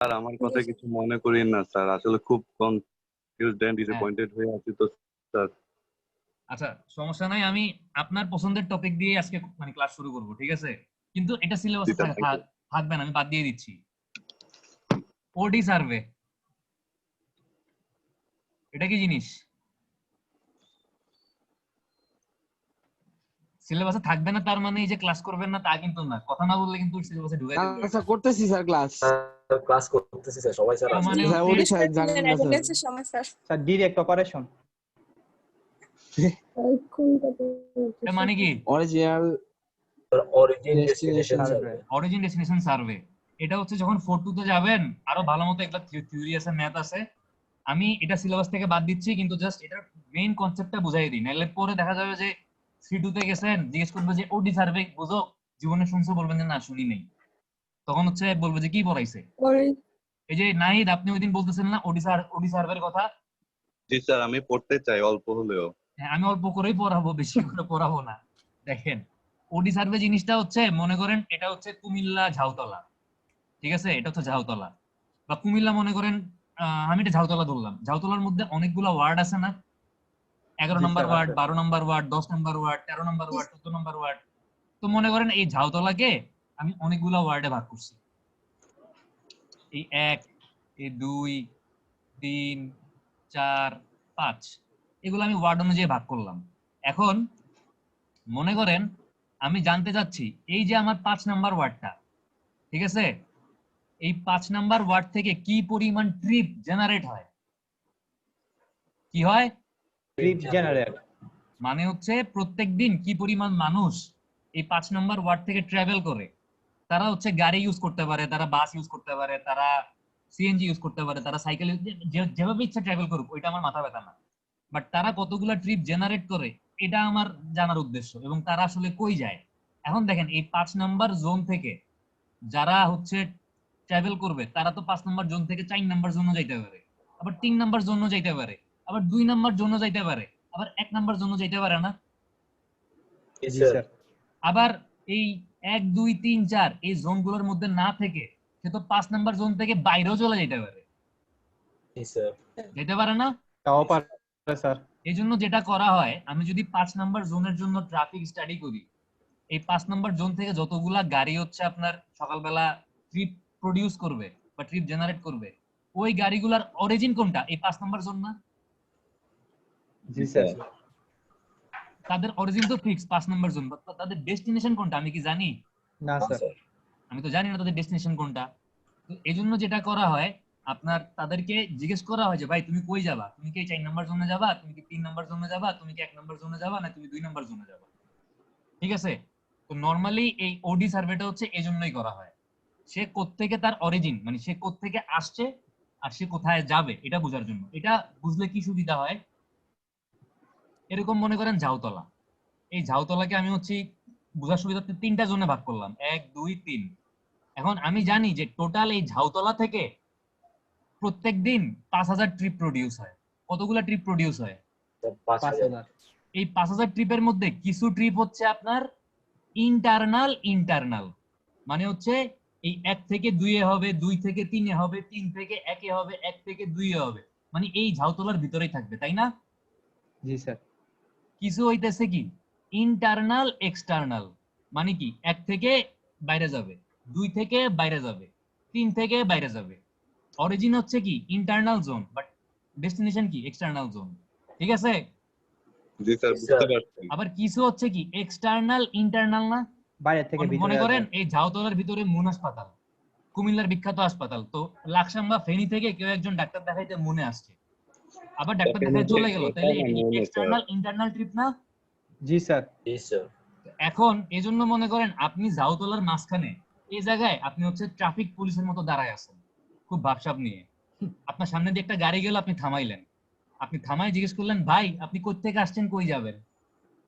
আর আমার কথা কিছু মনে করেন না স্যার, আসলে খুব কনফিউজড এন্ড ডিসঅ্যাপয়েন্টেড হয়ে আছি তো স্যার। আচ্ছা সমস্যা নাই, আমি আপনার পছন্দের টপিক দিয়ে আজকে মানে ক্লাস শুরু করব, ঠিক আছে? কিন্তু এটা সিলেবাসে থাকবে না, আমি বাদ দিয়ে দিচ্ছি। ওডি সার্ভে এটা কি জিনিস? সিলেবাসে থাকবে না তার মানে এই যে ক্লাস করবেন না তা কিন্তু না, কথা না বললে কিন্তু সিলেবাসে ঢুকাই দিবে। স্যার করতেছি স্যার ক্লাস করতেছি স্যার, সবাই স্যার মানে স্যার ওডি স্যার জানেন না স্যার। স্যার ডিরেক্ট অপারেশন এটা মানে কি? Original origin destination survey. এটা হচ্ছে যখন 4-2 তে যাবেন, আরো ভালো মতো একটা থিওরি আছে, ম্যাথ আছে, আমি এটা সিলেবাস থেকে বাদ দিচ্ছি, কিন্তু জাস্ট এটার মেইন কনসেপ্টটা বুঝাই দিই, নাহলে পরে দেখা যাবে যে 3-2 তে গেছেন, জিজ্ঞেস করবে যে ওডি সার্ভে বুঝো, জীবনে শুনছো, বলবেন যে না শুনি নাই, তখন হচ্ছে বলবে যে কি পড়াইছে। এই যে নাহিদ আপনি ওইদিন বলতেছেন না ওডি সার্ভের কথা। জি স্যার, আমি পড়তে চাই অল্প হলেও। হ্যাঁ, আমি অল্প করেই পড়াবো, বেশি করে পড়াবো না। দেখেন ওডি সার্ভে জিনিসটা হচ্ছে, মনে করেন এটা হচ্ছে কুমিল্লা ঝাউতলা, ঠিক আছে? এটা হচ্ছে ঝাউতলা বা কুমিল্লা, মনে করেন আমি এটা ঝাউতলা ধরলাম। ঝাউতলার মধ্যে অনেকগুলো ওয়ার্ড আছে না, 11 নম্বর ওয়ার্ড, 12 নম্বর ওয়ার্ড, 10 নম্বর ওয়ার্ড, 13 নম্বর ওয়ার্ড, 14 নম্বর ওয়ার্ড। তো মনে করেন এই ঝাউতলাকে আমি অনেকগুলো ওয়ার্ডে ভাগ করছি, এই 1, এই 2, 3, 4, 5, এগুলো আমি ওয়ার্ড অনুযায়ী ভাগ করলাম। এখন মনে করেন আমি জানতে চাচ্ছি এই যে আমার 5 নাম্বার ওয়ার্ডটা, ঠিক আছে, এই 5 নাম্বার ওয়ার্ড থেকে কি পরিমাণ ট্রিপ জেনারেট হয়? কি হয়? ট্রিপ জেনারেট মানে হচ্ছে প্রত্যেকদিন কি পরিমাণ মানুষ এই 5 নাম্বার ওয়ার্ড থেকে ট্রাভেল করে। তারা হচ্ছে গাড়ি ইউজ করতে পারে, তারা বাস ইউজ করতে পারে, তারা সিএনজি ইউজ করতে পারে, তারা সাইকেল, যেভাবে ইচ্ছা ট্রাভেল করুক, ওইটা আমার মাথা ব্যথা না। বাট তারা কতগুলো ট্রিপ জেনারেট করে এটা আমার জানার উদ্দেশ্য, এবং তারা আসলে কই যায়। এখন দেখেন এই 5 নাম্বার জোন থেকে যারা হচ্ছে ট্রাভেল করবে, তারা তো 5 নাম্বার জোন থেকে 4 নাম্বার জোনও যাইতে পারে, আবার 3 নাম্বার জোনও যাইতে পারে, আবার 2 নাম্বার জোনও যাইতে পারে, আবার 1 নাম্বার জোনও যাইতে পারে না। আবার এই 1, 2, 3, 4 এই জোনগুলোর মধ্যে না থেকে সে তো 5 নাম্বার জোন থেকে বাইরেও চলে যেতে পারে, যেতে পারে না? তাও পারে স্যার। এই জন্য যেটা করা হয়, আমি যদি 5 নাম্বার জোনের জন্য ট্রাফিক স্টাডি করি, এই 5 নাম্বার জোন থেকে যতগুলা গাড়ি হচ্ছে আপনার সকালবেলা ট্রিপ প্রডিউস করবে বা ট্রিপ জেনারেট করবে, ওই গাড়িগুলার অরিজিন কোনটা? এই 5 নাম্বার জোন না? জি স্যার। তাদের অরিজিন তো ফিক্স 5 নাম্বার জোন, তাদের ডেস্টিনেশন কোনটা আমি কি জানি? না স্যার। আমি তো জানি না তাদের ডেস্টিনেশন কোনটা। তো এইজন্য যেটা করা হয়, আপনার তাদেরকে জিজ্ঞেস করা হয় যে ভাই তুমি কই যাবা, তুমি কি 4 নাম্বার জোনে যাবা, তুমি কি 3 নাম্বার জোনে যাবা, তুমি কি 1 নাম্বার জোনে যাবা, না তুমি 2 নাম্বার জোনে যাবা, ঠিক আছে? তো নরমালি এই ওডি সার্ভেটা হচ্ছে এজন্যই করা হয়, সে কোত্থেকে তার অরিজিন, মানে সে কোত্থেকে আসছে আর সে কোথায় যাবে এটা বোঝার জন্য। এটা বুঝলে কি সুবিধা হয়, এরকম মনে করেন ঝাউতলা, এই ঝাউতলাকে আমি হচ্ছে বোঝার সুবিধার্থে 3টা জোনে ভাগ করলাম, 1, 2, 3। এখন আমি জানি যে টোটাল এই ঝাউতলা থেকে প্রত্যেকদিন 5000 ট্রিপ প্রডিউস হয়। কতগুলা ট্রিপ প্রডিউস হয়? 5000। এই 5000 ট্রিপের মধ্যে কিছু ট্রিপ হচ্ছে আপনার ইন্টারনাল, মানে হচ্ছে এই 1 থেকে 2 এ হবে, 2 থেকে 3 এ হবে, 3 থেকে 1 এ হবে, 1 থেকে 2 এ হবে, মানে এই ঝাউতলার ভিতরেই থাকবে, তাই না? জি স্যার। কিছু হইতেছে কি ইন্টারনাল এক্সটার্নাল, মানে কি 1 থেকে বাইরে যাবে, 2 থেকে বাইরে যাবে, 3 থেকে বাইরে যাবে। অরিজিন হচ্ছে কি ইন্টারনাল জোন, বাট ডেস্টিনেশন কি এক্সটার্নাল জোন, ঠিক আছে? জি স্যার, বুঝতে পারছি। আবার কিছু হচ্ছে কি এক্সটার্নাল ইন্টারনাল না, বাইরে থেকে ভিতরে মনে করেন আসবে। এই ঝাউতলার ভিতরে মুন হাসপাতাল, কুমিল্লার বিখ্যাত হাসপাতাল, তো লাকসাম বা ফেনী থেকে কেউ একজন ডাক্তার দেখাইতে মনে আসছে, আবার ডাক্তার দেখাই চলে গেল, তাহলে এটা কি এক্সটার্নাল ইন্টারনাল ট্রিপ না? জি স্যার। এখন এজন্য মনে করেন আপনি ঝাউতলার মাঝখানে এই জায়গায় আপনি হচ্ছে ট্রাফিক পুলিশের মতো দাঁড়ায় আছেন, খুব ভাবসাব নিয়ে। আপনার সামনে দিয়ে একটা গাড়ি গেল, আপনি থামাইলেন, আপনি থামাই জিজ্ঞেস করলেন ভাই আপনি কই থেকে আসছেন, কই যাবেন?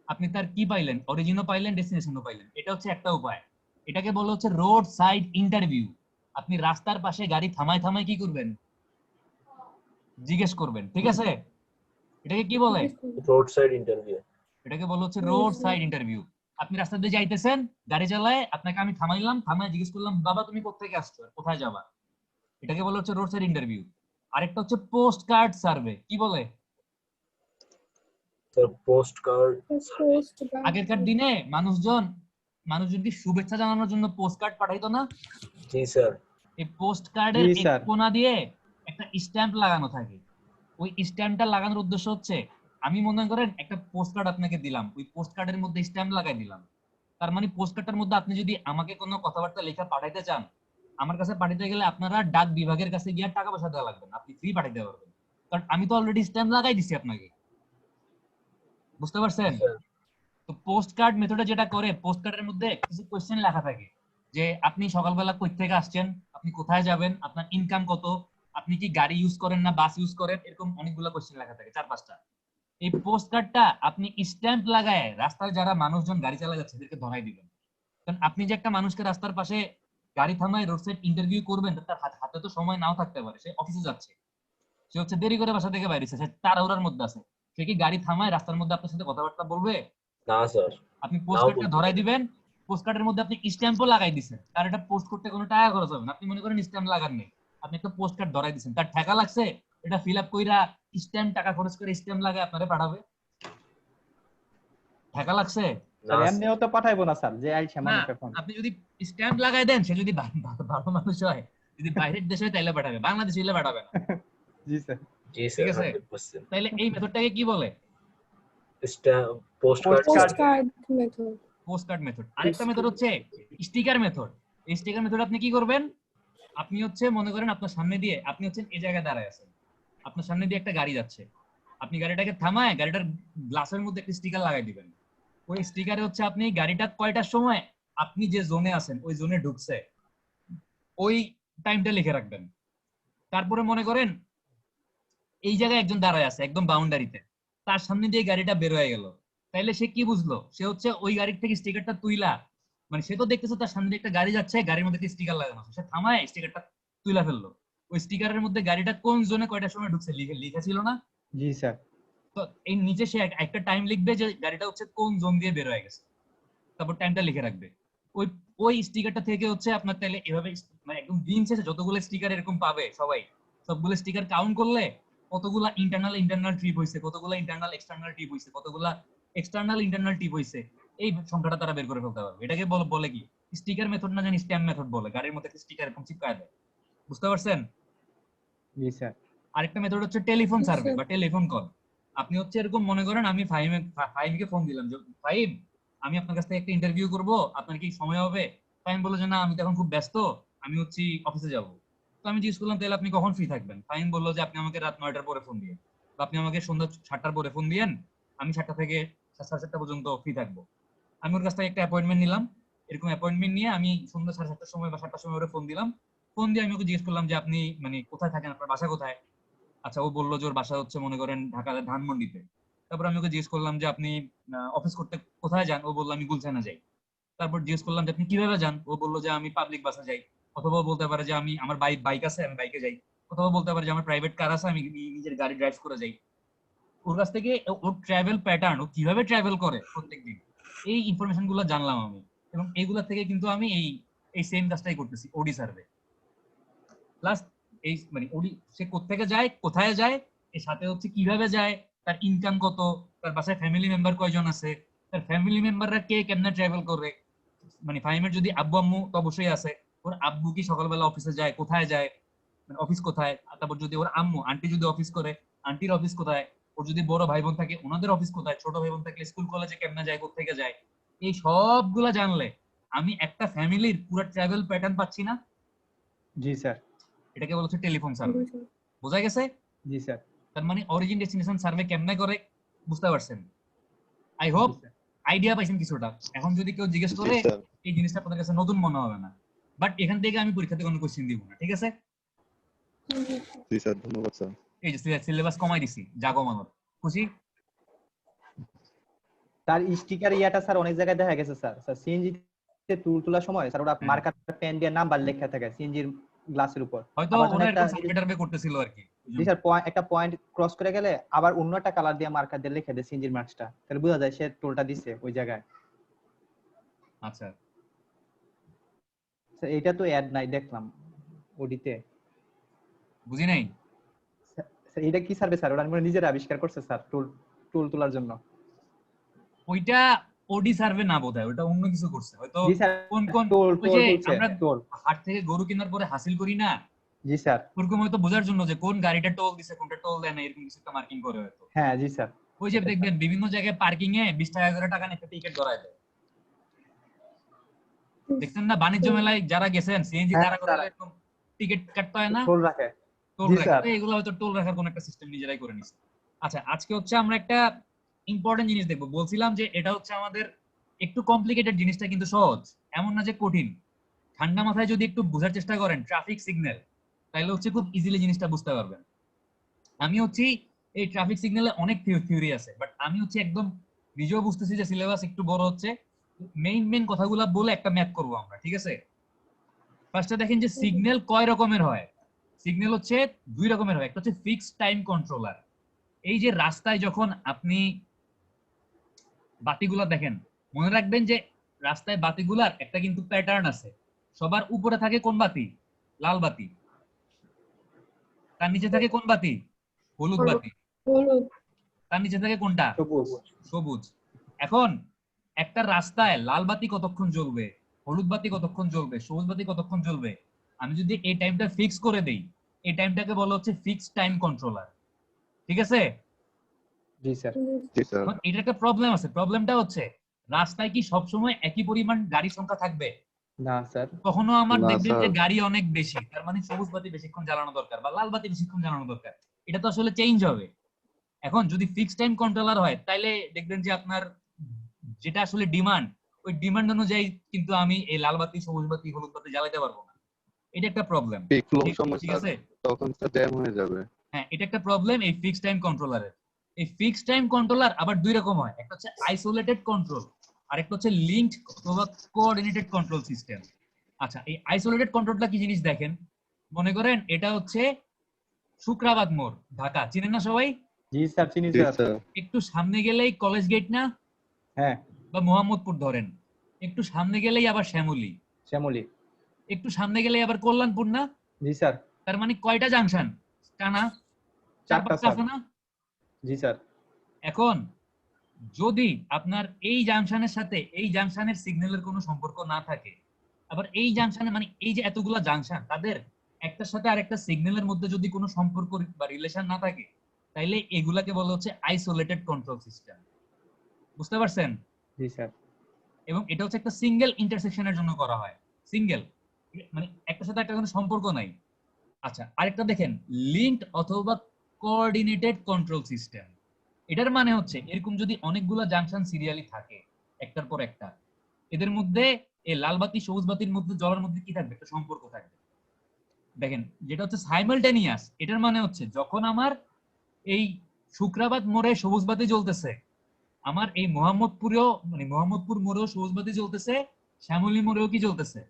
আপনি তার কি পাইলেন? অরিজিনও পাইলেন, ডেস্টিনেশনও পাইলেন। এটা হচ্ছে একটা উপায়, এটাকে বলা হচ্ছে রোড সাইড ইন্টারভিউ। আপনি রাস্তার পাশে গাড়ি থামায় থামায় কি করবেন? জিজ্ঞেস করবেন, ঠিক আছে? এটাকে কি বলে? Road side interview. এটাকে বলা হচ্ছে রোড সাইড ইন্টারভিউ। আপনি রাস্তা দিয়ে যাইতেছেন, গাড়ি চালায়, আপনাকে আমি থামাইলাম, থামায় জিজ্ঞেস করলাম বাবা তুমি কোথা থেকে আসছো, কোথায় যাবা? এটাকে বলা হচ্ছে রোড সাইড ইন্টারভিউ। আরেকটা হচ্ছে পোস্ট কার্ড সার্ভে। কি বলে? স্যার পোস্ট কার্ড আগেরকার দিনে মানুষজনকে শুভেচ্ছা জানানোর জন্য পোস্ট কার্ড পাঠাইতো না? জি স্যার। এই পোস্ট কার্ডের জি, এক স্যার। কোণা দিয়ে একটা স্ট্যাম্প লাগানো থাকে। ওই স্ট্যাম্পটা লাগানোর উদ্দেশ্য হচ্ছে, আমি মনে করেন একটা পোস্ট কার্ড আপনাকে দিলাম, ওই পোস্ট কার্ডের মধ্যে স্ট্যাম্প লাগাই দিলাম। তার মানে পোস্ট কার্ডটার মধ্যে আপনি যদি আমাকে কোনো কথাবার্তা লেখা পাঠাইতে চান, আমার কাছে পাঠাইতে গেলে আপনারা ডাক বিভাগের কাছে গিয়ে টাকা পয়সা দেওয়া লাগবে না, আপনি ফ্রি পাঠাইতে পারবেন, কারণ আমি তো অলরেডি স্ট্যাম্প লাগাই দিছি আপনাকে। বুঝতে পারছেন? স্যার। তো পোস্ট কার্ড মেথডে যেটা করে, পোস্ট কার্ডের মধ্যে কিছু কোশ্চেন লেখা থাকে যে আপনি সকালবেলা কই থেকে আসছেন, আপনি কোথায় যাবেন, আপনার ইনকাম কত, আপনি কি গাড়ি ইউজ করেন না বাস ইউজ করেন, এরকম অনেকগুলো কোশ্চেন লেখা থাকে, 4-5টা। এই পোস্ট কার্ডটা আপনি স্ট্যাম্প লাগায় রাস্তায় যারা মানুষজন গাড়ি চালা যাচ্ছে এদেরকে ধরাই দিবেন। কারণ আপনি যে একটা মানুষকে রাস্তার পাশে গাড়ি থামায় রোড সাইড ইন্টারভিউ করবেন, তার হাতে তো সময় নাও থাকতে পারে, সে অফিসে যাচ্ছে, সে হচ্ছে দেরি করে বাসা থেকে বাইরেছে, সে তাড়াহুড়ার মধ্যে আছে, সে কি গাড়ি থামায় রাস্তার মধ্যে আপনার সাথে কথাবার্তা বলবে? না স্যার। আপনি পোস্ট নাও কার্ডটা বলতে ধরাই পারে। দিবেন, পোস্ট কার্ডের মধ্যে আপনি স্ট্যাম্পও লাগাই দিছেন, তার এটা পোস্ট করতে কোনো টাকা খরচ হবে না। আপনি মনে করেন স্ট্যাম্প লাগান নেই, আপনি একটা পোস্ট কার্ড ধরাই দিছেন, তার টাকা লাগছে, এটা ফিল আপ কইরা স্ট্যাম্প টাকা খরচ করে স্ট্যাম্প লাগায় আপনারে পাঠাবে, টাকা লাগছে? না স্যার এমনিও তো পাঠাইবো না স্যার, যে আইছে না, মানুষ এখন। আপনি যদি স্ট্যাম্প লাগাই দেন, সে যদি ভালো মানুষ হয়, যদি বাইরের দেশে হয় তাইলে পাঠাবে, বাংলাদেশে হইলে পাঠাবে না। জি স্যার। জি ঠিক স্যার আছে? 100%। তাইলে এই মেথডটাকে কি বলে? Stamp post card post sir. Post card method. আরেকটা মেথড হচ্ছে স্টিকার মেথড। এই স্টিকার মেথড আপনি কি করবেন? আপনি হচ্ছে মনে করেন আপনার সামনে দিয়ে, আপনি হচ্ছেন এই জায়গায় দাঁড়ায় আছেন, আপনার সামনে দিয়ে একটা গাড়ি যাচ্ছে, আপনি গাড়িটাকে থামায় গাড়িটার গ্লাসের মধ্যে একটা স্টিকার লাগাই দিবেন। ওই স্টিকারে হচ্ছে আপনি গাড়িটা কয়টার সময় আপনি যে জোনে আছেন ওই জোনে ঢুকছে ওই টাইমটা লিখে রাখবেন। তারপরে মনে করেন এই জায়গায় একজন দাঁড়ায় আছে একদম বাউন্ডারিতে, তার সামনে দিয়ে গাড়িটা বের হয়ে গেল, তাইলে সে কি বুঝলো? সে হচ্ছে ওই গাড়ির থেকে স্টিকারটা তুইলা, মানে সে তো দেখতেছে তার সামনে দিয়ে একটা গাড়ি যাচ্ছে, গাড়ির মধ্যে স্টিকার লাগানো আছে, সে থামায় স্টিকারটা তুইলা ফেললো, ওই স্টিকারের মধ্যে গাড়িটা কোন জোনে কয়টার সময় ঢুকছে লিখা ছিল না? জি স্যার। তো এই নিচে সে একটা টাইম লিখবে যে গাড়িটা হচ্ছে কোন জোন দিয়ে বের হয়ে গেছে, তারপর টাইমটা লিখে রাখবে। ওই ওই স্টিকারটা থেকে হচ্ছে আপনার তাইলে এভাবে মানে একদম দিন শেষে যতগুলো স্টিকার এরকম পাবে সবাই, সবগুলো স্টিকার কাউন্ট করলে কতগুলা ইন্টারনাল ট্রিপ হইছে, কতগুলা ইন্টারনাল এক্সটার্নাল ট্রিপ হইছে, কতগুলা এক্সটার্নাল ইন্টারনাল ট্রিপ হইছে, এই সংখ্যাটা তারা বের করে ফেলতে পারবে। এটাকে বলে কি স্টিকার মেথড না জানি স্ট্যাম্প মেথড বলে, গাড়ির মধ্যে স্টিকার এরকম চিপকায় দেয়। বুঝতে পারছেন? জি স্যার। আরেকটা মেথড হচ্ছে টেলিফোন সার্ভে বা টেলিফোন কল। আপনি হচ্ছে এরকম মনে করেন আমি ফাহিমকে ফোন দিলাম যে ফাহিম, আমি আপনার কাছ থেকে একটা ইন্টারভিউ করব, আপনার কি সময় হবে? ফাহিম বলল যে না আমি তো এখন খুব ব্যস্ত, আমি হচ্ছে অফিসে যাব। তো আমি জিজ্ঞেস করলাম তাহলে আপনি কখন ফ্রি থাকবেন? ফাহিম বলল যে আপনি আমাকে রাত 9টার পরে ফোন দিয়েন, বা আপনি আমাকে সন্ধ্যা 7টার পরে ফোন দিয়েন, আমি 7টা থেকে 7:30 পর্যন্ত ফ্রি থাকবো। আমি ওর কাছ থেকে একটা অ্যাপয়েন্টমেন্ট নিলাম, এরকম অ্যাপয়েন্টমেন্ট নিয়ে আমি সন্ধ্যা 7:30টার সময় বা 7টার সময় ওরে ফোন দিলাম। ফোন দিয়ে আমি ওকে জিজ্ঞেস করলাম যে আপনি মানে কোথায় থাকেন, আপনার বাসা কোথায়? আচ্ছা, ও বললো যে ওর বাসা হচ্ছে মনে করেন ঢাকার ধানমন্ডিতে। তারপর আমি ওকে জিজ্ঞেস করলাম যে আপনি অফিস করতে কোথায় যান? ও বললো আমি গুলশানে যাই। তারপর জিজ্ঞেস করলাম যে আপনি কিভাবে যান? ও বললো যে আমি পাবলিক বাসে যাই, অথবা বলতে পারে যে আমি আমার বাইক আছে আমি বাইকে যাই, অথবা বলতে পারে যে আমার প্রাইভেট কার আছে আমি নিজের গাড়ি ড্রাইভ করে যাই। ওর কাছ থেকে ওর ট্রাভেল প্যাটার্ন, ও কিভাবে ট্রাভেল করে প্রত্যেকদিন, এই ইনফরমেশন গুলো জানলাম আমি, এবং এইগুলা থেকে কিন্তু আমি এই সেম কাজটাই করতেছি ওডি সার্ভে। প্লাস এই মানে সে কোত্থেকে যায় কোথায় যায়, এর সাথে হচ্ছে কিভাবে যায়, তার ইনকাম কত, তার বাসায় ফ্যামিলি মেম্বার কয়জন আছে, তার ফ্যামিলি মেম্বাররা কে কেমনে ট্রাভেল করে। মানে ফাহিমের যদি আব্বু আম্মু তো অবশ্যই আছে, ওর আব্বু কি সকালবেলা অফিসে যায়, কোথায় যায়, মানে অফিস কোথায়, তারপর যদি ওর আম্মু আন্টি যদি অফিস করে, আন্টির অফিস কোথায়, ওর যদি বড় ভাই বোন থাকে ওনাদের অফিস কোথায়, ছোট ভাই বোন থাকলে স্কুল কলেজে কেমনে যায়, কোথেকে যায়, এই সবগুলা জানলে আমি একটা ফ্যামিলির পুরো ট্রাভেল প্যাটার্ন পাচ্ছি না? জি স্যার। এটাকে বলা হচ্ছে টেলিফোন সার্ভে। বোঝা গেছে? জি স্যার। তার মানে অরিজিন ডেস্টিনেশন সার্ভে কেমনে করে বুঝতে পারছেন? আই হোপ আইডিয়া পাইছেন কিছুটা। এখন যদি কেউ জিজ্ঞেস করে জি স্যার। এই জিনিসটা আপনাদের কাছে নতুন মনে হবে না, বাট এখান থেকে আমি পরীক্ষাতে কোনো কোশ্চেন দিব না, ঠিক আছে? জি স্যার, ধন্যবাদ স্যার। এই যে সিলেবাস কমাই দিছি যা কমানোর, খুশি? তার স্টিকার ইয়াটা স্যার অনেক জায়গায় দেখা গেছে স্যার, সিএনজি তে টুল তোলার সময় স্যার ওরা মার্কার পেন দিয়ে নাম্বার লেখা থাকে সিএনজির গ্লাসের উপর। হয়তো আবার ওরা একটা এরকম সার্ভে টার্ভে করতেছিল আর কি। জি স্যার, একটা পয়েন্ট ক্রস করে গেলে আবার অন্য একটা কালার দিয়ে মার্কার দিয়ে লিখে দেয় সিএনজির মার্কসটা, তাহলে বোঝা যায় সে টোলটা দিছে ওই জায়গায়। আচ্ছা, স্যার এটা তো অ্যাড নাই দেখলাম ওডিতে। বুঝি নাই। স্যার, এটা কি সার্ভে স্যার? ওরা মনে হয় নিজেরা আবিষ্কার করছে স্যার, টুল টুল তোলার জন্য। ওইটা ওডি সার্ভে না বোধহয়, ওটা অন্য কিছু করছে হয়তো। জি স্যার, কোন কোন টোল ওই টোল যে তুলছে, আমরা টোল। হাট থেকে গরু কেনার পরে হাসিল করি না, জি স্যার। ওরকম হয়তো বোঝার জন্য যে কোন গাড়িটা টোল দিছে কোনটা টোল দেয় না, এরকম কিছু একটা মার্কিং করে হয়তো। হ্যাঁ জি স্যার। ওই যে দেখবেন বিভিন্ন জায়গায় পার্কিং এ 20 টাকা করে টাকা নিয়ে টিকিট ধরায় দেয়, দেখছেন না? বাণিজ্য মেলায় যারা গেছেন সিএনজি হ্যাঁ তারা করে স্যার, এরকম টিকিট কাটতে হয় না, টোল রাখে। টোল জি রাখে। স্যার। তো এগুলো হয়তো টোল রাখার কোন একটা সিস্টেম নিজেরাই করে নিছে। আচ্ছা, আজকে হচ্ছে আমরা একটা ইম্পর্টেন্ট জিনিস দেখবো। বলছিলাম যে এটা হচ্ছে আমাদের একটু কমপ্লিকেটেড, জিনিসটা কিন্তু সহজ, এমন না যে কঠিন। ঠান্ডা মাথায় যদি একটু বোঝার চেষ্টা করেন ট্রাফিক সিগন্যাল, তাহলে হচ্ছে খুব ইজিলি জিনিসটা বুঝতে পারবেন। আমি হচ্ছে এই ট্রাফিক সিগন্যালে অনেক থিওরি আছে, বাট আমি হচ্ছে একদম নিজেও বুঝতেছি যে সিলেবাস একটু বড় হচ্ছে। মেইন কথাগুলো বলে একটা ম্যাথ করব আমরা, ঠিক আছে? ফার্স্টে দেখেন যে সিগন্যাল কয় রকমের হয়। সিগন্যাল হচ্ছে দুই রকমের হয়, একটা হচ্ছে ফিক্সড টাইম কন্ট্রোলার। এই যে রাস্তায় যখন আপনি বাতিগুলা দেখেন, মনে রাখবেন যে রাস্তায় বাতিগুলার একটা কিন্তু প্যাটার্ন আছে। সবার উপরে থাকে কোন বাতি? লাল বাতি। তার নিচে থাকে কোন বাতি? হলুদ বাতি। তার নিচে থাকে কোনটা? সবুজ। সবুজ। এখন একটা রাস্তায় লাল বাতি কতক্ষণ জ্বলবে, হলুদ বাতি কতক্ষণ জ্বলবে, সবুজ বাতি কতক্ষণ জ্বলবে, আমি যদি এই টাইমটা ফিক্স করে দেই, এই টাইমটাকে বলা হচ্ছে ফিক্সড টাইম কন্ট্রোলার। ঠিক আছে? জি স্যার। জি স্যার। এখন এটা একটা প্রবলেম আছে। প্রবলেমটা হচ্ছে রাস্তায় কি সবসময় একই পরিমাণ গাড়ির সংখ্যা থাকবে? না স্যার। কখনো আমার না দেখবেন যে স্যার। গাড়ি অনেক বেশি, তার মানে সবুজ বাতি বেশিক্ষণ জ্বালানো দরকার বা লাল বাতি বেশিক্ষণ জ্বালানো দরকার। এটা তো আসলে চেঞ্জ হবে। এখন যদি ফিক্সড টাইম কন্ট্রোলার হয়, তাইলে দেখবেন যে আপনার যেটা আসলে ডিমান্ড, ওই ডিমান্ড অনুযায়ী কিন্তু আমি এই লাল বাতি, সবুজ বাতি, হলুদ বাতি জ্বালাতে পারবো না। এটা একটা প্রবলেম। পিক ফ্লো ঠিক সমস্যা, আছে? তখন স্যার জ্যাম হয়ে যাবে। হ্যাঁ, এটা একটা প্রবলেম এই ফিক্সড টাইম কন্ট্রোলারের। এই ফিক্সড টাইম কন্ট্রোলার আবার দুই রকম হয়, একটা হচ্ছে আইসোলেটেড কন্ট্রোল, আর একটা হচ্ছে লিঙ্কড অথবা কোঅর্ডিনেটেড কন্ট্রোল সিস্টেম। আচ্ছা, এই আইসোলেটেড কন্ট্রোলটা কি জিনিস দেখেন, মনে করেন এটা হচ্ছে শুক্রাবাদ মোড়, ঢাকা, চিনেন না সবাই? জি স্যার, চিনি জি স্যার। স্যার। একটু সামনে গেলেই কলেজ গেট না, হ্যাঁ, বা মোহাম্মদপুর ধরেন, একটু সামনে গেলেই আবার শ্যামলী, শ্যামলী। একটু সামনে গেলেই আবার কল্যাণপুর না? জি স্যার। তার মানে কয়টা জাংশন? টানা 4-5টা চারটা স্যার। আছে না? জি স্যার। এখন যদি আপনার এই জাংশনের সাথে এই জাংশনের সিগন্যালের কোনো সম্পর্ক না থাকে, আবার এই জাংশনে মানে এই যে এতগুলা জাংশন, তাদের একটার সাথে আরেকটা সিগন্যালের মধ্যে যদি কোনো সম্পর্ক বা রিলেশন না থাকে, তাইলে এগুলাকে বলা হচ্ছে আইসোলেটেড কন্ট্রোল সিস্টেম। বুঝতে পারছেন? জি স্যার। এবং এটা হচ্ছে একটা সিঙ্গেল ইন্টারসেকশনের জন্য করা হয়। সিঙ্গেল মানে একটার সাথে একটা কোনো সম্পর্ক নাই। আচ্ছা, আরেকটা দেখেন, লিঙ্কড অথবা কোঅর্ডিনেটেড কন্ট্রোল সিস্টেম। এটার মানে হচ্ছে এরকম যদি অনেকগুলো জাংশন সিরিয়ালি থাকে একটার পর একটা, এদের মধ্যে এই লাল বাতি সবুজ বাতির মধ্যে জ্বলার মধ্যে কি থাকবে? একটা সম্পর্ক থাকবে। দেখেন, যেটা হচ্ছে সাইমালটেনিয়াস, এটার মানে হচ্ছে যখন আমার এই শুক্রাবাদ মোড়ে সবুজ বাতি জ্বলতেছে, আমার এই মোহাম্মদপুরেও মানে মোহাম্মদপুর মোড়েও সবুজ বাতি জ্বলতেছে, শ্যামলী মোড়েও কি জ্বলতেছে?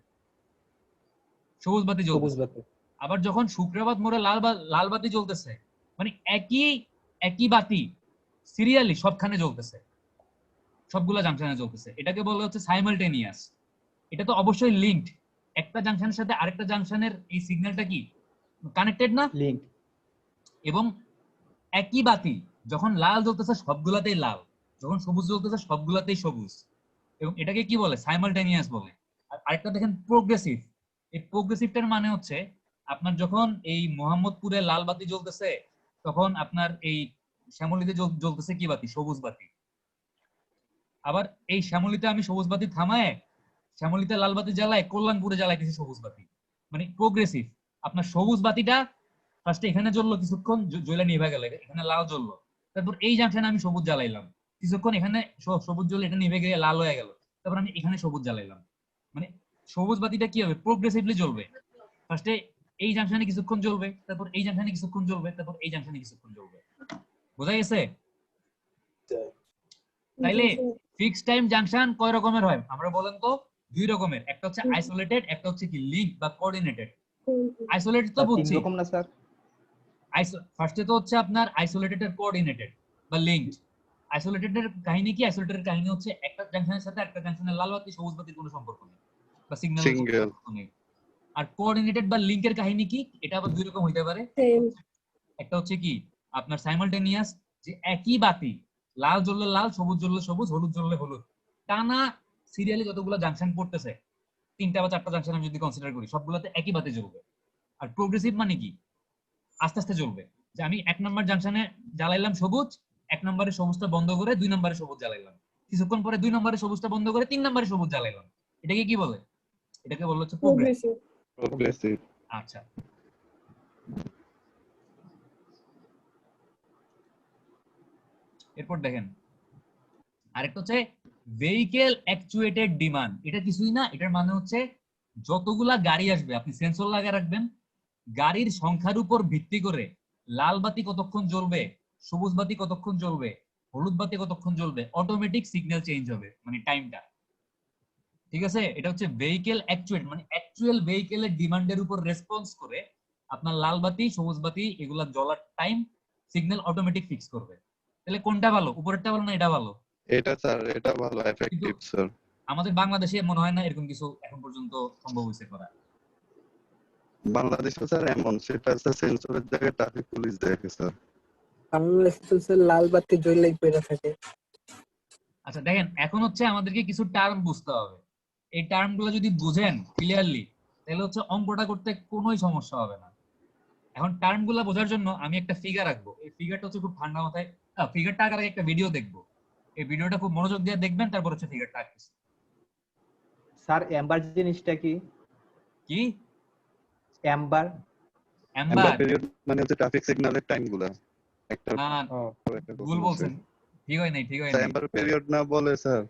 সবুজ বাতি সবুজ জ্বলতেছে। বাতি। আবার যখন শুক্রাবাদ মোড়ে লাল বাতি জ্বলতেছে, মানে একই একই বাতি সিরিয়ালি সবখানে জ্বলতেছে, সবগুলা জাংশনে জ্বলতেছে, এটাকে বলা হচ্ছে সাইমালটেনিয়াস। এটা তো অবশ্যই লিঙ্কড, একটা জাংশনের সাথে আরেকটা জাংশনের এই সিগন্যালটা কি কানেক্টেড না? লিংক। এবং একই বাতি যখন লাল জ্বলতেছে সবগুলাতেই লাল, যখন সবুজ জ্বলতেছে সবগুলাতেই সবুজ, এবং এটাকে কি বলে? সাইমালটেনিয়াস বলে। আর আরেকটা দেখেন প্রোগ্রেসিভ। এই প্রোগ্রেসিভটার মানে হচ্ছে আপনার যখন এই মোহাম্মদপুরে লাল বাতি জ্বলতেছে, তখন আপনার এই শ্যামলীতে জ্বলতেছে কি বাতি? সবুজ বাতি। আবার এই শ্যামলীতে আমি সবুজ বাতি থামায় শ্যামলীতে লাল বাতি জ্বালায় কল্যাণপুরে জ্বালাইতেছি সবুজ বাতি। মানে প্রোগ্রেসিভ। আপনার সবুজ বাতিটা ফার্স্টে এখানে জ্বললো, কিছুক্ষণ জ্বলে নিভে গেল, এখানে লাল জ্বললো, তারপর এই জাংশনে আমি সবুজ জ্বালাইলাম, কিছুক্ষণ এখানে সবুজ জ্বলে এটা নিভে গিয়ে লাল হয়ে গেল, তারপর আমি এখানে সবুজ জ্বালাইলাম। মানে সবুজ বাতিটা কি হবে? প্রোগ্রেসিভলি জ্বলবে। ফার্স্টে এই জাংশনে কিছুক্ষণ জ্বলবে, তারপর এই জাংশনে কিছুক্ষণ জ্বলবে, তারপর এই জাংশনে কিছুক্ষণ জ্বলবে। বোঝা গেছে? তাইলে ফিক্সড টাইম জাংশন কয় রকমের হয় আমরা বলেন তো? দুই রকমের, একটা হচ্ছে আইসোলেটেড, একটা হচ্ছে কি লিঙ্ক বা কোঅর্ডিনেটেড। আইসোলেটেড তো স্যার, তিন বুঝছি, রকম না স্যার? ফার্স্টে তো হচ্ছে আপনার আইসোলেটেড আর কোঅর্ডিনেটেড বা লিঙ্কড। আইসোলেটেড এর কাহিনী কি? আইসোলেটেড এর কাহিনী হচ্ছে একটা জাংশনের সাথে একটা জাংশনের লাল বাতি সবুজ বাতির কোনো সম্পর্ক নেই বা সিগন্যালের কোনো সিঙ্গেল। সম্পর্ক নেই। আর কোঅর্ডিনেটেড বা লিংকের কাহিনী কি, এটা আবার দুই রকম হইতে পারে। সেম একটা হচ্ছে কি আপনার সাইমালটেনিয়াস, যে একই বাতি লাল জ্বললে লাল, সবুজ জ্বললে সবুজ, হলুদ জ্বললে হলুদ, টানা সিরিয়ালি যতগুলো জাংশন পড়তেছে, 3টা বা 4টা জাংশন আমি যদি কনসিডার করি, সবগুলোতে একই বাতি জ্বলবে। আর প্রোগ্রেসিভ মানে কি, আস্তে আস্তে জ্বলবে, যে আমি 1 নম্বর জাংশনে জ্বালাইলাম সবুজ, 1 নম্বরে সবুজটা বন্ধ করে 2 নম্বরে সবুজ জ্বালাইলাম, কিছুক্ষণ পরে 2 নম্বরে সবুজটা বন্ধ করে 3 নম্বরে সবুজ জ্বালাইলাম। এটাকে কি বলে? এটাকে বলা হচ্ছে প্রোগ্রেস। প্রোগ্রেসিভ। প্রোগ্রেসিভ। আচ্ছা, এরপর দেখেন আরেকটা হচ্ছে ভেহিকেল অ্যাকচুয়েটেড ডিমান্ড। এটা কিছুই না, এটার মানে হচ্ছে যতগুলা গাড়ি আসবে আপনি সেন্সর লাগিয়ে রাখবেন, গাড়ির সংখ্যার উপর ভিত্তি করে লাল বাতি কতক্ষণ জ্বলবে, সবুজ বাতি কতক্ষণ জ্বলবে, হলুদ বাতি কতক্ষণ জ্বলবে, অটোমেটিক সিগন্যাল চেঞ্জ হবে, মানে টাইমটা। ঠিক আছে, এটা হচ্ছে ভেহিকেল অ্যাকচুয়েট, মানে অ্যাকচুয়াল ভেহিকেলের ডিমান্ডের উপর রেসপন্স করে আপনার লাল বাতি সবুজ বাতি এগুলা জ্বলার টাইম সিগন্যাল অটোমেটিক ফিক্স করবে। তাহলে কোনটা ভালো, উপরেরটা ভালো না এটা ভালো? এটা স্যার এটা ভালো এফেক্টিভ স্যার। আমাদের বাংলাদেশে মনে হয় না এরকম কিছু এখন পর্যন্ত সম্ভব হয়েছে করা। বাংলাদেশে স্যার এমন সেটা স্যার সেন্সরের জায়গায় ট্রাফিক পুলিশ দেখে স্যার। বাংলাদেশে লাল বাতি জ্বললেই পড়ে থাকে। আচ্ছা দেখেন, এখন হচ্ছে আমাদেরকে কিছু টার্ম বুঝতে হবে। এই টার্মগুলো যদি বুঝেন ক্লিয়ারলি, তাহলে হচ্ছে অঙ্কটা করতে কোনোই সমস্যা হবে না। এখন টার্মগুলো বোঝার জন্য আমি একটা ফিগার রাখবো, এই ফিগারটা হচ্ছে খুব ঠান্ডা মাথায়, ফিগারটা আগে একটা ভিডিও দেখবো, এই ভিডিওটা খুব মনোযোগ দিয়ে দেখবেন, তারপর হচ্ছে ফিগারটা আঁকতেছি। স্যার এম্বার জিনিসটা কি? কি এম্বার? এম্বার? পিরিয়ড মানে হচ্ছে ট্রাফিক সিগন্যালের টাইমগুলো একটা না পর একটা ভুল বলছেন, ঠিক হয় নাই, ঠিক হয় স্যার নাই। এম্বার পিরিয়ড না বলে স্যার।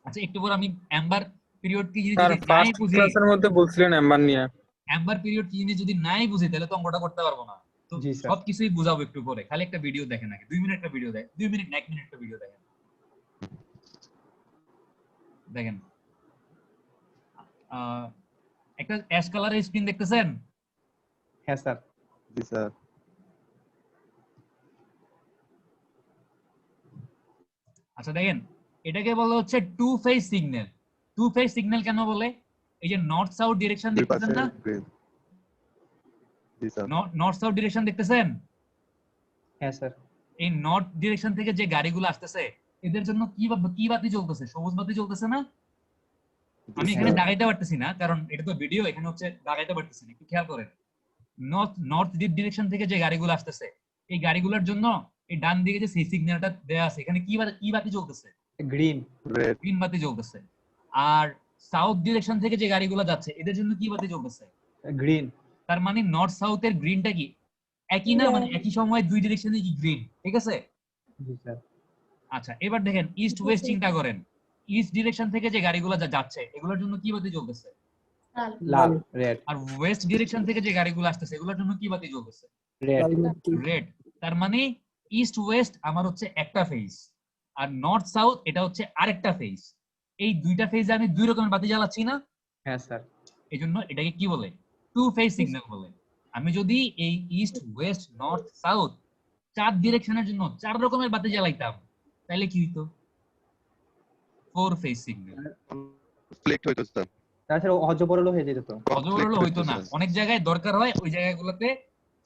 আচ্ছা একটু পর আমি এম্বার পিরিয়ড কি জিনিস স্যার যদি নাই ফার্স্ট বুঝি, ক্লাসের মধ্যে বলছিলেন এম্বার নিয়ে। এম্বার পিরিয়ড কি জিনিস যদি নাই বুঝি, তাহলে তো অঙ্কটা করতে পারবো না। তো জি স্যার। সবকিছুই বুঝাবো একটু পরে, খালি একটা ভিডিও দেখেন আগে, 2 মিনিট একটা ভিডিও দেখেন, 2 মিনিট না 1 মিনিট একটা ভিডিও দেখেন। দেখেন একটা অ্যাশ কালারের স্ক্রিন দেখতেছেন? হ্যাঁ স্যার। জি স্যার। আচ্ছা দেখেন, এটাকে বলা হচ্ছে two phase signal. Two phase signal কেন বলে? এই যে নর্থ সাউথ ডিরেকশন দুই দেখতেছেন পাশে না, গ্রিন। জি স্যার। নর্থ সাউথ ডিরেকশন দেখতেছেন? হ্যাঁ স্যার। এই নর্থ ডিরেকশন থেকে যে গাড়িগুলো আসতেছে, এদের জন্য কি বাতি জ্বলতেছে? সবুজ বাতি জ্বলতেছে না? আমি এখানে দাগাইতে পারতেছি না, কারণ এটা তো ভিডিও, এখানে হচ্ছে দাগাইতে পারতেছি না, একটু খেয়াল করেন। নর্থ ডিরেকশন থেকে যে গাড়িগুলো আসতেছে, এই গাড়িগুলোর জন্য এই ডান দিকে যে সেই সিগন্যালটা দেয়া আছে, এখানে কি বাতি জ্বলতেছে? গ্রিন। রেড। গ্রিন বাতি জ্বলতেছে। আর সাউথ ডিরেকশন থেকে যে গাড়িগুলো যাচ্ছে, এদের জন্য কি বাতি জ্বলতেছে? গ্রিন। তার মানে নর্থ সাউথের গ্রিনটা কি একই না, মানে একই সময় দুই ডিরেকশনে কি গ্রিন, ঠিক আছে? জি স্যার। আচ্ছা এবার দেখেন ইস্ট ওয়েস্ট চিন্তা করেন, ইস্ট ডিরেকশন থেকে যে গাড়িগুলো যাচ্ছে, এগুলোর জন্য কি বাতি জ্বলতেছে? লাল। রেড। আর ওয়েস্ট ডিরেকশন থেকে যে গাড়িগুলো আসতেছে, এগুলোর জন্য কি বাতি জ্বলতেছে? রেড। রেড। তার মানে ইস্ট ওয়েস্ট আমার হচ্ছে একটা ফেজ, আর নর্থ সাউথ এটা হচ্ছে আরেকটা ফেজ। এই দুইটা ফেজে আমি দুই রকমের বাতি জ্বালাচ্ছি না? হ্যাঁ স্যার। এই জন্য এটাকে কি বলে? টু ফেজ সিগন্যাল বলে। আমি যদি এই ইস্ট ওয়েস্ট নর্থ সাউথ 4 ডিরেকশনের জন্য 4 রকমের বাতি জ্বালাইতাম, তাহলে কি হইতো? 4 ফেজ সিগন্যাল। ফ্লিক্ট হইতো স্যার। তাছাড়া অজবরল হয়ে যেত তো। অজবরল হইতো না, অনেক জায়গায় দরকার হয়, ওই জায়গাগুলোতে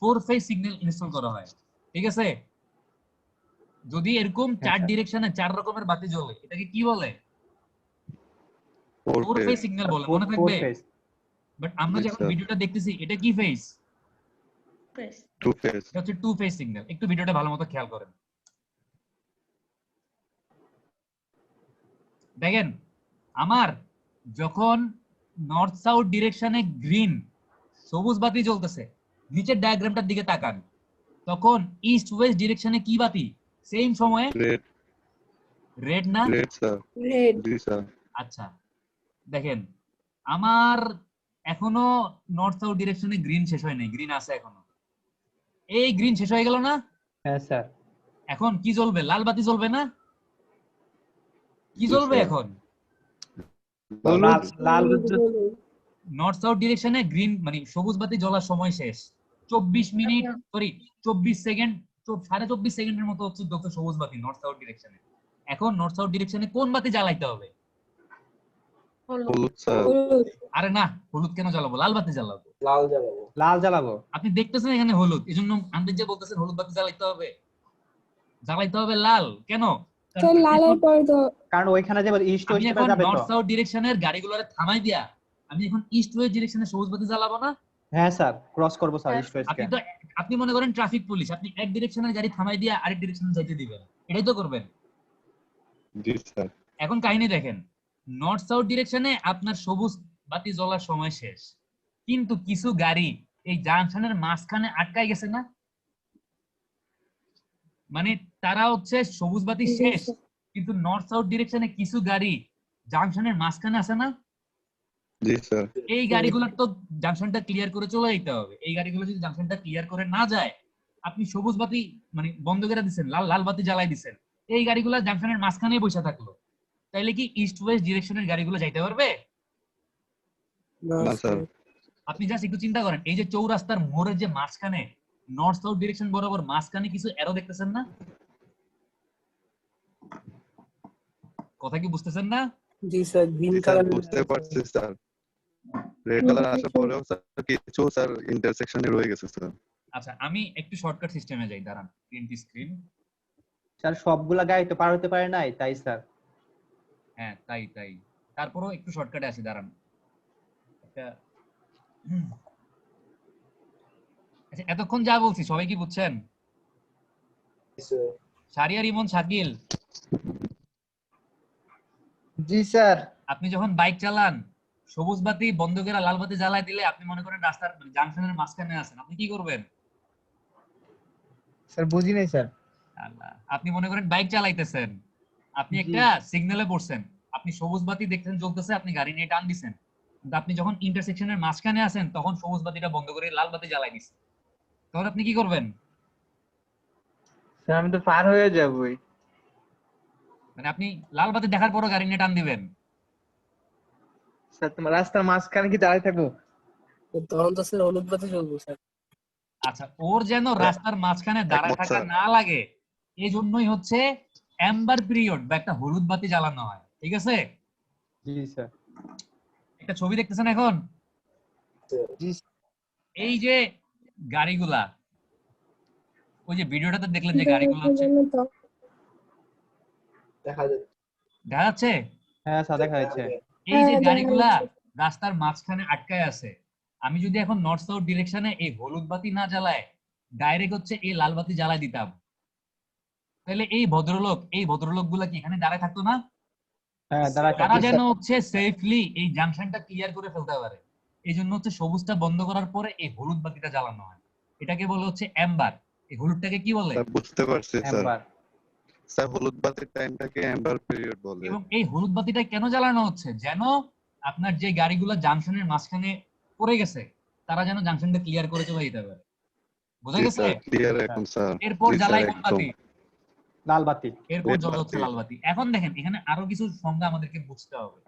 4 ফেজ সিগন্যাল ইনস্টল করা হয়, ঠিক আছে? যদি এরকম 4 ডিরেকশনে 4 রকমের বাতি জ্বলে, এটাকে কি বলে? 4 ফেজ সিগন্যাল বলে, মনে থাকবে। বাট আমরা যখন ভিডিওটা দেখতেছি, এটা কি ফেজ? Two phase. এটা হচ্ছে টু ফেজ সিগন্যাল। একটু ভিডিওটা ভালো মতো খেয়াল করেন। দেখেন আমার যখন নর্থ সাউথ ডিরেকশনে গ্রিন সবুজ বাতি জ্বলতেছে, নিচের ডায়াগ্রামটার দিকে তাকান, তখন ইস্ট ওয়েস্ট ডিরেকশনে কি বাতি সেম সময়ে? রেড। রেড না? Red sir. রেড। জি স্যার। আচ্ছা দেখেন, আমার এখনো নর্থ সাউথ ডিরেকশনে গ্রিন শেষ হয় নাই, গ্রিন আছে এখনো। এই গ্রিন শেষ হয়ে গেল না? হ্যাঁ স্যার। এখন কি জ্বলবে? লাল বাতি জ্বলবে না? কি জ্বলবে এখন? লাল। নর্থ সাউথ ডিরেকশনে গ্রিন মানে সবুজ বাতি জ্বলার সময় শেষ, 24 মিনিট সরি 24 সেকেন্ড, 24.5 সেকেন্ডের মতো হচ্ছে যত সবুজ বাতি নর্থ সাউথ ডিরেকশনে। এখন নর্থ সাউথ ডিরেকশনে কোন বাতি জ্বালাইতে হবে? হলুদ স্যার। হলুদ। আরে না, হলুদ কেন জ্বালাবো? লাল বাতি জ্বালাবো। লাল জ্বালাবো। লাল জ্বালাবো। আপনি দেখতেছেন এখানে হলুদ, এজন্য আন্দাজ যে বলতেছেন হলুদ বাতি জ্বালাইতে হবে, জ্বালাইতে হবে লাল কেন? কারণ স্যার লালের পরে তো কারণ ওইখানে যে ইস্ট আমি ওয়েস্ট এখন যাবে তো। নর্থ সাউথ ডিরেকশনের গাড়িগুলোরে থামাই দিয়া আমি এখন ইস্ট ওয়েস্ট ডিরেকশনে সবুজ বাতি জ্বালাবো না? হ্যাঁ স্যার, ক্রস করবো স্যার ইস্ট ওয়েস্ট আপনি কে। তো আপনি মনে করেন ট্রাফিক পুলিশ, আপনি এক ডিরেকশনের গাড়ি থামাই দিয়া আরেক ডিরেকশনে যাইতে দিবেন, এটাই তো করবেন। জি স্যার। এখন কাহিনী দেখেন, নর্থ সাউথ ডিরেকশনে আপনার সবুজ বাতি জ্বলার সময় শেষ, কিন্তু কিছু গাড়ি এই জাংশনের মাঝখানে আটকায় গেছে না, মানে তারা হচ্ছে সবুজ বাতি শেষ কিন্তু নর্থ সাউথ ডিরেকশনে কিছু গাড়ি জাংশনের মাঝখানে আছে না, জি স্যার। এই গাড়িগুলোর তো জাংশনটা ক্লিয়ার করে চলে যেতে হবে। এই গাড়িগুলো যদি জাংশনটা ক্লিয়ার করে না যায়, আপনি সবুজ বাতি মানে বন্ধ করে দিচ্ছেন, লাল লাল বাতি জ্বালাই দিচ্ছেন, এই গাড়িগুলো জাংশনের মাঝখানেই বসে থাকলো, তাইলে কি ইস্ট ওয়েস্ট ডিরেকশনের গাড়িগুলো যাইতে পারবে? না না স্যার। আপনি জাস্ট একটু চিন্তা করেন, এই যে চৌরাস্তার মোড়ের যে মাঝখানে নর্থ সাউথ ডিরেকশন বরাবর মাঝখানে কিছু অ্যারো দেখতেছেন না? কথা কি বুঝতেছেন না? জি স্যার গ্রিন জি স্যার, কালার বুঝতে পারছি স্যার। রেড কালার আসার পরেও স্যার কিছু স্যার ইন্টারসেকশনে রয়ে গেছে স্যার। আচ্ছা, আমি একটু শর্টকাট সিস্টেমে যাই, দাঁড়ান, প্রিন্ট স্ক্রিন। স্যার সবগুলা গাড়ি তো পার হতে পারে নাই, তাই স্যার। হ্যাঁ তাই তারপরও একটু শর্টকাটে আসি, দাঁড়ান একটা। আচ্ছা, এতক্ষণ যা বলছি সবাই কি বুঝছেন? স্যার। শারিয়ার ইমন শাকিল, জি স্যার। আপনি যখন বাইক চালান সবুজ বাতি বন্ধ করে লাল বাতি জ্বালায় দিলে আপনি মনে করেন রাস্তার জাংশনের মাঝখানে আছেন, আপনি কি করবেন? স্যার বুঝি নাই স্যার। আল্লাহ, আপনি মনে করেন বাইক চালাইতেছেন, আপনি জি। একটা সিগন্যালে পড়ছেন, আপনি সবুজ বাতি দেখছেন জ্বলতেছে, আপনি গাড়ি নিয়ে টান দিছেন, কিন্তু আপনি যখন ইন্টারসেকশনের মাঝখানে আছেন তখন সবুজ বাতিটা বন্ধ করে লাল বাতি জ্বালাই দিচ্ছেন, তখন আপনি কি করবেন? স্যার আমি তো পার হয়ে যাবই। মানে আপনি লাল বাতি দেখার পরও গাড়ি নিয়ে টান দিবেন? স্যার তোমার রাস্তার মাঝখানে কি দাঁড়ায় থাকবো? তখন তো স্যার হলুদ বাতি জ্বলবো স্যার। আচ্ছা, ওর যেন রাস্তার মাঝখানে দাঁড়ায় একমত থাকা স্যার। না লাগে, এই জন্যই হচ্ছে অ্যাম্বার পিরিয়ড বা একটা হলুদ বাতি জ্বালানো হয়, ঠিক আছে? জি স্যার। একটা ছবি দেখতেছেন এখন, এই যে গাড়িগুলা, ওই যে ভিডিওটাতে দেখলেন যে গাড়িগুলো হচ্ছে, দেখা যাচ্ছে। দেখা যাচ্ছে হ্যাঁ স্যার দেখা যাচ্ছে। এই যে হ্যাঁ, দেখা গাড়িগুলা যাচ্ছে। রাস্তার মাঝখানে আটকায় আছে, আমি যদি এখন নর্থ সাউথ ডিরেকশনে এই হলুদ বাতি না জ্বালায় ডাইরেক্ট হচ্ছে এই লাল বাতি জ্বালাই দিতাম, তাহলে এই ভদ্রলোক গুলা কি এখানে দাঁড়ায় থাকতো না? হ্যাঁ দাঁড়ায় তারা থাকবে যেন স্যার। হচ্ছে সেফলি এই জাংশনটা ক্লিয়ার করে ফেলতে পারে, এই জন্য হচ্ছে সবুজটা বন্ধ করার পরে এই হলুদ বাতিটা জ্বালানো হয়, এটাকে বলে হচ্ছে অ্যাম্বার। এই হলুদটাকে কি বলে? স্যার বুঝতে পারছি স্যার। একবার। স্যার হলুদ বাতির টাইমটাকে অ্যাম্বার পিরিয়ড বলে। এবং এই হলুদ বাতিটা কেন জ্বালানো হচ্ছে? যেন আপনার যে গাড়িগুলো জাংশনের মাঝখানে পড়ে গেছে তারা যেন জাংশনটা ক্লিয়ার করে চলে যেতে পারে, বোঝা জি গেছে? স্যার, ক্লিয়ার এখন স্যার। এরপর জি স্যার, জ্বালাই কোন একদম। বাতি? লাল বাতি। এরপর রেড জ্বলা হচ্ছে বাতি। লাল বাতি। এখন দেখেন এখানে আরো কিছু সংজ্ঞা আমাদেরকে বুঝতে হবে,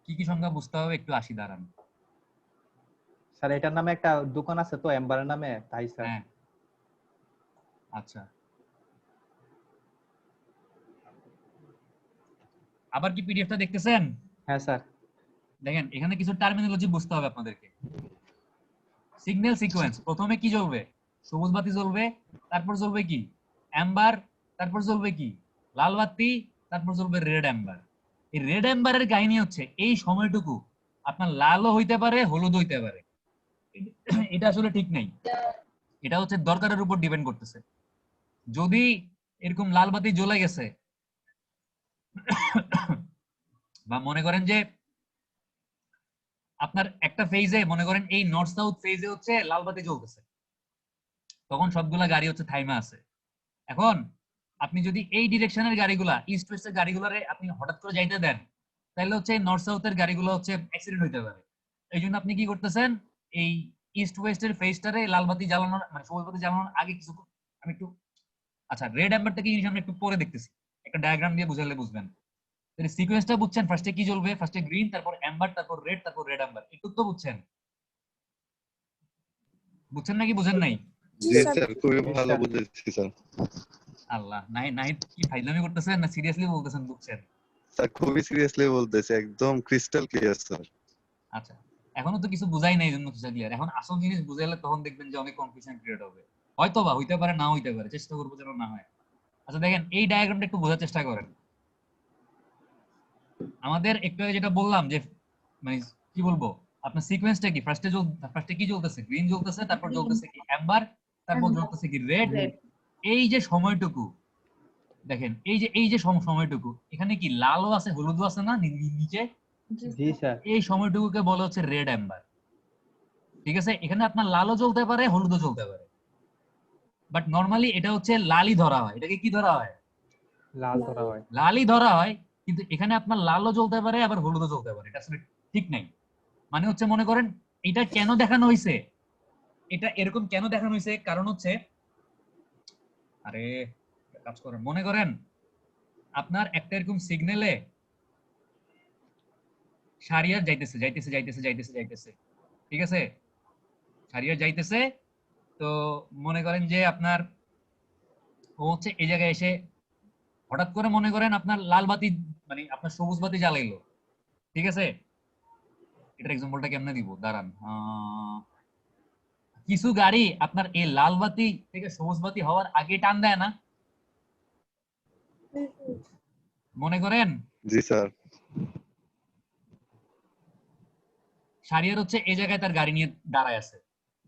কি কি সংজ্ঞা বুঝতে হবে একটু আসি, দাঁড়ান। স্যার এটার নামে একটা দোকান আছে তো এম্বারের নামে, তাই স্যার। হ্যাঁ, আচ্ছা, আবার কি পিডিএফটা দেখতেছেন? হ্যাঁ স্যার। দেখেন এখানে কিছু টার্মিনোলজি বুঝতে হবে আপনাদেরকে। সিগন্যাল সিকোয়েন্স, প্রথমে কি জ্বলবে? সবুজ বাতি জ্বলবে, তারপর জ্বলবে কি? অ্যাম্বার, তারপর জ্বলবে কি? লাল বাতি, তারপর জ্বলবে রেড অ্যাম্বার। এই রেড অ্যাম্বারের কাহিনী হচ্ছে এই সময়টুকু আপনার লালও হইতে পারে হলুদ হইতে পারে, এটা আসলে ঠিক নাই, এটা হচ্ছে দরকারের উপর ডিপেন্ড করতেছে। যদি এরকম লাল বাতি জ্বলে গেছে বা মনে করেন যে আপনার একটা ফেজে মনে করেন এই নর্থ সাউথ ফেজে হচ্ছে লাল বাতি জ্বলতেছে, তখন সবগুলা গাড়ি হচ্ছে থাইমা আছে। এখন আপনি যদি এই ডিরেকশনের গাড়িগুলা ইস্ট ওয়েস্টের গাড়িগুলারে আপনি হঠাৎ করে যাইতে দেন, তাহলে হচ্ছে নর্থ সাউথের গাড়িগুলো হচ্ছে অ্যাক্সিডেন্ট হইতে পারে। এই জন্য আপনি কি করতেছেন, এই ইস্ট ওয়েস্টের ফেজটারে লাল বাতি জ্বালানোর মানে সবুজ বাতি জ্বালানোর আগে কিছু আমি একটু, আচ্ছা রেড অ্যাম্বারটা কি জিনিস আমরা একটু পরে দেখতেছি, একটা ডায়াগ্রাম দিয়ে বুঝালে বুঝবেন। তাহলে সিকোয়েন্সটা বুঝছেন? ফার্স্টে কি জ্বলবে? ফার্স্টে গ্রিন, তারপর অ্যাম্বার, তারপর রেড, তারপর রেড অ্যাম্বার। একটু তো বুঝছেন? বুঝছেন নাকি বুঝেন নাই? জি স্যার, খুবই ভালো বুঝেছি স্যার। আল্লাহ, নাই নাই কি ফাইজলামি করতেছেন না সিরিয়াসলি বলতেছেন বুঝছেন? স্যার খুবই সিরিয়াসলি বলতেছে, একদম ক্রিস্টাল ক্লিয়ার স্যার। আচ্ছা, এখনো তো কিছু বুঝাই নাই, এই জন্য কিছু ক্লিয়ার। এখন আসল জিনিস বুঝাইলে তখন দেখবেন যে অনেক কনফিউশন ক্রিয়েট হবে। হয়তো বা হইতে পারে, না হইতে পারে, চেষ্টা করবো যেন না হয়। আচ্ছা দেখেন, এই ডায়াগ্রামটা একটু বোঝার চেষ্টা করেন। আমাদের একটু আগে যেটা বললাম যে মানে কি বলবো, আপনার সিকোয়েন্সটা কি, ফার্স্টে কি জ্বলতেছে, গ্রিন জ্বলতেছে, তারপর জ্বলতেছে কি অ্যাম্বার, তারপর জ্বলতেছে কি রেড। এই যে সময়টুকু দেখেন, এই যে সময়টুকু, এখানে কি লালও আছে হলুদও আছে না নিচে? জি স্যার। এই সময়টুকুকে বলা হচ্ছে রেড অ্যাম্বার। ঠিক আছে, এখানে আপনার লালও জ্বলতে পারে, হলুদও জ্বলতে পারে, বাট নরমালি এটা হচ্ছে লালই ধরা হয়। এটাকে কি ধরা হয়? লাল ধরা হয়। লালই ধরা হয়। কিন্তু এখানে আপনার লালও জ্বলতে পারে, আবার হলুদও জ্বলতে পারে, এটা আসলে ঠিক নাই। মানে হচ্ছে মনে করেন এটা কেন দেখানো হয়েছে, এটা এরকম কেন দেখানো হয়েছে, কারণ হচ্ছে আরে কাজ করেন, মনে করেন আপনার একটা এরকম সিগন্যালে সারিয়ার যাইতেছে যাইতেছে যাইতেছে যাইতেছে যাইতেছে, ঠিক আছে, সারিয়ার যাইতেছে। তো মনে করেন যে আপনার ও হচ্ছে এই জায়গায় এসে হঠাৎ করে মনে করেন আপনার লাল বাতি মানে আপনার সবুজ বাতি জ্বালাইলো, ঠিক আছে। এটার এক্সাম্পলটা কেমনে দিব, দাঁড়ান। কিছু গাড়ি আপনার এই লাল বাতি থেকে সবুজ বাতি হওয়ার আগে টান দেয় না, মনে করেন। জি স্যার। সারিয়ার হচ্ছে এই জায়গায় তার গাড়ি নিয়ে দাঁড়ায় আছে,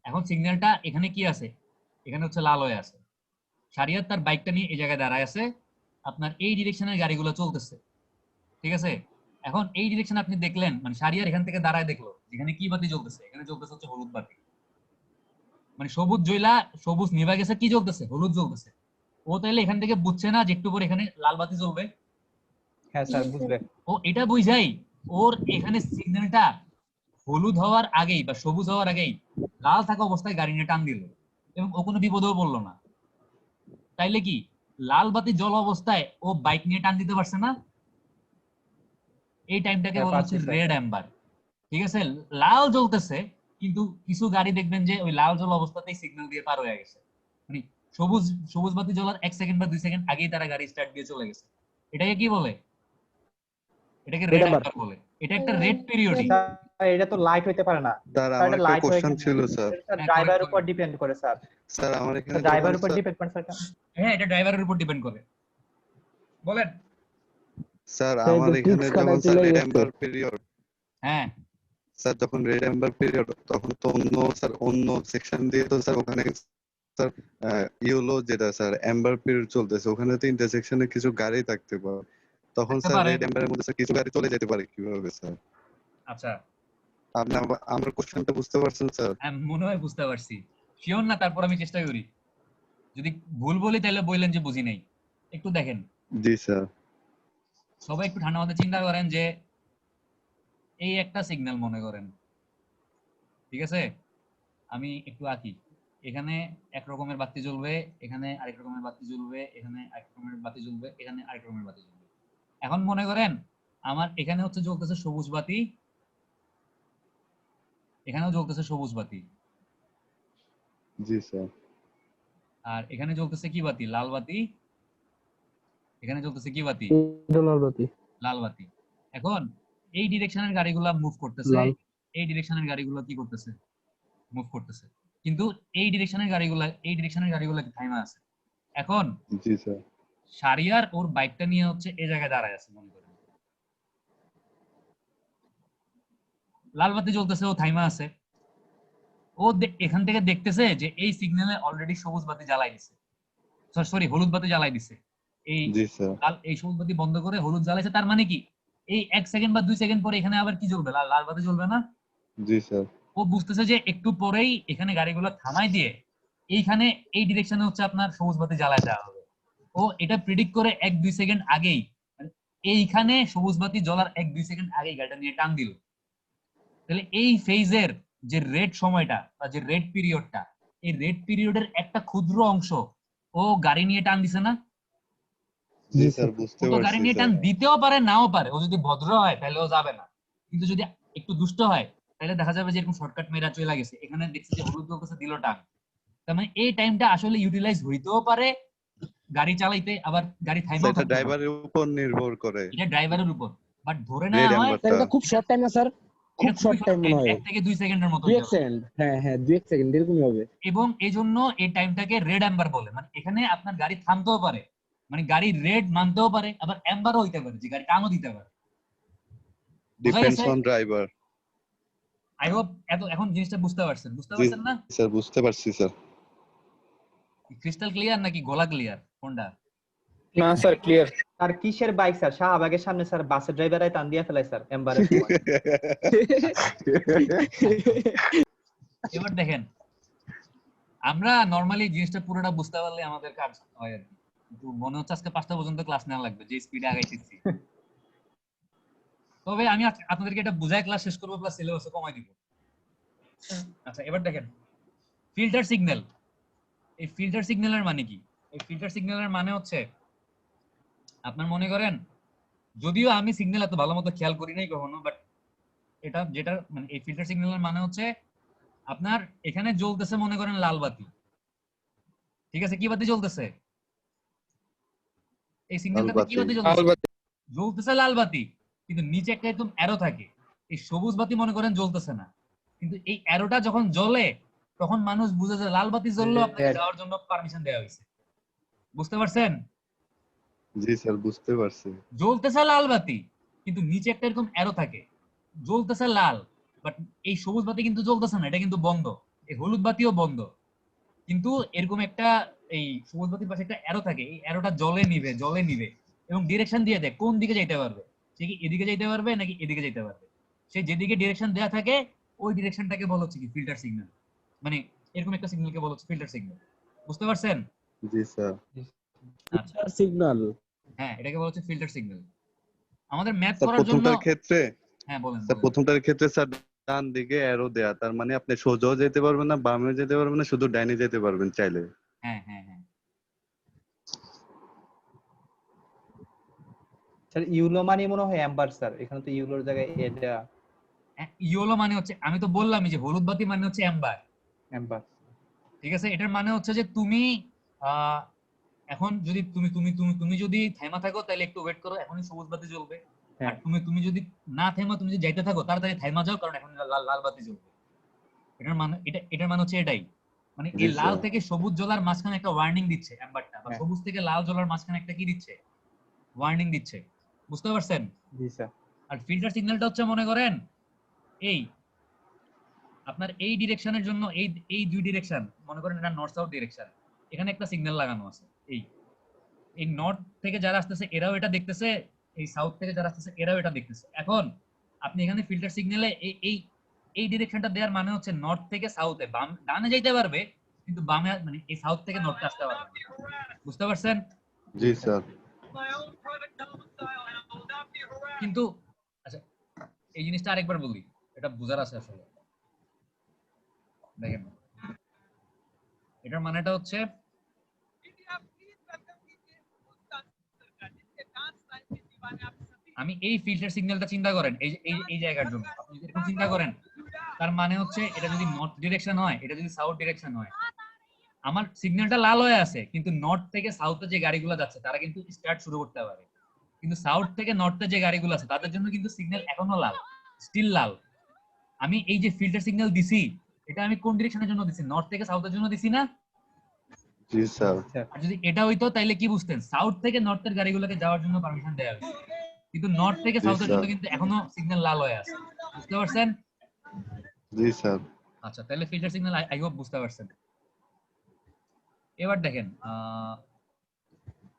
এখন সিগন্যালটা এখানে কি আছে, এখানে হচ্ছে লাল হয়ে আছে। সারিয়ার তার বাইকটা নিয়ে এই জায়গায় দাঁড়ায় আছে, আপনার এই ডিরেকশনের গাড়িগুলো চলতেছে, ঠিক আছে। এখন এই ডিরেকশন আপনি দেখলেন, মানে সারিয়ার এখান থেকে দাঁড়ায় দেখলো এখানে কি বাতি জ্বলতেছে, এখানে জ্বলতেছে হচ্ছে হলুদ বাতি। মানে সবুজ জ্বলা সবুজ নিভা গেছে, কি জ্বলতেছে, হলুদ জ্বলতেছে। ও তাইলে এখান থেকে বুঝছে না যে একটু পরে এখানে লাল বাতি জ্বলবে? হ্যাঁ স্যার, বুঝবে। ও এটা বুঝাই ওর এখানে সিগন্যালটা হলুদ হওয়ার আগেই বা সবুজ হওয়ার আগেই লাল থাকা অবস্থায় গাড়ি নিয়ে টান দিল, এবং ও কোনো বিপদেও পড়লো না। তাইলে কি লাল বাতি জ্বলা অবস্থায় ও বাইক নিয়ে টান দিতে পারছে না? এই টাইমটাকে বলা হচ্ছে রেড অ্যাম্বার, ঠিক আছে। লাল জ্বলতেছে, কিন্তু কিছু গাড়ি দেখবেন যে ওই লাল জ্বলা অবস্থাতেই সিগন্যাল দিয়ে পার হয়ে গেছে, মানে সবুজ সবুজ বাতি জ্বলার 1 সেকেন্ড বা 2 সেকেন্ড আগেই তারা গাড়ি স্টার্ট দিয়ে চলে গেছে। এটাকে কি বলে? এটাকে রেড অ্যাম্বার বলে। এটা একটা রেড পিরিয়ড। স্যার এটা তো লাইট হইতে পারে না স্যার স্যার, আমার এটা একটা লাইট হয়ে কোশ্চেন ছিল স্যার। ড্রাইভারের উপর ডিপেন্ড করে স্যার। স্যার আমার এখানে ড্রাইভারের উপর ডিপেন্ড করে স্যার। হ্যাঁ, এটা ড্রাইভারের উপর ডিপেন্ড করে। বলেন স্যার স্যার, আমার এটা এখানে tricks যেমন খাটায় স্যার চলে রেড গেছে। অ্যাম্বার পিরিয়ড, হ্যাঁ, স্যার যখন রেড অ্যাম্বার পিরিয়ড তখন তো অন্য সেকশন দিয়ে তো স্যার ওখানে স্যার ইয়েলো যেটা স্যার অ্যাম্বার পিরিয়ড চলতেছে, ওখানে তো ইন্টারসেকশনে কিছু গাড়ি থাকতে পারে, তখন থাকতে স্যার পারে। রেড অ্যাম্বারের মধ্যে স্যার কিছু গাড়ি চলে যেতে পারে কিভাবে স্যার? আচ্ছা, আপনি আমার কোশ্চেনটা বুঝতে পারছেন স্যার? আমি মনে হয় বুঝতে পারছি, শিওর না, তারপর আমি চেষ্টা করি। যদি ভুল বলি তাহলে বললেন যে বুঝি নাই। একটু দেখেন, জি স্যার। সবাই একটু ঠান্ডা মাথায় চিন্তা করেন যে এই একটা সিগন্যাল মনে করেন, ঠিক আছে। আমি একটু আঁকি, এখানে এক রকমের বাতি জ্বলবে, এখানে আরেক রকমের বাতি জ্বলবে, এখানে আরেক রকমের বাতি জ্বলবে, এখানে আরেক রকমের বাতি জ্বলবে। এখন মনে করেন আমার এখানে হচ্ছে জ্বলতেছে সবুজ বাতি, এখানেও জ্বলতেছে সবুজ বাতি, জি স্যার। আর এখানে জ্বলতেছে কি বাতি, লাল বাতি, এখানে জ্বলতেছে কি বাতি, এটা লাল বাতি। লাল বাতি। এখন এই ডিরেকশনের গাড়িগুলা মুভ করতেছে, লাল। এই ডিরেকশনের গাড়িগুলো কি করতেছে, মুভ করতেছে, কিন্তু এই ডিরেকশনের গাড়িগুলা কি থাইমা আছে। এখন জি স্যার। শারিয়ার ওর বাইকটা নিয়ে হচ্ছে এই জায়গায় দাঁড়ায় আছে, মনে করেন লাল বাতি জ্বলতেছে, ও থাইমা আছে। ও এখান থেকে দেখতেছে যে এই সিগন্যালে অলরেডি সবুজ বাতি জ্বালাই দিছে, সরি হলুদ বাতি জ্বালাই দিছে। এই জি স্যার। লাল এই সবুজ বাতি বন্ধ করে হলুদ জ্বালাইছে, তার মানে কি এই 1 সেকেন্ড বা 2 সেকেন্ড পরে এখানে আবার কি জ্বলবে, লাল বাতি জ্বলবে না? জি স্যার। ও বুঝতেছে যে একটু পরেই এখানে গাড়িগুলো থামাই দিয়ে এইখানে এই ডিরেকশনে হচ্ছে আপনার সবুজ বাতি জ্বালায় দেওয়া হবে। ও এটা প্রেডিক্ট করে 1-2 সেকেন্ড আগেই, মানে এইখানে সবুজ বাতি জ্বলার 1-2 সেকেন্ড আগেই গাড়িটা নিয়ে টান দিল। তাহলে এই ফেজের যে রেড সময়টা বা যে রেড পিরিয়ডটা, এই রেড পিরিয়ডের একটা ক্ষুদ্র অংশ ও গাড়ি নিয়ে টান দিছে না? জি স্যার, বুঝতে ও তো গাড়ি পারছি নিয়ে স্যার। টান দিতেও পারে, নাও পারে। ও যদি ভদ্র হয় তাহলে ও যাবে না, কিন্তু যদি একটু দুষ্ট হয় তাহলে দেখা যাবে যে এরকম শর্টকাট মেরা চলে গেছে, এখানে দেখছে যে হলুদ জ্বলতেছে, দিল টান। তার মানে এই টাইমটা আসলে ইউটিলাইজ হইতেও পারে, গাড়ি চালাইতে আবার গাড়ি স্যার থাইমাও এটা থাকতে পারে। ড্রাইভারের উপর নির্ভর করে। এটা ড্রাইভারের উপর, বাট ধরে রেড নেওয়া হয় এম্বারটা স্যার এটা খুব শর্ট টাইম না স্যার? এটা খুব শর্ট টাইম মনে হয়, 1 থেকে 2 সেকেন্ডের মতো 2 হতে পারে। সেকেন্ড। হ্যাঁ হ্যাঁ 2 সেকেন্ড এরকমই হবে। এবং এই জন্য এই টাইমটাকে রেড অ্যাম্বার বলে, মানে এখানে আপনার গাড়ি থামতেও পারে, মানে গাড়ি রেড মানতেও পারে, আবার অ্যাম্বারও হইতে পারে, যে গাড়ি টানও দিতে পারে। বোঝা ডিপেন্ডস গেছে? On driver. আই হোপ এখন জিনিসটা বুঝতে পারছেন জি না? স্যার বুঝতে পারছি স্যার। ক্রিস্টাল ক্লিয়ার নাকি গলা ক্লিয়ার কোনটা? না স্যার ক্লিয়ার। আর কিসের বাইক স্যার? শাহবাগের সামনে স্যার বাসের ড্রাইভাররাই টান দিয়ে ফেলায় স্যার এমবারের সময়। এবার দেখেন, আমরা নরমালি জিনিসটা পুরোটা বুঝতে পারলে আমাদের কাজ হয় আর কি, কিন্তু মনে হচ্ছে আজকে 5টা পর্যন্ত ক্লাস নেওয়া লাগবে, যে স্পিডে আগাইতেছি। তবে আমি আপনাদেরকে এটা বুঝায় ক্লাস শেষ করবো, প্লাস সিলেবাসও কমাই দিব। আচ্ছা এবার দেখেন, ফিল্টার সিগন্যাল। এই ফিল্টার সিগন্যালের মানে কি? এই ফিল্টার সিগন্যালের মানে হচ্ছে, আপনার মনে করেন, যদিও আমি সিগন্যাল এত ভালো মতো খেয়াল করি নাই কখনো, বাট এটা যেটা মানে এই ফিল্টার সিগন্যালের মানে হচ্ছে, আপনার এখানে জ্বলতেছে মনে করেন লাল বাতি, ঠিক আছে? কি বাতি জ্বলতেছে? এই সিগন্যালটাতে কি বাতি জ্বলতেছে? জ্বলতেছে লাল বাতি, কিন্তু নিচে একটা একদম অ্যারো থাকে। এই সবুজ বাতি মনে করেন জ্বলতেছে না, কিন্তু এই অ্যারোটা যখন জ্বলে তখন মানুষ বুঝে যে লাল বাতি জ্বললো, আপনাকে যাওয়ার জন্য পারমিশন দেওয়া হয়েছে। বুঝতে পারছেন? জি স্যার বুঝতে পারছি। জ্বলতেছে লাল বাতি, কিন্তু নিচে একটা এরকম অ্যারো থাকে, জ্বলতেছে লাল, বাট এই সবুজ বাতি কিন্তু জ্বলতেছে না, এটা কিন্তু বন্ধ। এই হলুদ বাতিও বন্ধ, কিন্তু এরকম একটা এই সবুজ বাতির পাশে একটা অ্যারো থাকে, এই অ্যারোটা জ্বলে নিবে এবং ডিরেকশন দিয়ে দেয় কোন দিকে যাইতে পারবে। সে কি এদিকে যাইতে পারবে নাকি এদিকে যাইতে পারবে। সে যেদিকে ডিরেকশন দেয়া থাকে ওই ডিরেকশনটাকে বলা হচ্ছে কি ফিল্টার সিগন্যাল, মানে এরকম একটা সিগন্যালকে বলা হচ্ছে ফিল্টার সিগন্যাল। বুঝতে পারছেন? জি স্যার। আচ্ছা, সিগন্যাল। হ্যাঁ এটাকে বলা হচ্ছে ফিল্টার সিগন্যাল। আমাদের ম্যাথ স্যার করার জন্য, প্রথমটার ক্ষেত্রে হ্যাঁ বলেন স্যার প্রথমটার ক্ষেত্রে স্যার ডান দিকে অ্যারো দেয়া, তার মানে আপনি সোজাও যেতে পারবেন না, বামেও যেতে পারবেন না, শুধু ডাইনে যেতে পারবেন চাইলে। হ্যাঁ হ্যাঁ হ্যাঁ। স্যার ইউলো মানে মনে হয় এম্বার স্যার, এখানে তো ইউলোর জায়গায় এটা ইয়েলো মানে হচ্ছে, আমি তো বললামই যে হলুদ বাতি মানে হচ্ছে অ্যাম্বার, এম্বার। ঠিক আছে? এটার মানে হচ্ছে যে তুমি আহ, এখন যদি তুমি তুমি তুমি তুমি যদি থেমা থাকো তাহলে একটু ওয়েট করো, এখনই সবুজ বাতি জ্বলবে। আর হ্যাঁ তুমি যদি না থেমা, তুমি যদি যাইতে থাকো তাড়াতাড়ি থেমা যাও, কারণ এখন লাল লাল বাতি জ্বলবে। এটার মানে হচ্ছে এটাই, মানে জি এই লাল স্যার। থেকে সবুজ জ্বলার মাঝখানে একটা ওয়ার্নিং দিচ্ছে এম্বারটা, বা হ্যাঁ সবুজ থেকে লাল জ্বলার মাঝখানে একটা কি দিচ্ছে, ওয়ার্নিং দিচ্ছে। বুঝতে পারছেন? জি স্যার। আর ফিল্টার সিগন্যালটা হচ্ছে মনে করেন এই আপনার এই ডিরেকশনের জন্য এই দুই ডিরেকশন, মনে করেন এটা নর্থ সাউথ ডিরেকশন, এখানে একটা সিগন্যাল লাগানো আছে। এই এই নর্থ থেকে যারা আসতেছে এরাও এটা দেখতেছে, এই সাউথ থেকে যারা আসতেছে এরাও এটা দেখতেছে। এখন আপনি এখানে ফিল্টার সিগন্যালে এই এই এই ডিরেকশনটা দেওয়ার মানে হচ্ছে নর্থ থেকে সাউথে, বাম ডানে যাইতে পারবে, কিন্তু বামে মানে এই সাউথ থেকে নর্থে আসতে পারবে না। বুঝতে পারছেন? জি স্যার। কিন্তু আচ্ছা, এই জিনিসটা আরেকবার বলি, এটা বোঝার আছে আসলে। দেখেন, এটার মানেটা হচ্ছে, আমি এই ফিল্টার সিগন্যালটা চিন্তা করেন এই এই জায়গার জন্য, আপনি যদি এরকম চিন্তা করেন, তার মানে হচ্ছে এটা যদি নর্থ ডিরেকশন হয়, এটা যদি সাউথ ডিরেকশন হয়, আমার সিগন্যালটা লাল হয়ে আছে, কিন্তু নর্থ থেকে সাউথে যে গাড়িগুলো যাচ্ছে তারা কিন্তু স্টার্ট শুরু করতে পারে, কিন্তু সাউথ থেকে নর্থে যে গাড়িগুলো আছে তাদের জন্য কিন্তু সিগন্যাল এখনো লাল, স্টিল লাল। আমি এই যে ফিল্টার সিগন্যাল দিছি, এটা আমি কোন ডিরেকশনের জন্য দিছি? নর্থ থেকে সাউথের জন্য দিছি না? জি স্যার। স্যার আর যদি এটা হইতো তাইলে কি বুঝতেন? সাউথ থেকে নর্থের গাড়িগুলোকে যাওয়ার জন্য পারমিশন দেওয়া হয়েছে, কিন্তু নর্থ থেকে জি সাউথের জন্য স্যার। কিন্তু এখনো সিগন্যাল লাল হয়ে আছে। বুঝতে পারছেন? জি স্যার। আচ্ছা, তাহলে ফিল্টার সিগন্যাল আই হোপ বুঝতে পারছেন। এবার দেখেন,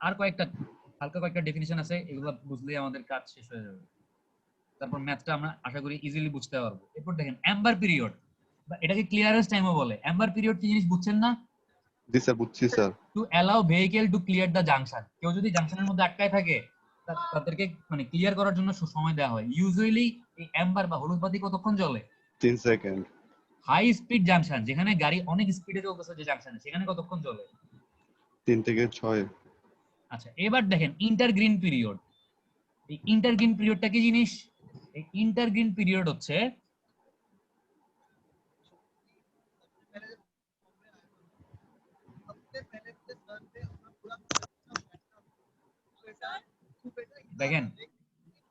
আর হালকা কয়েকটা ডেফিনিশন আছে, এগুলো বুঝলেই আমাদের কাজ শেষ হয়ে যাবে। তারপর ম্যাথটা আমরা আশা করি ইজিলি বুঝতে পারবো। এরপর দেখেন অ্যাম্বার পিরিয়ড, বা এটাকে ক্লিয়ারেন্স টাইমও বলে। অ্যাম্বার পিরিয়ড কি জিনিস বুঝছেন না? জি স্যার বুঝছি sir. To allow vehicle to clear the junction. কেউ যদি জাংশনের মধ্যে আটকায় থাকে, তাদেরকে মানে ক্লিয়ার করার জন্য সময় দেওয়া হয়। ইউজুয়ালি এই অ্যাম্বার বা হলুদ বাতি কতক্ষণ জ্বলে? 3 সেকেন্ড। হাই স্পিড জাংশন, যেখানে গাড়ি অনেক স্পিডে চলতেছে যে জাংশনে, সেখানে কতক্ষণ জ্বলে? 3 থেকে 6। আচ্ছা, এবার দেখেন ইন্টারগ্রিন পিরিয়ড। এই ইন্টারগ্রিন পিরিয়ডটা কি জিনিস? এই ইন্টারগ্রিন পিরিয়ড হচ্ছে, দেখেন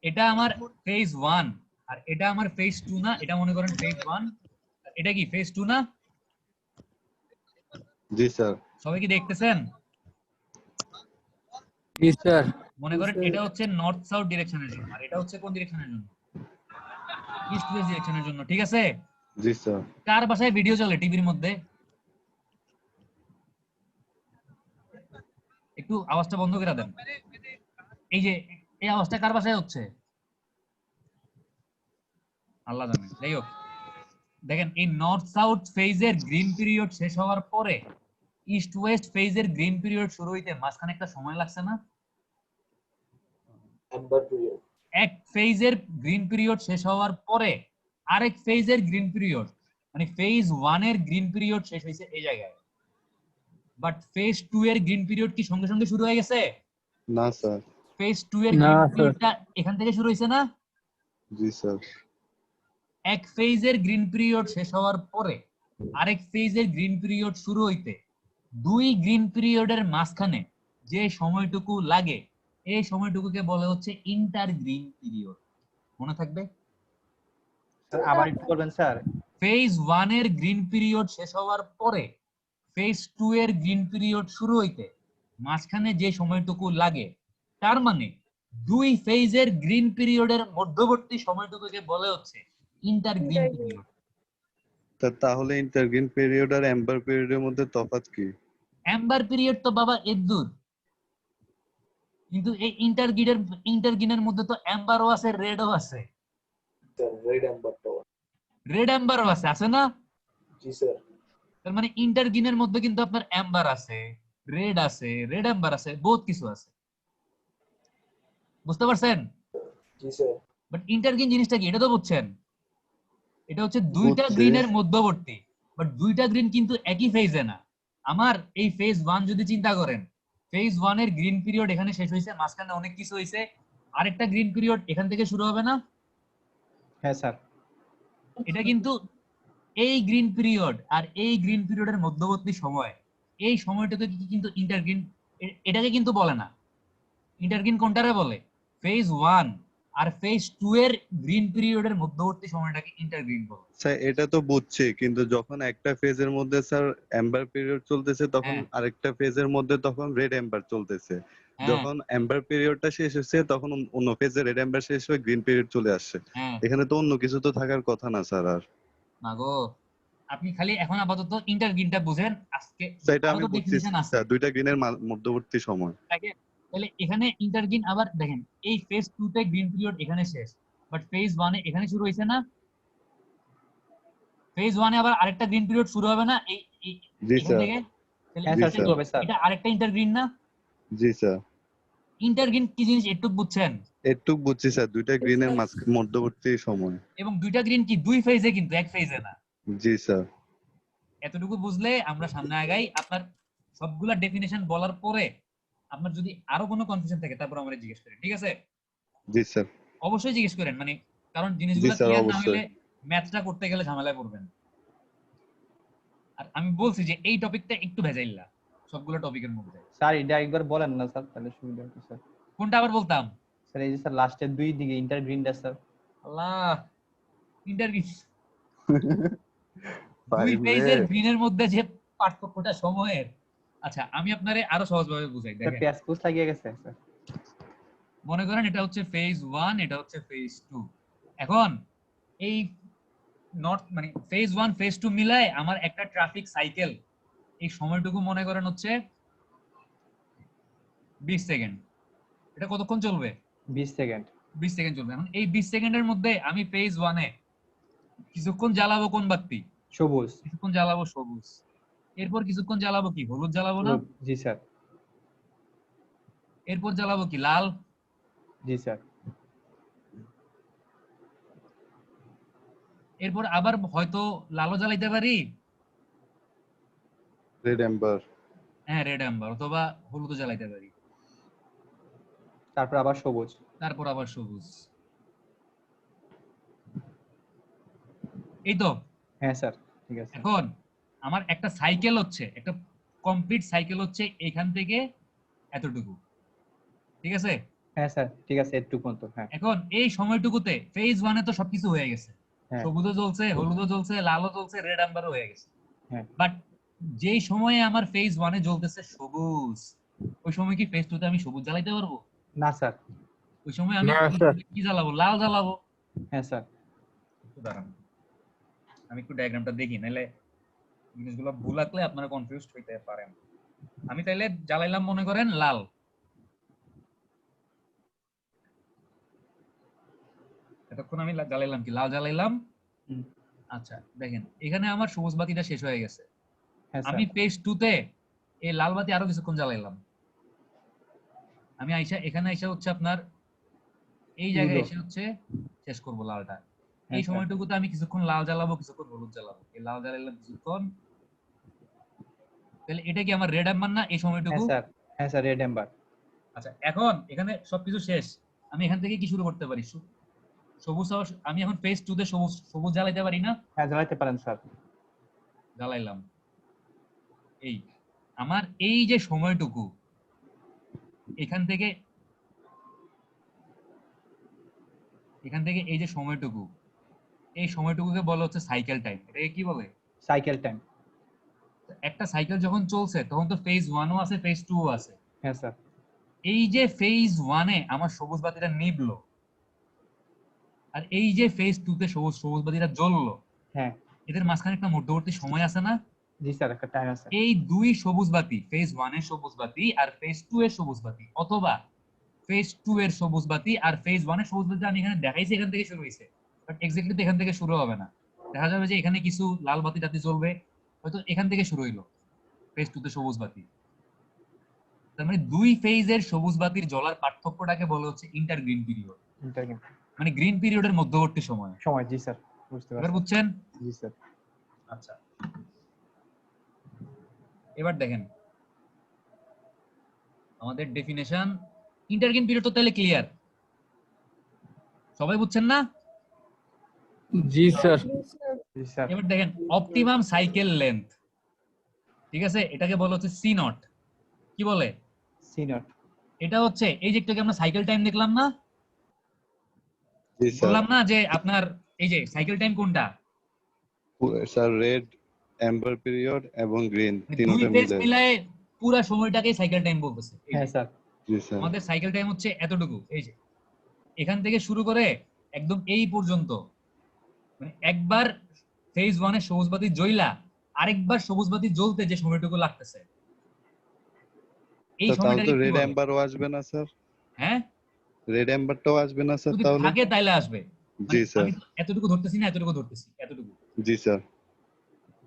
এটা আমার ফেজ 1 আর এটা আমার ফেজ 2 না, এটা মনে করেন ফেজ 1, এটা কি ফেজ 2 না? জি স্যার। সবাই কি দেখতেছেন? জি স্যার। মনে করেন এটা হচ্ছে নর্থ সাউথ ডিরেকশনের জন্য আর এটা হচ্ছে কোন ডিরেকশনের জন্য? ইস্ট ওয়েস্ট ডিরেকশনের জন্য, ঠিক আছে? জি স্যার। কার বাসায় ভিডিও চলে টিভির মধ্যে? একটু আওয়াজটা বন্ধ করে দেন। এই যে এই আওয়াজটা কার বাসায় হচ্ছে? আল্লাহ জানে। যাই হোক, দেখেন এই নর্থ সাউথ ফেজের গ্রিন পিরিয়ড শেষ হওয়ার পরে ইস্ট ওয়েস্ট ফেজের গ্রিন পিরিয়ড শুরু হইতে মাঝখানে একটা সময় লাগছে না? Amber period. এক ফেজের গ্রিন পিরিয়ড শেষ হওয়ার পরে আরেক ফেজের গ্রিন পিরিয়ড, মানে ফেজ 1 এর গ্রিন পিরিয়ড শেষ হয়েছে এই জায়গায়, বাট ফেজ 2 এর গ্রিন পিরিয়ড কি সঙ্গে সঙ্গে শুরু হয়ে গেছে? না স্যার। ফেজ 2 এর না, গ্রিন স্যার। পিরিয়ডটা এখান থেকে শুরু হয়েছে না? জি স্যার। এক ফেজের গ্রিন পিরিয়ড শেষ হওয়ার পরে আরেক ফেজের গ্রিন পিরিয়ড শুরু হইতে দুই গ্রিন পিরিয়ডের মাঝখানে যে সময়টুকু লাগে এই সময়টুকুকে বলে হচ্ছে ইন্টার গ্রিন পিরিয়ড। মনে থাকবে? স্যার আবার একটু বলবেন স্যার। ফেজ 1 এর গ্রিন পিরিয়ড শেষ হওয়ার পরে ফেজ 2 এর গ্রিন পিরিয়ড শুরু হইতে মাঝখানে যে সময়টুকু লাগে, তার মানে দুই ফেজের গ্রিন পিরিয়ডের মধ্যবর্তী সময়টুকুকে বলে হচ্ছে ইন্টার গ্রিন পিরিয়ড। তাহলে ইন্টারগ্রিন পিরিয়ড আর এম্বার পিরিয়ডের মধ্যে তফাৎ কি? অ্যাম্বার পিরিয়ড তো বাবা এদ্দুর, কিন্তু এই ইন্টারগ্রিনের মধ্যে তো অ্যাম্বারও আছে, রেডও আছে। Sir, red amber tower. Red অ্যাম্বারও আছে না? Ji sir. তার মানে ইন্টারগ্রিনের মধ্যে কিন্তু আপনার অ্যাম্বার আছে, রেড আছে, রেড অ্যাম্বার আছে, বহুত কিছু আছে। বুঝতে পারছেন? Ji sir. বাট ইন্টারগ্রিন জিনিসটা কি এটা তো বুঝছেন? এটা হচ্ছে দুইটা বুঝছি। গ্রিনের মধ্যবর্তী, বাট দুইটা গ্রিন কিন্তু একই ফেজে না। আমার এই ফেজ 1 যদি চিন্তা করেন, ফেজ 1 এর গ্রিন পিরিয়ড এখানে শেষ হয়েছে, মাঝখানে অনেক কিছু হয়েছে, আরেকটা গ্রিন পিরিয়ড এখান থেকে শুরু হবে না? হ্যাঁ স্যার। এটা কিন্তু এই গ্রিন পিরিয়ড আর এই গ্রিন পিরিয়ডের মধ্যবর্তী সময়, এই সময়টাকে কিন্তু ইন্টারগ্রিন, এটাকে কিন্তু বলে না। ইন্টারগ্রিন কোনটারে বলে? ফেজ 1 আর ফেজ 2 এর গ্রিন পিরিয়ডের মধ্যবর্তী সময়টাকে ইন্টারগ্রিন বলে। স্যার এটা তো বুঝছি, কিন্তু যখন একটা ফেজের মধ্যে স্যার এম্বার পিরিয়ড চলতেছে তখন হ্যাঁ। আরেকটা ফেজের মধ্যে তখন রেড এম্বার চলতেছে। হ্যাঁ যখন এম্বার পিরিয়ডটা শেষ হচ্ছে তখন অন্য ফেজে রেড এম্বার শেষ হয়ে গ্রিন পিরিয়ড চলে আসছে। হ্যাঁ। এখানে তো অন্য কিছু তো থাকার কথা না স্যার। আর মাগো, আপনি খালি এখন আপাতত ইন্টারগ্রিনটা বুঝেন, আজকে স্যার এটা আরো আমি তো বুঝছি ডেফিনিশন আছে। স্যার, দুইটা গ্রিনের মধ্যবর্তী সময়। দেখেন, তাহলে এখানে ইন্টারগ্রিন আবার দেখেন এই ফেজ 2 তে গ্রিন পিরিয়ড এখানে শেষ, বাট ফেজ 1 এ এখানে শুরু হয়েছে না? ফেজ 1 এ আবার আরেকটা গ্রিন পিরিয়ড শুরু হবে না জি এখান স্যার। থেকে? তাহলে হ্যাঁ জি স্যার স্যার। শুরু হবে স্যার। এটা আরেকটা ইন্টারগ্রিন না? জি স্যার। ইন্টারগ্রিন কি জিনিস একটু বুঝছেন? একটু বুঝছি স্যার, দুইটা গ্রিনের মধ্যবর্তী সময়। এবং দুইটা গ্রিন কি দুই ফেজে, কিন্তু এক ফেজে না। জি স্যার। এতটুকু বুঝলে আমরা সামনে আগাই। আপনার সবগুলা ডেফিনেশন বলার পরে আপনার যদি আরো কোনো কনফিউশন থাকে তারপর আমারে জিজ্ঞেস করেন, ঠিক আছে? জি স্যার। অবশ্যই জিজ্ঞেস করেন, মানে কারণ জি জিনিসগুলো স্যার ক্লিয়ার না অবশ্যই। হলে ম্যাথটা করতে গেলে ঝামেলায় পড়বেন। আর আমি বলছি যে এই টপিকটা একটু ভেজাইল্লা সবগুলো টপিকের মধ্যে। স্যার এটা একবার বলেন না স্যার, তাহলে সুবিধা হতো স্যার। কোনটা আবার বলতাম? স্যার এই যে স্যার লাস্টের দুই দিকে ইন্টারগ্রিনটা স্যার। আল্লাহ, ইন্টারভিউ দুই ফাইভ পেজের রে। গ্রিনের মধ্যে যে পার্থক্যটা সময়ের। আচ্ছা আমি আপনারে আরো সহজভাবে বুঝাই। স্যার দেখেন, পেঁয়াজ কুচ লাগিয়ে গেছে স্যার। মনে করেন এটা হচ্ছে ফেজ 1, এটা হচ্ছে ফেজ 2। এখন এই নর্থ মানে ফেজ 1 ফেজ 2 মিলায় আমার একটা ট্রাফিক সাইকেল, এই সময়টুকু মনে করেন হচ্ছে 20 সেকেন্ড। এটা কতক্ষণ চলবে? 20 সেকেন্ড। 20 সেকেন্ড চলবে। এখন এই 20 সেকেন্ডের মধ্যে আমি ফেজ 1 এ কিছুক্ষণ জ্বালাবো কোন বাতি? সবুজ। কিছুক্ষণ জ্বালাবো সবুজ। এরপর কিছুক্ষণ জ্বালাবো কি? হলুদ জ্বালাবো না? জি স্যার। এরপর জ্বালাবো কি? লাল। জি স্যার। এরপর আবার হয়তো লালও জ্বালাইতে পারি। Red amber. হ্যাঁ, রেড অ্যাম্বার, অথবা হলুদও জ্বালাইতে পারি। তারপর আবার সবুজ। তারপর আবার সবুজ। এই তো। হ্যাঁ স্যার ঠিক আছে। এখন আমার একটা সাইকেল হচ্ছে, একটা কমপ্লিট সাইকেল হচ্ছে এখান থেকে এতটুকু, ঠিক আছে? হ্যাঁ স্যার ঠিক আছে একটু পর্যন্ত হ্যাঁ এখন এই সময়টুকুতে ফেজ 1 এ তো সবকিছু হয়ে গেছে, হ্যাঁ সবুজও জ্বলছে, হলুদও জ্বলছে, লালও জ্বলছে, রেড আম্বারও হয়ে গেছে। হ্যাঁ বাট যেই সময়ে আমার ফেজ 1 এ জ্বলতেছে সবুজ, ওই সময় কি ফেজ 2 তে আমি সবুজ জ্বালাইতে পারবো? না স্যার ওই সময় আমি না, স্যার। কি জ্বালাবো? লাল জ্বালাবো। হ্যাঁ স্যার একটু দাঁড়ান, আমি একটু ডায়াগ্রামটা দেখি, নাহলে জিনিসগুলো ভুল লাগলে আপনারা কনফিউজড হইতে পারেন। আমি তাইলে জ্বালাইলাম মনে করেন লাল, এতক্ষণ আমি জ্বালাইলাম কি লাল জ্বালাইলাম। হুম। আচ্ছা দেখেন এখানে আমার সবুজ বাতিটা শেষ হয়ে গেছে, হ্যাঁ আমি স্যার পেজ 2 তে এই লাল বাতি আরো কিছুক্ষণ জ্বালাইলাম। আমি আইসা এখানে আইসা হচ্ছে আপনার এই জায়গায় হলুদও। এসে হচ্ছে শেষ করব লালটা। হ্যাঁ এই স্যার সময়টুকুতে আমি কিছুক্ষণ লাল জ্বালাবো, কিছুক্ষণ হলুদ জ্বালাবো, এই লাল জ্বালাইলাম কিছুক্ষণ। তাহলে এটা কি আমার রেড আম্বার না এই হ্যাঁ সময়টুকু? স্যার হ্যাঁ স্যার রেড এম্বার আচ্ছা এখন এখানে সবকিছু শেষ, আমি এখান থেকে কি শুরু করতে পারি? সবুজ আমি এখন ফেজ 2 তে সবুজ সবুজ জ্বালাইতে পারি না? হ্যাঁ জ্বালাইতে পারেন স্যার জ্বালাইলাম। এই আমার এই যে সময়টুকু এখান থেকে এই যে সময়টুকু, এই সময়টুকুকে বলা হচ্ছে সাইকেল টাইম। এটাকে কি বলে? সাইকেল টাইম একটা সাইকেল যখন চলছে তখন তো ফেজ 1 ও আছে, ফেজ 2 ও আছে। হ্যাঁ স্যার এই যে ফেজ 1 এ আমার সবুজ বাতিটা নিভলো, আর এই যে ফেজ 2 তে সবুজ সবুজ বাতিটা জ্বললো, হ্যাঁ এদের মাঝখানে একটা মধ্যবর্তী সময় আছে না? জি স্যার একটা টাইম আছে এই দুই সবুজ বাতি, ফেজ 1 এর সবুজ বাতি আর ফেজ 2 এর সবুজ বাতি, অথবা ফেজ 2 এর সবুজ বাতি আর ফেজ 1 এর সবুজ বাতি, আমি এখানে দেখাইছি এখান থেকে শুরু হইছে, বাট এক্স্যাক্টলি তো এখান থেকে শুরু হবে না। দেখা যাবে যে এখানে কিছু লাল বাতি টাতি জ্বলবে, হয়তো এখান থেকে শুরু হইলো ফেজ 2 তে সবুজ বাতি। তার মানে দুই ফেজের সবুজ বাতির জ্বলার পার্থক্যটাকে বলা হচ্ছে ইন্টার গ্রিন পিরিয়ড, ইন্টারগেম মানে গ্রিন পিরিয়ডের মধ্যবর্তী সময়। সময় জি স্যার বুঝতে এবার পারছি বুঝছেন? জি স্যার আচ্ছা এবার দেখেন আমাদের ডেফিনেশন, ইন্টারগ্রিন পিরিয়ড তো তাহলে ক্লিয়ার, সবাই বুঝছেন না? জি স্যার। জি স্যার এবার দেখেন অপটিমাম সাইকেল লেন্থ, ঠিক আছে, এটাকে বলা হচ্ছে সি নট। কি বলে? সি নট এটা হচ্ছে এই যে একটু আমরা সাইকেল টাইম দেখলাম না, জি স্যার। বললাম না যে আপনার এই যে সাইকেল টাইম কোনটা? স্যার রেড, অ্যাম্বার পিরিয়ড এবং গ্রিন মানে দুই তিনটা ফেজ মিলে। মিলায়ে পুরো সময়টাকে সাইকেল টাইম বলতেছে। এই হ্যাঁ যে স্যার জি স্যার। আমাদের সাইকেল টাইম হচ্ছে এতটুকু, এই যে এখান থেকে শুরু করে একদম এই পর্যন্ত, মানে একবার ফেজ 1 এর সবুজ বাতি জ্বলা আরেকবার সবুজ বাতি জ্বলতে যে সময়টুকু লাগতেছে, এই স্যার তাহলে সময়টাকে তো কি রেড বলে? অ্যাম্বারও আসবে না স্যার? হ্যাঁ রেড অ্যাম্বারটাও আসবে না স্যার যদি তাহলে? থাকে তাইলে আসবে। জি মানে স্যার। আমি তো এতটুকু ধরতেছি না, এতটুকু ধরতেছি, এতটুকু। জি স্যার।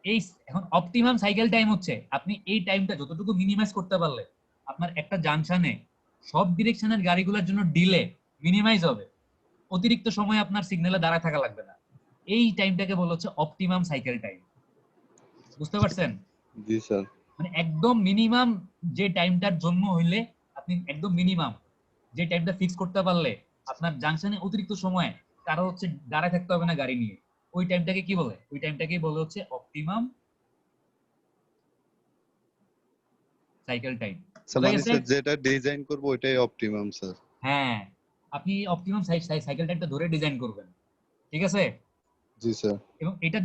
এই এখন অপটিমাম সাইকেল টাইম হচ্ছে আপনি এই টাইমটা যতটুকু মিনিমাইজ করতে পারলে আপনার একটা জাংশনে সব ডিরেকশনের গাড়িগুলোর জন্য ডিলে মিনিমাইজ হবে, অতিরিক্ত সময় আপনার সিগন্যালে দাঁড়ায় থাকা লাগবে না। এই টাইমটাকে বলা হচ্ছে অপটিমাম সাইকেল টাইম। বুঝতে পারছেন? জি স্যার। মানে একদম মিনিমাম যে টাইমটার জন্য হইলে আপনি একদম মিনিমাম যে টাইমটা ফিক্স করতে পারলে আপনার জাংশনে অতিরিক্ত সময় কারো হচ্ছে দাঁড়ায় থাকতে হবে না গাড়ি নিয়ে, ওই টাইমটাকে কি বলে? ওই টাইমটাকেই বলে হচ্ছে অপটিমাম সাইকেল টাইম। স্যার বুঝা মানে গেছে? স্যার যেটা ডিজাইন করব ওইটাই অপটিমাম স্যার। হ্যাঁ আপনি অপটিমাম সাইকেল টাইমটা ধরে ডিজাইন করবেন, ঠিক আছে? জি স্যার। এবং এটা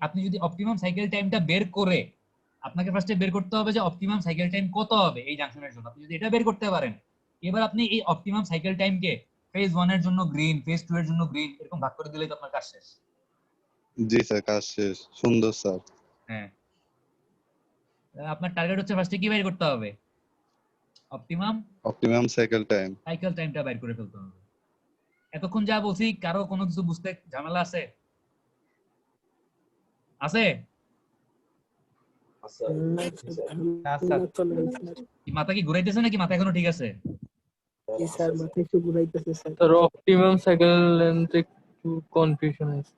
আপনি যদি অপটিমাম সাইকেল টাইমটা বের করে, আপনাকে ফার্স্টে বের করতে হবে যে অপটিমাম সাইকেল টাইম কত হবে এই জাংশনের জন্য। আপনি যদি এটা বের করতে পারেন, এবার আপনি এই অপটিমাম সাইকেল টাইমকে ফেজ 1 এর জন্য গ্রিন, ফেজ 2 এর জন্য গ্রিন, এরকম ভাগ করে দিলেই তো আপনার কাজ শেষ। জি স্যার কাজ শেষ। সুন্দর স্যার। হ্যাঁ আপনার টার্গেট হচ্ছে ফার্স্টে কি বের করতে হবে? Optimum optimum cycle time. Cycle টাইমটা বের করে ফেলতে হবে। এতক্ষণ যা বলছি কারো কোনো কিছু বুঝতে ঝামেলা আছে? আছে? স্যার না জি স্যার। না স্যার চলে গেছে স্যার। কি মাথা কি ঘুরাইতেছে নাকি মাথা এখনো ঠিক আছে? জি স্যার মাথায় একটু ঘুরাইতেছে sir. Sir optimum cycle length একটু কনফিউশন আছে।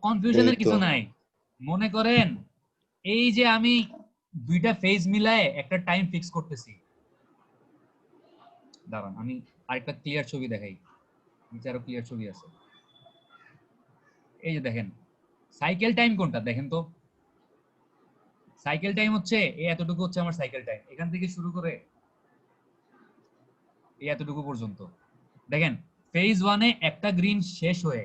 কনফিউশনের এই তো। কিছু নাই। মনে করেন এই যে আমি দুইটা ফেজ মিলায়ে একটা টাইম ফিক্স করতেছি, দাঁড়ান আমি আরেকটা ক্লিয়ার ছবি দেখাই, নিচে আরো ক্লিয়ার ছবি আছে। এই যে দেখেন সাইকেল টাইম কোনটা দেখেন তো, সাইকেল টাইম হচ্ছে এই এতটুকু হচ্ছে আমার সাইকেল টাইম, এখান থেকে শুরু করে এই এতটুকু পর্যন্ত। দেখেন ফেজ 1-এ একটা গ্রিন শেষ হয়ে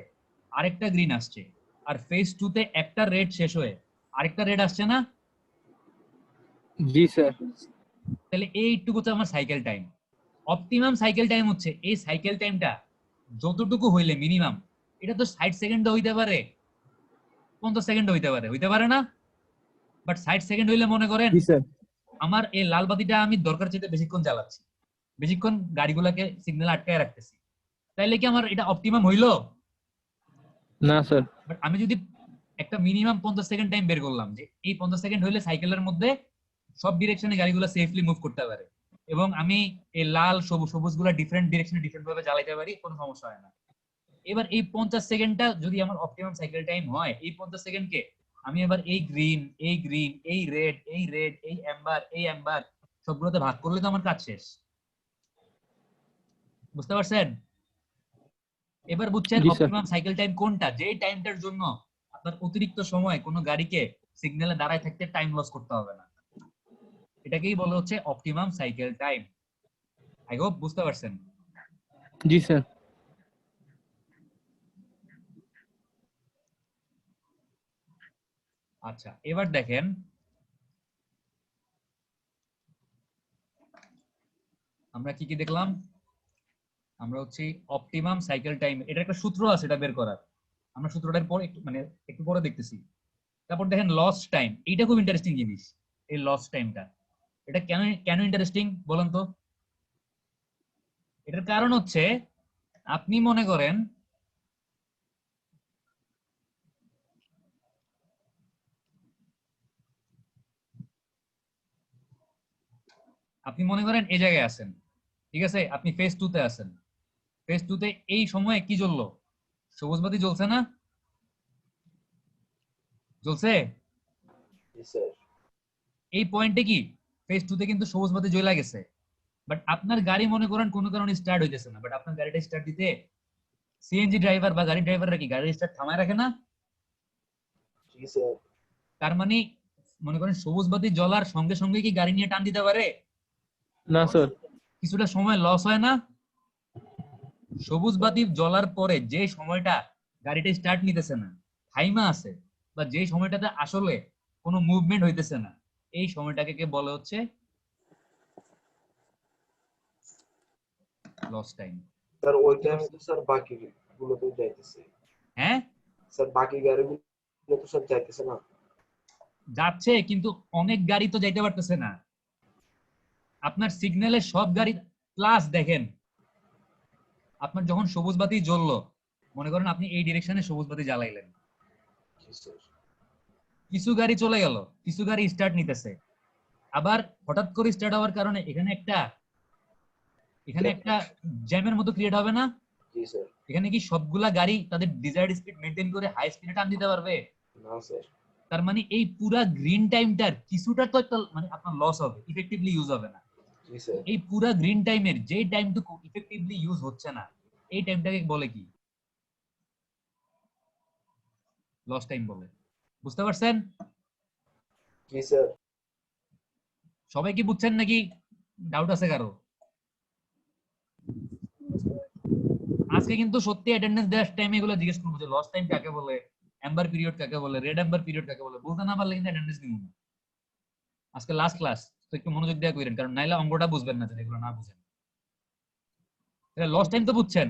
আরেকটা গ্রিন আসছে, আর ফেজ 2-তে একটা রেড শেষ হয়ে আরেকটা রেড আসছে না? জি স্যার। তাহলে এইটুকু হচ্ছে আমার cycle time. Optimum cycle time হচ্ছে এই সাইকেল টাইমটা যতটুকু হইলে মিনিমাম, এটা তো 60 সেকেন্ড হইতে পারে, 50 সেকেন্ড হইতে পারে না? বাট 60 সেকেন্ড হইলে মনে করেন জি স্যার। আমার এই লাল বাতিটা আমি দরকার চাইতে বেশিক্ষণ চালাচ্ছি, বেশিক্ষণ গাড়িগুলোকে সিগন্যাল আটকায় রাখতেছি, তাইলে কি আমার এটা অপটিমাম হইলো? না স্যার। বাট আমি যদি একটা মিনিমাম 50 সেকেন্ড টাইম বের করলাম, যে এই 50 সেকেন্ড হইলে সাইকেলের মধ্যে সব ডিরেকশনে গাড়িগুলো সেফলি মুভ করতে পারে, এবং আমি এই লাল সবুজ গুলা ডিফারেন্ট ডিরেকশনে ডিফারেন্ট ভাবে চালাইতে পারি, কোনো সমস্যা হয় না। এবার এই 50 সেকেন্ডটা যদি আমার অপটিমাম সাইকেল টাইম হয়, এই 50 সেকেন্ডকে আমি এবার এই গ্রিন, এই রেড, এই অ্যাম্বার সবগুলোতে ভাগ করলে তো আমার কাজ শেষ। বুঝতে পারছেন? এবার বুঝছেন জি স্যার। অপটিমাম সাইকেল টাইম কোনটা, যে টাইমটার জন্য আপনার অতিরিক্ত সময় কোনো গাড়িকে সিগন্যালে দাঁড়ায় থাকতে টাইম লস করতে হবে না। এটাকেই বলা হচ্ছে optimum cycle time. I hope বুঝতে পারছেন। জি স্যার। আচ্ছা এবার দেখেন আমরা কি কি দেখলাম। আমরা হচ্ছে অপটিমাম সাইকেল টাইম, এটা একটা সূত্র আছে এটা বের করার, আমরা সূত্রটার পর একটু পরে দেখতেছি। তারপর দেখেন লস্ট টাইম, এইটা খুব ইন্টারেস্টিং জিনিস। এই লস্ট টাইমটা, এটা কেন কেন ইন্টারেস্টিং বলেন তো? এটার কারণ হচ্ছে আপনি মনে করেন এই জায়গায় আছেন, ঠিক আছে, আপনি ফেজ 2-তে আছেন। ফেজ 2-তে এই সময়ে কি জ্বললো? সবুজ বাতি জ্বলছে না? জ্বলছে? জি স্যার। এই পয়েন্টে কি ফেজ 2-তে কিন্তু সবুজ বাতি জ্বলা গেছে, বাট আপনার গাড়ি মনে করেন কোনো কারণে স্টার্ট হইতেছে না, বাট আপনার গাড়িটা স্টার্ট দিতে সিএনজি ড্রাইভার বা গাড়ি ড্রাইভাররা কি গাড়ির স্টার্ট থামায় রাখে না? জি স্যার। তার মানে মনে করেন সবুজ বাতি জ্বলার সঙ্গে সঙ্গে কি গাড়ি নিয়ে টান দিতে পারে? না স্যার। কিছুটা সময় লস হয় না? সবুজ বাতি জ্বলার পরে যে সময়টা গাড়িটা স্টার্ট নিতেছে না, থাইমা আছে, বা যে সময়টাতে আসলে কোনো মুভমেন্ট হইতেছে না, এই সময়টাকে কে বলে হচ্ছে লস টাইম। স্যার ওই টাইমে তো স্যার বাকি গুলো তো যাইতেছে। হ্যাঁ স্যার বাকি গাড়িগুলো তো স্যার যাইতেছে না। যাচ্ছে, কিন্তু অনেক গাড়ি তো যাইতে পারতেছে না। আপনার সিগন্যালে সব গাড়ি প্লাস দেখেন, আপনার যখন সবুজ বাতি জ্বললো, মনে করেন আপনি এই ডিরেকশনে সবুজ বাতি জ্বালাইলেন, জি স্যার। কিছু গাড়ি চলে গেল, কিছু গাড়ি স্টার্ট নিতেছে, আবার হঠাৎ করে স্টার্ট হওয়ার কারণে এখানে একটা জ্যামের মতো ক্রিয়েট হবে না? জি স্যার। এখানে কি সবগুলা গাড়ি তাদের ডিজায়ার্ড স্পিড মেইনটেইন করে হাই স্পিডে টান দিতে পারবে? না স্যার। তার মানে এই পুরা গ্রিন টাইমটার কিছুটা তো একটা মানে আপনার লস হবে, ইফেক্টিভলি ইউজ হবে না। জি স্যার। এই পুরা গ্রিন টাইমের যে টাইমটুকু ইফেক্টিভলি ইউজ হচ্ছে না, এই টাইমটাকে বলে কি? লস টাইম বলে। বুঝতে পারছেন? জি স্যার। সবাই কি বুঝছেন নাকি ডাউট আছে কারো? আজকে কিন্তু সত্যি অ্যাটেন্ডেন্স দেওয়ার টাইমে এগুলো জিজ্ঞেস করবো যে লস টাইম কাকে বলে, অ্যাম্বার পিরিয়ড কাকে বলে, রেড অ্যাম্বার পিরিয়ড কাকে বলে। বলতে না পারলে কিন্তু অ্যাটেন্ডেন্স দিব না। আজকে লাস্ট ক্লাস, তো একটু মনোযোগ দিয়ে কইরেন, কারণ নাইলে অঙ্কটা বুঝবেন না যদি এগুলো না বুঝেন। লস টাইম তো বুঝছেন?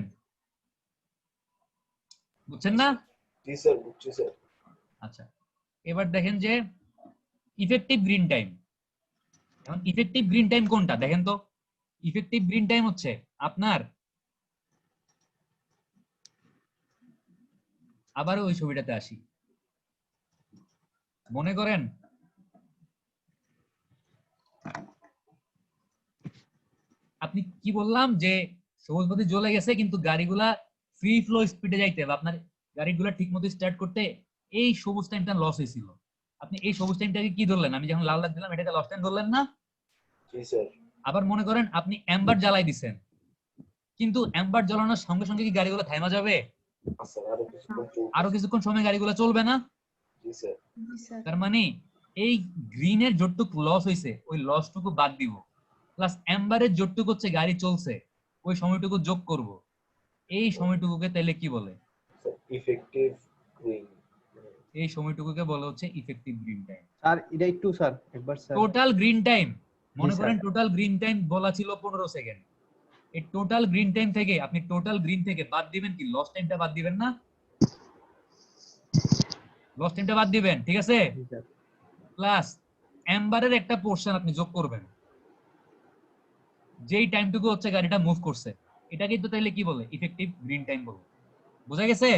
বুঝছেন না? জি স্যার বুঝছি স্যার। আচ্ছা এবার দেখেন যে ইফেক্টিভ গ্রিন টাইম। এখন ইফেক্টিভ গ্রিন টাইম কোনটা দেখেন তো। ইফেক্টিভ গ্রিন টাইম হচ্ছে আপনার, আবারও ওই ছবিটাতে আসি, মনে করেন আপনি কি বললাম যে সবুজ বাতি জ্বলে গেছে, কিন্তু গাড়িগুলা ফ্রি ফ্লো স্পিডে যাইতে বা আপনার গাড়িগুলা ঠিক মতো স্টার্ট করতে এই সবুজ টাইমটা লস হয়েছিল। আপনি এই সবুজ টাইমটাকে কি ধরলেন? আমি যখন লাল লাইট দিলাম এটাকে লস টাইম ধরলেন না? জি স্যার। আবার মনে করেন আপনি অ্যাম্বার জ্বালাই দিছেন, কিন্তু অ্যাম্বার জ্বালানোর সঙ্গে সঙ্গে কি গাড়িগুলো থাইমা যাবে? স্যার আরো কিছুক্ষণ চলবে। আরো কিছুক্ষণ সময় গাড়িগুলো চলবে না? জি স্যার। তার মানে এই গ্রিনের যতটুকু লস হয়েছে ওই লসটুকু বাদ দিব, প্লাস অ্যাম্বারের যতটুকু হচ্ছে গাড়ি চলছে ওই সময়টুকু যোগ করব, এই সময়টুকুকে তাহলে কি বলে? Effective green. এই সময়টুকুকে বলা হচ্ছে ইফেক্টিভ গ্রিন টাইম। স্যার এটা একটু স্যার একবার স্যার টোটাল গ্রিন টাইম মনে জি, করেন স্যার। টোটাল গ্রিন টাইম বলা ছিল 15 সেকেন্ড। এই টোটাল গ্রিন টাইম থেকে আপনি টোটাল গ্রিন থেকে বাদ দিবেন কি? লস টাইমটা বাদ দিবেন না? লস টাইমটা বাদ দিবেন, ঠিক আছে? জি স্যার প্লাস এম্বারের একটা পোরশন আপনি যোগ করবেন, যেই টাইমটুকু হচ্ছে গাড়িটা মুভ করছে, এটাকে তো তাইলে কি বলে? ইফেক্টিভ গ্রিন টাইম বলে। বোঝা গেছে?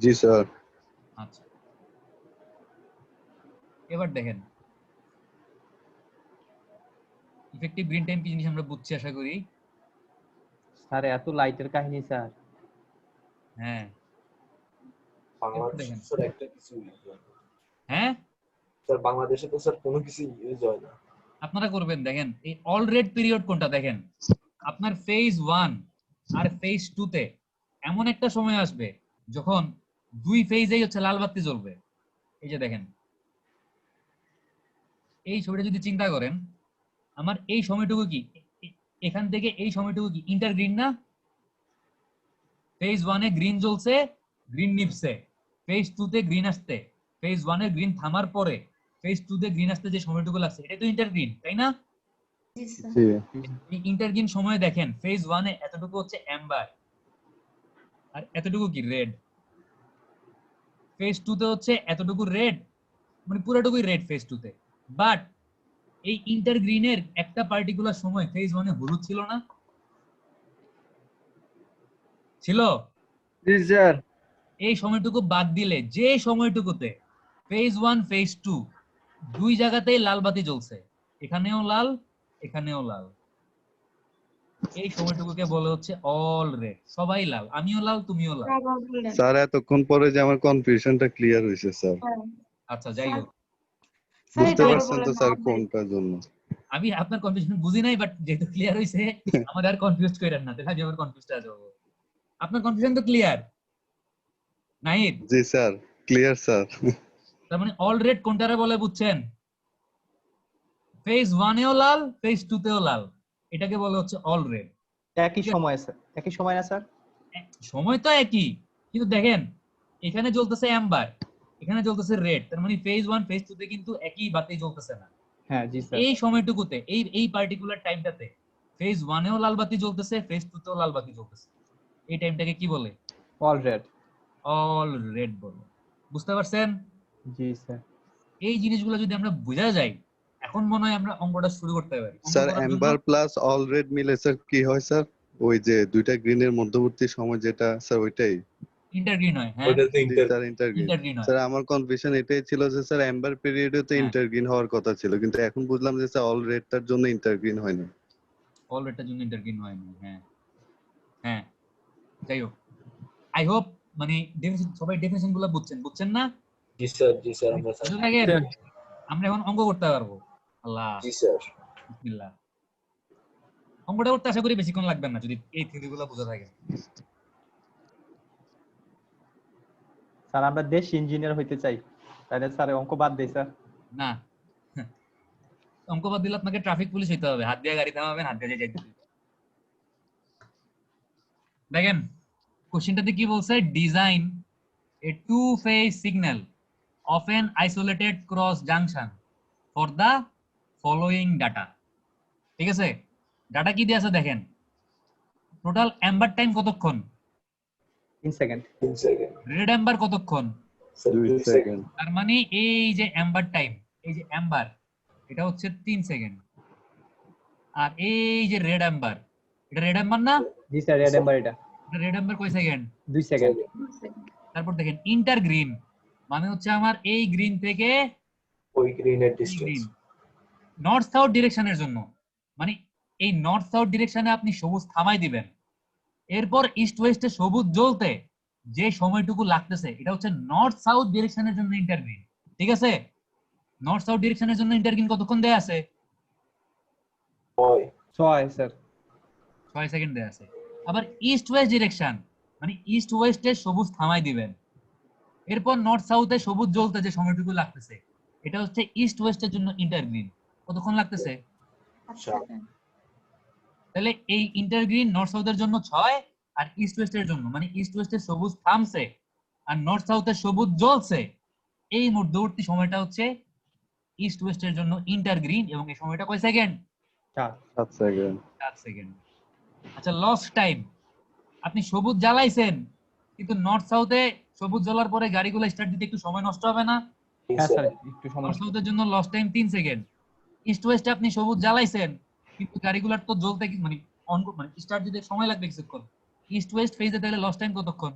জি স্যার। আচ্ছা, এবার দেখেন ইফেক্টিভ গ্রিন টাইম কি জিনিস আমরা বুঝছি আশা করি। স্যার এত লাইটের কাহিনী স্যার হ্যাঁ বাংলাদেশে দেখেন। স্যার একটা কিছু ইউজ হয় না। হ্যাঁ স্যার বাংলাদেশে তো স্যার কোনো কিছু ইউজ হয় না। আপনারা করবেন, দেখেন এই অল রেড পিরিয়ড কোনটা দেখেন, আপনার ফেজ 1 আর ফেজ 2 তে এমন একটা সময় আসবে যখন দুই ফেজেই হচ্ছে লাল বাতি জ্বলবে। এই যে দেখেন এই ছবিটা যদি চিন্তা করেন, আমার এই সময়টুকু কি এখান থেকে এই সময়টুকু কি ইন্টার গ্রিন না? ফেজ 1 এ গ্রিন জ্বলছে, গ্রিন নিভছে, ফেজ 2 তে গ্রিন আসতে, ফেজ 1 এর গ্রিন থামার পরে ফেজ 2 তে গ্রিন আসতে যে সময়টুকু লাগছে এটা তো ইন্টার গ্রিন, তাই না? জি এই ইন্টারগ্রিন সময়ে দেখেন ফেজ 1 এ এতটুকু হচ্ছে অ্যাম্বার আর এতটুকু কি রেড, ফেজ 2 তে হচ্ছে এতটুকু রেড, মানে পুরোটুকুই রেড ফেজ 2 তে। বাট এই ইন্টারগ্রিনের একটা পার্টিকুলার সময় ফেজ 1 এ হলুদ ছিল না? ছিল। জি স্যার এই সময়টুকু বাদ দিলে যে সময়টুকুতে ফেজ 1 ফেজ 2 দুই জায়গাতেই লাল বাতি জ্বলছে, এখানেও লাল এখানেও লাল, এই সময়টুকুকে বলে হচ্ছে অল রেড। সবাই লাল, আমিও লাল তুমিও লাল। স্যার এতক্ষণ পরে যে আমার কনফিউশনটা ক্লিয়ার হয়েছে স্যার। আচ্ছা যাই হোক, বুঝতে পারছেন তো স্যার কোনটার জন্য? আমি আপনার কনফিউশন বুঝি নাই, বাট যেহেতু ক্লিয়ার হইছে আমাদের আর কনফিউজ করেন না, তাহলে আমি আবার কনফিউজড হয়ে যাব। আপনার কনফিউশন তো ক্লিয়ার নাহিদ? জি স্যার, ক্লিয়ার স্যার। তার মানে অল রেড কোনটারে বলে বুঝছেন? ফেজ 1 এও লাল ফেজ 2 তেও লাল, এটাকে বলে হচ্ছে অল রেড। একই সময় স্যার একই সময় না স্যার সময় তো একই, কিন্তু দেখেন এখানে জ্বলতেছে অ্যাম্বার, এখানে জ্বলতেছে রেড, তার মানে ফেজ 1 ফেজ 2 তে কিন্তু একই বাতি জ্বলতেছে না। হ্যাঁ জি স্যার এই সময়টুকুতে এই পার্টিকুলার টাইমটাতে ফেজ 1 এও লাল বাতি জ্বলতেছে ফেজ 2 তেও লাল বাতি জ্বলতেছে, এই টাইমটাকে কি বলে? অল রেড অল রেড বলে। বুঝতে পারছেন? জি স্যার এই জিনিসগুলো যদি আমরা বুঝা যাই, এখন মনে হয় আমরা অঙ্কটা শুরু করতে পারি। অঙ্ক স্যার করার জন্য এম্বার প্লাস অল রেড মিলে স্যার কি হয় স্যার? ওই যে দুইটা গ্রিনের মধ্যবর্তী সময় যেটা স্যার ওইটাই। ইন্টারগ্রিন হয়। হ্যাঁ ওইটা তো জি ইন্টার স্যার, ইন্টারগ্রিন। ইন্টারগ্রিন হয়। স্যার আমার কনফিউশন এটাই ছিল যে স্যার এম্বার পিরিয়ডে তো হ্যাঁ। ইন্টারগ্রিন হওয়ার কথা ছিল, কিন্তু এখন বুঝলাম যে স্যার অল রেডটার জন্য ইন্টারগ্রিন হয় না। অল রেডটার জন্য ইন্টারগ্রিন হয় না। হ্যাঁ হ্যাঁ যাই হোক, আই হোপ মানে সবাই ডেফিনেশন গুলো বুঝছেন না? জি স্যার আমরা স্যার। বুঝে থাকেন? আমরা এখন অঙ্ক করতে পারবো। আল্লাহ জি স্যার। বিসমিল্লাহ। অঙ্কটা করতে আশা করি বেশিক্ষণ লাগবে না যদি এই থিওরি গুলো বুঝে থাকে। স্যার আমরা দেশ ইঞ্জিনিয়ার হইতে চাই, তাহলে স্যার অঙ্ক বাদ দেই স্যার। না অঙ্ক বাদ দিলে আপনাকে ট্রাফিক পুলিশ হইতে হবে, হাত দিয়ে গাড়ি থামাবেন, হাত দিয়ে যাইতে দিবেন। দেখেন কোশ্চেনটাতে কি বলছে? Design a two phase signal of an isolated cross junction for the following data. ঠিক আছে, ডাটা কি দিয়ে আছে দেখেন। টোটাল অ্যাম্বার টাইম কতক্ষণ? 3 সেকেন্ড 3 সেকেন্ড। রেড অ্যাম্বার কতক্ষণ? Sir 2 2 second. সেকেন্ড। তার মানে এই যে অ্যাম্বার টাইম, এই যে অ্যাম্বার এটা হচ্ছে 3 সেকেন্ড, আর এই যে রেড অ্যাম্বার, এটা রেড অ্যাম্বার না? জি স্যার রেড এম্বার এটা এটা রেড অ্যাম্বার কয় সেকেন্ড? 2 সেকেন্ড তারপর দেখেন ইন্টার গ্রিন মানে হচ্ছে আমার এই গ্রিন থেকে ওই গ্রিনের এই ডিসটেন্স। গ্রিন নর্থ সাউথ ডিরেকশনের জন্য, মানে এই নর্থ সাউথ ডিরেকশনে আপনি সবুজ থামাই দিবেন, এরপর ইস্ট ওয়েস্টে সবুজ জ্বলতে যে সময়টুকু লাগতেছে এটা হচ্ছে নর্থ সাউথ ডিরেকশনের জন্য ইন্টারগ্রিন। ঠিক আছে, নর্থ সাউথ ডিরেকশনের জন্য ইন্টারগ্রিন কতক্ষণ দেয়া আছে? 6 স্যার 6 সেকেন্ড দেয়া আছে। আবার ইস্ট ওয়েস্ট ডিরেকশন মানে ইস্ট ওয়েস্টে সবুজ থামাই দিবেন, এরপর নর্থ সাউথে সবুজ জ্বলতে যে সময়টুকু লাগতেছে এটা হচ্ছে ইস্ট ওয়েস্টের জন্য ইন্টারগ্রিন। কতক্ষণ লাগতেছে? তাহলে এই ইন্টারগ্রিন নর্থ সাউথের জন্য 6 আর ইস্ট ওয়েস্টের জন্য, মানে ইস্ট ওয়েস্টের সবুজ থামছে আর নর্থ সাউথের সবুজ জ্বলছে, এই মধ্যবর্তী সময়টা হচ্ছে ইস্ট ওয়েস্টের জন্য ইন্টার গ্রিন, এবং এই সময়টা কয় সেকেন্ড? 7 সেকেন্ড। 4 সেকেন্ড। আচ্ছা, লস্ট টাইম, আপনি সবুজ জ্বালাইছেন কিন্তু নর্থ সাউথে সবুজ জ্বলার পরে গাড়িগুলো স্টার্ট দিতে একটু সময় নষ্ট হবে না? জি হ্যাঁ স্যার। স্যার একটু সময় নর্থ সাউথের জন্য লস্ট টাইম 3 সেকেন্ড। ইস্ট ওয়েস্টে আপনি সবুজ জ্বালাইছেন কিন্তু গাড়িগুলোর তো জ্বলতে মানে অন মানে স্টার্ট দিতে সময় লাগবে কিছুক্ষণ। ইস্ট ওয়েস্ট ফেজে তাহলে লস্ট টাইম কতক্ষণ?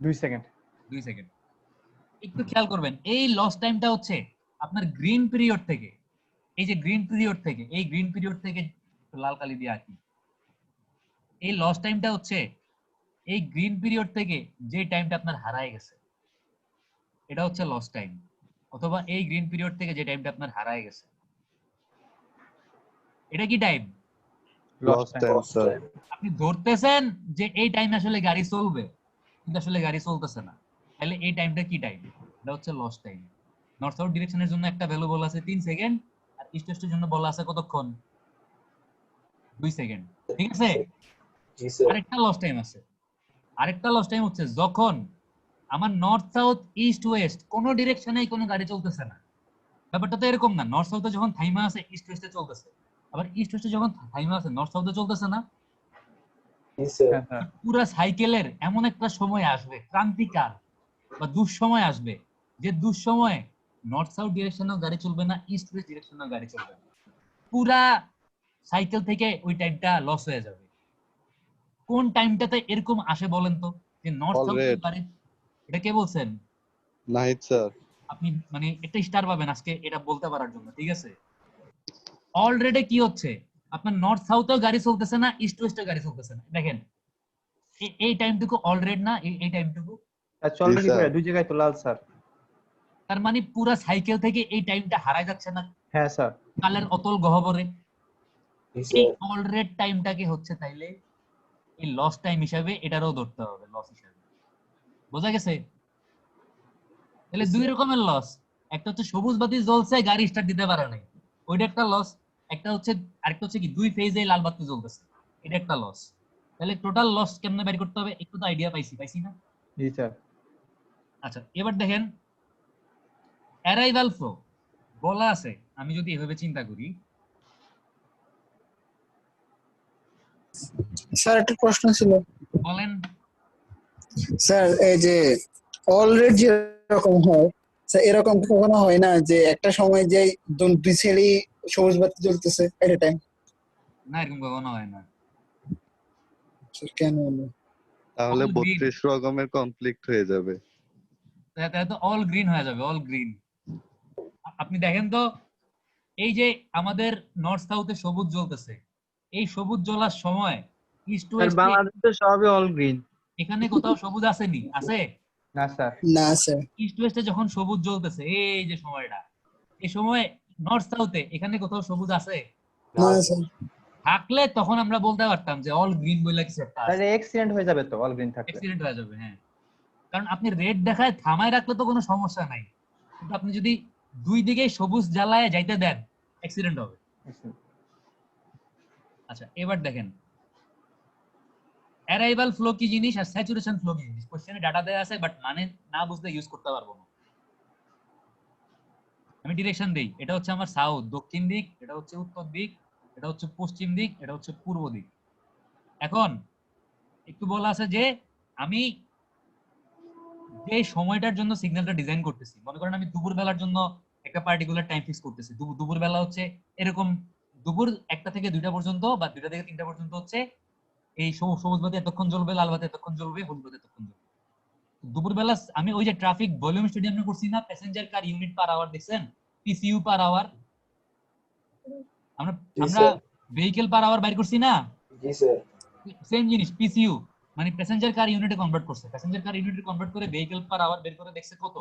2 সেকেন্ড। 2 সেকেন্ড। একটু খেয়াল করবেন, এই লস টাইমটা হচ্ছে আপনার গ্রিন পিরিয়ড থেকে, এই যে গ্রিন পিরিয়ড থেকে, এই গ্রিন পিরিয়ড থেকে লাল কালি দিয়ে আঁকি, এই লস টাইমটা হচ্ছে এই গ্রিন পিরিয়ড থেকে যে টাইমটা আপনার হারায় গেছে, এটা হচ্ছে লস টাইম, অথবা এই গ্রিন পিরিয়ড থেকে যে টাইমটা আপনার হারায় গেছে, এটা কি টাইম? Loss time sir. আপনি ধরতেছেন যে এই টাইমে আসলে গাড়ি চলবে, কিন্তু আসলে গাড়ি চলতেছে না, তাহলে এই টাইমটা কি টাইম? এটা হচ্ছে লস টাইম। নর্থ সাউথ ডিরেকশনের জন্য একটা ভ্যালু বলা আছে 3 সেকেন্ড, আর ইস্ট ওয়েস্টের জন্য বলা আছে কতক্ষণ? 2 সেকেন্ড। ঠিক আছে? জি স্যার। আরেকটা লস টাইম আছে, আরেকটা লস টাইম হচ্ছে যখন আমার নর্থ সাউথ ইস্ট ওয়েস্ট কোন ডিরেকশনেই কোনো গাড়ি চলতেছে না। ব্যাপারটা তো এরকম না, নর্থ সাউথে যখন থাইমা আছে ইস্ট ওয়েস্টে চলতেছে, আবার ইস্ট ওয়েস্টে যখন থাইমা আছে নর্থ সাউথে চলতেছে না। জি স্যার। হ্যাঁ স্যার। পুরা সাইকেলের এমন একটা সময় আসবে, ক্রান্তিকাল বা দুঃসময় আসবে, যে দুঃসময়ে নর্থ সাউথ ডিরেকশনেও গাড়ি চলবে না, ইস্ট ওয়েস্ট ডিরেকশনেও গাড়ি চলবে না, পুরা সাইকেল থেকে ওই টাইমটা লস হয়ে যাবে। কোন টাইমটাতে এরকম আসে বলেন তো, যে নর্থ All সাউথ red. গাড়ি? এটা কে বলছেন? নাহিদ স্যার। আপনি মানে একটা স্টার পাবেন আজকে এটা বলতে পারার জন্য, ঠিক আছে? অলরেডি কি হচ্ছে, আপনার নর্থ সাউথেও গাড়ি চলতেছে না, ইস্ট ওয়েস্টে গাড়ি চলতেছে না। দেখেন এই টাইমটুকু অলরেডি না, এই টাইমটুকু, স্যার চলবে কি স্যার। করে? 2 জায়গায় তো লাল স্যার। তার মানে পুরা সাইকেল থেকে এই টাইমটা হারায় যাচ্ছে না হ্যাঁ স্যার। কালের অতল গহ্বরে। জি এই স্যার। অলরেড টাইমটাকে হচ্ছে তাইলে এই লস টাইম হিসাবে এটারও ধরতে হবে, লস হিসাবে। বোঝা গেছে? তাহলে দুই রকমের লস, একটা হচ্ছে সবুজ বাতি জ্বলছে গাড়ি স্টার্ট দিতে পারে নাই, ওইটা একটা লস। একটা হচ্ছে, আরেকটা হচ্ছে কি দুই ফেজে লাল বাতি জ্বলতেছে, এটা একটা লস। তাহলে টোটাল লস কেমনে বের করতে হবে একটু তো আইডিয়া পাইছি না? জি স্যার। আচ্ছা, এবার দেখেন অ্যারাইভাল ফ্লো বলা আছে, আমি যদি এভাবে চিন্তা করি, স্যার একটা প্রশ্ন ছিল বলেন। স্যার, এই যে অলরেডি যেরকম হয় স্যার, এরকম কখনো হয় না যে একটা সময় যে দুই ছেলেই সবুজ বাতি জ্বলতেছে এট এ টাইম? না, এরকম কখনো হয় না। স্যার কেন হলো? তাহলে All green. 32 রকমের কনফ্লিক্ট হয়ে যাবে। তাহলে তো অল গ্রিন হয়ে যাবে, অল গ্রিন। আপনি দেখেন তো, এই যে আমাদের নর্থ সাউথে সবুজ জ্বলতেছে, এই সবুজ জ্বলার সময় ইস্ট স্যার ওয়েস্ট বাংলাদেশে সবই অল গ্রিন। এখানে কোথাও সবুজ আসেনি? আছে? না স্যার। না স্যার। ইস্ট ওয়েস্টে যখন সবুজ জ্বলতেছে এই যে সময়টা, এই সময় নর্থ সাউথে এখানে কোথাও সবুজ আছে? না স্যার। থাকলে তখন আমরা বলতে পারতাম যে অল গ্রিন বলে কিছু একটা আছে, তাহলে এক্সিডেন্ট হয়ে যাবে তো অল গ্রিন থাকলে। অ্যাক্সিডেন্ট হয়ে যাবে। হ্যাঁ, কারণ আপনি রেড দেখায় থামায় রাখলে তো কোনো সমস্যা নাই, কিন্তু আপনি যদি দুই দিকেই সবুজ জ্বালায় যাইতে দেন অ্যাক্সিডেন্ট হবে। আচ্ছা, এবার দেখেন অ্যারাইভাল ফ্লো কি জিনিস আর স্যাচুরেশন ফ্লো কি জিনিস। কোশ্চেনে ডাটা দেয়া আছে, বাট মানে না বুঝলে ইউজ করতে পারবো না। আমি ডিরেকশন দেই, এটা হচ্ছে আমার সাউথ, দক্ষিণ দিক, এটা হচ্ছে উত্তর দিক, এটা হচ্ছে পশ্চিম দিক, এটা হচ্ছে পূর্ব দিক। এখন একটু বলা আছে যে আমি যে সময়টার জন্য সিগন্যালটা ডিজাইন করতেছি, মনে করেন আমি দুপুর বেলার জন্য একটা পার্টিকুলার টাইম ফিক্স করতেছি। দুপুর বেলা হচ্ছে এরকম, দুপুর 1টা থেকে 2টা পর্যন্ত বা 2টা থেকে 3টা পর্যন্ত হচ্ছে এই সবুজ বাতি এতক্ষণ জ্বলবে, লাল বাতি এতক্ষণ জ্বলবে, হলুদ বাতি এতক্ষণ জ্বলবে। দুপুর বেলা আমি ওই যে ট্রাফিক ভলিউম স্টেডিয়ামে করছি না, passenger car unit per hour, দেখছেন? PCU per hour. আমরা জি আমরা স্যার। ভেহিকল পার আওয়ার বাইর করছি না, জি স্যার। সেম জিনিস পিসিইউ মানে প্যাসেঞ্জার কার ইউনিটে কনভার্ট করছে। প্যাসেঞ্জার কার ইউনিটে কনভার্ট করে ভেহিকল পার আওয়ার বের করে দেখছে কত,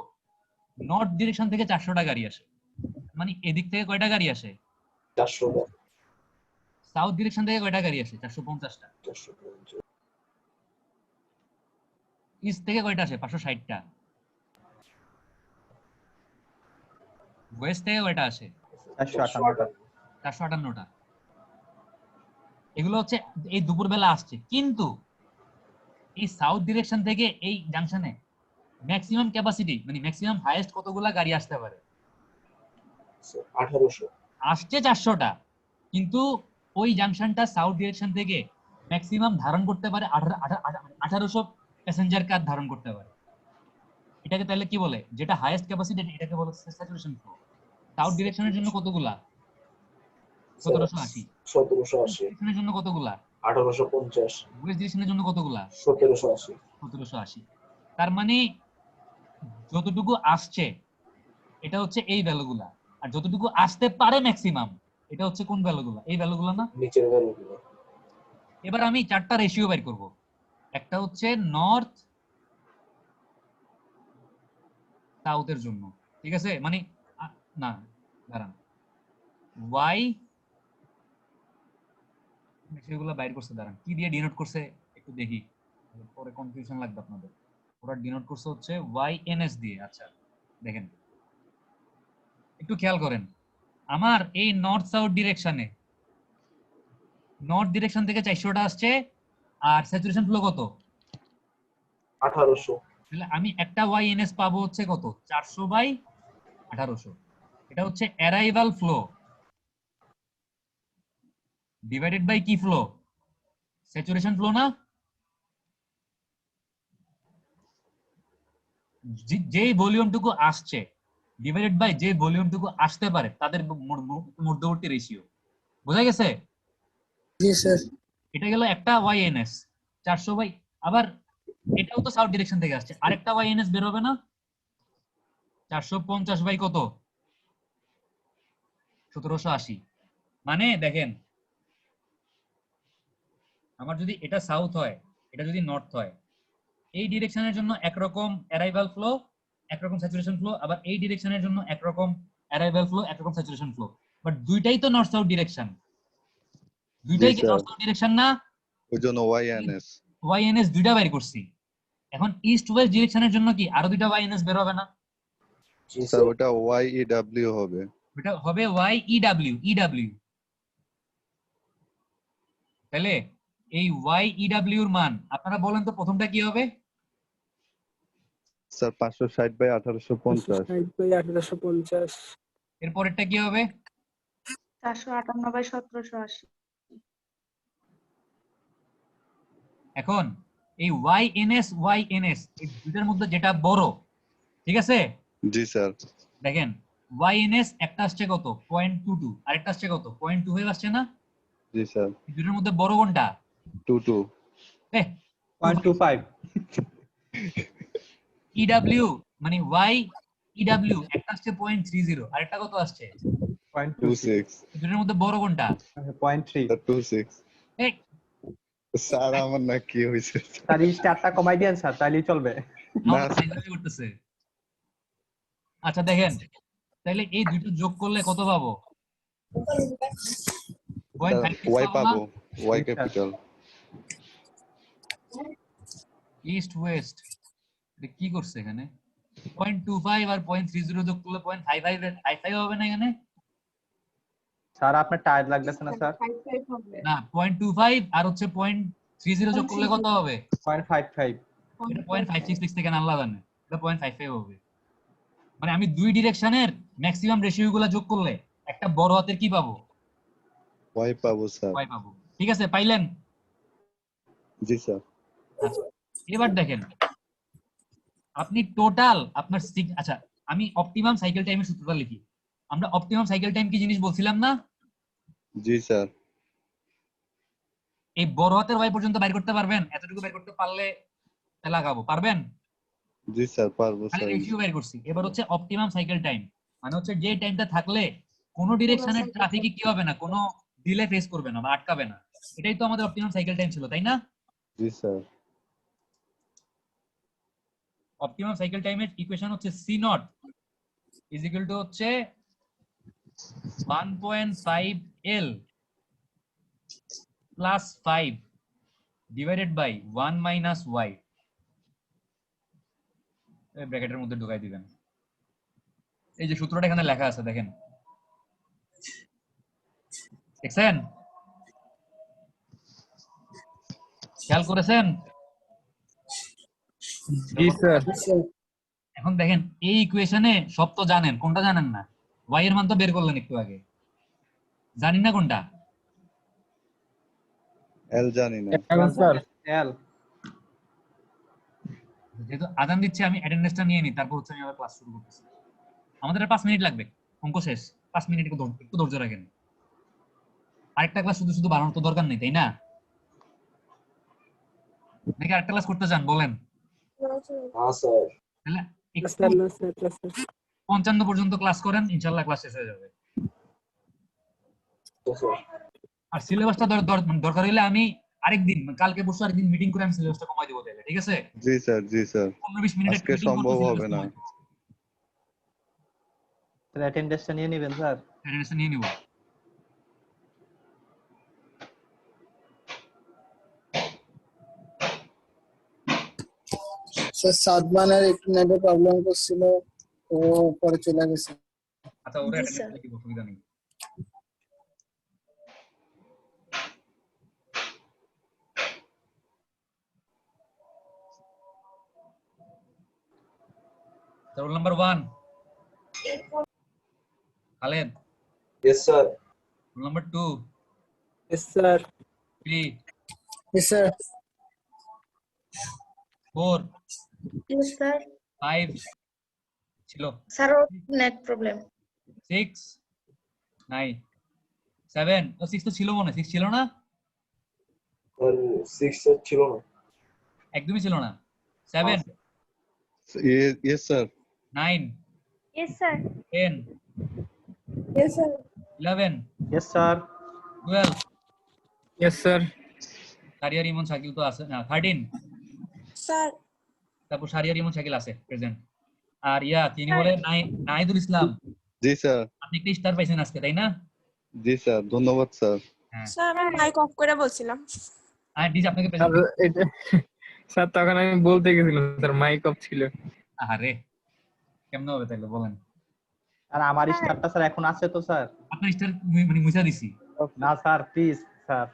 নর্থ ডিরেকশন থেকে 400টা গাড়ি আসে, মানে এদিক থেকে কয়টা গাড়ি আসে? 400 টা। সাউথ ডিরেকশন থেকে কয়টা গাড়ি আসে? 450টা। 450। ইস্ট থেকে কয়টা আসে? 560টা। ওয়েস্ট থেকে কয়টা আসে? 458টা। 458টা। এগুলো হচ্ছে এই দুপুর বেলা আসছে, কিন্তু এই সাউথ ডিরেকশন থেকে এই জাংশনে ম্যাক্সিমাম ক্যাপাসিটি মানে ম্যাক্সিমাম হাইয়েস্ট কতগুলা গাড়ি আসতে পারে? 1800। আসছে 400টা, কিন্তু ওই জাংশনটা সাউথ ডিরেকশন থেকে ম্যাক্সিমাম ধারণ করতে পারে 1800 প্যাসেঞ্জার কার ধারণ করতে পারে। এটাকে তাহলে কি বলে? যেটা হাইয়েস্ট ক্যাপাসিটি এটাকে বলে স্যাচুরেশন ফ্লো। সাউথ ডিরেকশনের জন্য কতগুলা? 1780। 1780। ডিরেকশনের জন্য কতগুলা? 1850। ওয়েস্ট ডিরেকশনের জন্য কতগুলা? 1780। 1780। তার মানে যতটুকু আসছে এটা হচ্ছে এই ভ্যালুগুলা, আর যতটুকু আসতে পারে ম্যাক্সিমাম এটা হচ্ছে কোন ভ্যালুগুলা? এই ভ্যালুগুলা না? নিচের ভ্যালুগুলো। এবার আমি চারটা রেশিও বের করব। একটা হচ্ছে নর্থ সাউথের জন্য, ঠিক আছে? মানে না দাঁড়ান, ওয়াই রেশিওগুলো বাইর করছে, দাঁড়ান কি দিয়ে ডিনোট করছে একটু দেখি, পরে কনফিউশন লাগবে আপনাদের। ওরা ডিনোট করছে হচ্ছে ওয়াই এনএস দিয়ে। আচ্ছা দেখেন, একটু খেয়াল করেন, আমার এই নর্থ সাউথ ডিরেকশনে নর্থ ডিরেকশন থেকে 400টা আসছে, আর স্যাচুরেশন ফ্লো কত? 1800। তাহলে আমি একটা ওয়াই এনএস পাবো হচ্ছে কত? 400/1800। এটা হচ্ছে অ্যারাইভাল ফ্লো ডিভাইডেড বাই কি ফ্লো? স্যাচুরেশন ফ্লো না? যে ভলিউমটুকু আসছে ডিভাইডেড বাই যে ভলিউমটুকু আসতে পারে তাদের মধ্যবর্তী রেশিও। বোঝা গেছে? জি স্যার। এটা গেল একটা ওয়াই এনএস 400 বাই, আবার এটাও তো সাউথ ডিরেকশন থেকে আসছে, আরেকটা ওয়াই এনএস বের হবে না? 450 বাই কত? 1780। মানে দেখেন, আমার যদি এটা সাউথ হয়, এটা যদি নর্থ হয়, এই ডিরেকশনের জন্য একরকম অ্যারাইভাল ফ্লো, একরকম স্যাচুরেশন ফ্লো, আবার এই ডিরেকশনের জন্য একরকম অ্যারাইভাল ফ্লো, একরকম স্যাচুরেশন ফ্লো। বাট দুইটাই তো নর্থ সাউথ ডিরেকশন, দুইটাই কি স্যার। নর্থ সাউথ ডিরেকশন না? ওই জন্য ওয়াইএনএস। ওয়াইএনএস দুইটা বাইর করছি। এখন ইস্ট ওয়েস্ট ডিরেকশনের জন্য কি আরো দুইটা ওয়াইএনএস বের হবে না? জি স্যার স্যার। ওটা ওয়াইইডব্লিউ হবে। এটা হবে ওয়াই ইডব্লিউ ইডব্লিউ। তাহলে এই ওয়াই ইডব্লিউ এর মান আপনারা বলেন তো প্রথমটা কি হবে? স্যার 560/1850। 560/1850। এর পরেরটা কি হবে? 458/1780। এখন এই ওয়াইএনএস এই দুইটার মধ্যে যেটা বড়, ঠিক আছে? জি স্যার। দেখেন ওয়াইএনএস একটা আসছে কত? 0.22, আরেকটা আসছে কত? 0.25 আসছে না? জি স্যার। এই দুইটার মধ্যে বড় কোনটা? 22। এহ 0.25 ইডব্লিউ মানে ওয়াই ইডব্লিউ একটা আসছে 0.30, আরেকটা কত আসছে? 0.26 26। এই দুইটার মধ্যে বড় কোনটা? 0.3 স্যার 26। এই স্যার আমার না কি হয়েছে? স্যার এই স্টারটা কমাই দেন স্যার, তাইলেই চলবে। না আমার ফাইনালি করতেছে। আচ্ছা দেখেন, তাহলে এই দুটো যোগ করলে কত পাবো? স্যার 0.56 ওয়াই পাবো না? পাবো, ওয়াই জি, স্যার। ক্যাপিটাল। ইস্ট ওয়েস্ট কি করছে এখানে? 0.25 আর 0.30 যোগ করলে 0.55 হবে না এখানে? স্যার আপনার টায়ার লাগতেছে না স্যার? 55 হবে। না 0.25 আর হচ্ছে 0.30 যোগ করলে কত হবে? 0.55 এটা 0.566 থেকে আল্লাহ জানে, এটা 0.55 হবে। মানে আমি দুই ডিরেকশনের ম্যাক্সিমাম রেশিও গুলা যোগ করলে একটা বড় হাতের কি পাবো? ওয়াই পাবো স্যার। ওয়াই পাবো। ঠিক আছে, পাইলেন? জি স্যার। আচ্ছা, এবার দেখেন আপনি টোটাল আপনার আচ্ছা আমি অপটিমাম সাইকেল টাইমের সূত্রটা লিখি। আমরা অপটিমাম সাইকেল টাইম কি জিনিস বলছিলাম না? জি স্যার। এই বড় হাতের ওয়াই পর্যন্ত বাইর করতে পারবেন? এতটুকু বাইর করতে পারলে লাগাবো, পারবেন? জি স্যার পারবো খালি স্যার। রেশিও বের করছি। এবার হচ্ছে অপটিমাম সাইকেল টাইম, মানে হচ্ছে যে টাইমটা থাকলে কোনো ডিরেকশনের ট্রাফিকে কি হবে না, কোনো ডিলে ফেস করবে না বা আটকাবে না। এটাই তো আমাদের অপটিমাম সাইকেল টাইম ছিল, তাই না? জি স্যার। অপটিমাম সাইকেল টাইমের ইকুয়েশন হচ্ছে C naught is equal to হচ্ছে 1.5 L plus 5 divided by 1 minus y, ব্র্যাকেটের মধ্যে ঢুকাই দিবেন। এই যে সূত্রটা এখানে লেখা আছে দেখেন, দেখছেন? খেয়াল করেছেন? জি স্যার। এখন দেখেন এই ইকুয়েশনে সব তো জানেন, কোনটা জানেন না? y এর মান তো বের করলেন একটু আগে, জানি না কোনটা? এল জানি না। এখন স্যার এল যেহেতু আজান দিচ্ছে আমি অ্যাটেন্ডেন্সটা নিয়ে নিই, তারপর হচ্ছে আমি আবার ক্লাস শুরু করতেছি। আমাদের আর 5 মিনিট লাগবে, অঙ্ক শেষ। 5 মিনিট একটু ধৈর্য রাখেন। আরেকটা ক্লাস শুধু শুধু বাড়ানোর তো দরকার নেই, তাই না? নাকি আরেকটা ক্লাস করতে চান বলেন? হ্যাঁ স্যার। তাহলে একটু স্যার না স্যার ক্লাস 55 পর্যন্ত ক্লাস করেন, ইনশাআল্লাহ ক্লাস শেষ হয়ে যাবে। তো স্যার আর সিলেবাসটা দরকার হলে আমি আরেকদিন, কালকে পরশু আরেকদিন মিটিং করে আমি সিলেবাসটা কমাই দেবো তাহলে, ঠিক আছে? জি স্যার, জি স্যার। 15-20 মিনিট আজকে মিটিং সম্ভব করতে হবে না। তাহলে অ্যাটেন্ডেন্সটা নিয়ে নেবেন স্যার। অ্যাটেন্ডেন্স নিয়ে নিব। স্যার সাদমানের একটু নেটে প্রবলেম করছিল, ও পরে চলে গেছে। আচ্ছা, ওরা অ্যাটেন্ডেন্স লিখব, অসুবিধা নেই। Roll number 1 Khaled, yes sir. Roll number 2 yes sir 3 Yes, sir. 4 Yes, sir. 5 ছিল, Sir, net problem. 6 9 7 ও 6 তো ছিল মনে, 6 ছিল না? আর 6 স্যার ছিল না। একদমই ছিল না। 7 yes sir. 9 Yes, sir. 10 Yes, sir. 11 yes sir. 12 yes sir. সারিয়ার ইমন শাকিল তো আছে না, 13 Sir. তারপর সারিয়ার ইমন শাকিল আছে প্রেজেন্ট। আর ইয়া তিনি বলে নাহিদুল ইসলাম, জি স্যার। আপনি একটা স্টার পাইছেন আজকে, তাই না? জি স্যার, ধন্যবাদ স্যার। হ্যাঁ, স্যার আমি মাইক অফ করে বলছিলাম। আর ডিজ আপনাকে স্যার প্রেজেন্ট। এটা স্যার তখন আমি বলতে গেছিলাম স্যার মাইক অফ ছিল। আরে কেমন হবে তাহলে বলেন? আর আমার স্টারটা স্যার এখন আছে তো স্যার? আপনার স্টার মানে মুছা দিছি। না স্যার প্লিজ স্যার।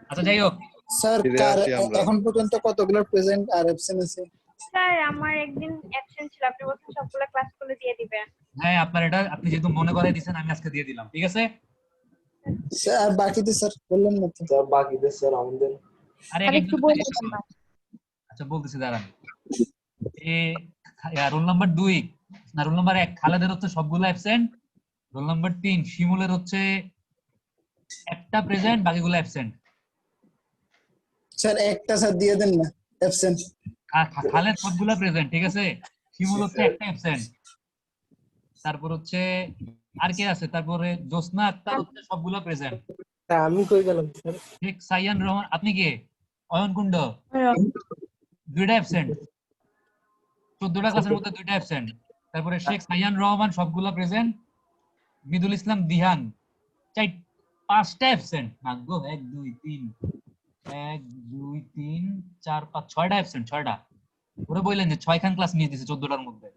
আচ্ছা যাই হোক, স্যার ফিরে আসি আমরা। এখন পর্যন্ত কতগুলো প্রেজেন্ট আর অ্যাবসেন্ট আছে? স্যার আমার একদিন অ্যাবসেন্ট ছিল, আপনি বলছেন সবগুলো ক্লাস করে দিয়ে দিবেন। হ্যাঁ আপনার এটা আপনি যেহেতু মনে করাই দিয়েছেন আমি আজকে দিয়ে দিলাম, ঠিক আছে? স্যার আর বাকিতে স্যার বললেন না তো? স্যার বাকিদের স্যার আমাদের আরে আর একটু বলে দেন না। আচ্ছা বলতেছি দাঁড়ান। এ রোল নাম্বার 2 না রোল নাম্বার 1 খালেদের হচ্ছে সবগুলো অ্যাবসেন্ট। রোল নাম্বার 3 শিমুলের হচ্ছে একটা প্রেজেন্ট, বাকিগুলো অ্যাবসেন্ট। স্যার একটা স্যার দিয়ে দেন না অ্যাবসেন্ট। খালেদ সবগুলো প্রেজেন্ট, ঠিক আছে? শিমুল হচ্ছে একটা অ্যাবসেন্ট। তারপর হচ্ছে আর কে আছে? তারপরে জোসনা আক্তার হচ্ছে সবগুলো প্রেজেন্ট। স্যার আমি কই গেলাম স্যার? শেখ সাইয়ান রহমান, আপনি কে? অয়ন কুণ্ড দুইটা অ্যাবসেন্ট। 14টা ক্লাসের মধ্যে দুইটা অ্যাবসেন্ট। তারপরে শেখ সাইয়ান রহমান সবগুলো প্রেজেন্ট। মিদুল ইসলাম দিহান 5টা অ্যাবসেন্ট। ভাগ্য 1 2 3 1 2 3 4 5 6টা অ্যাবসেন্ট, 6টা। ওরা বললেন যে 6 খান ক্লাস নিয়ে দিয়েছে 14টার মধ্যে।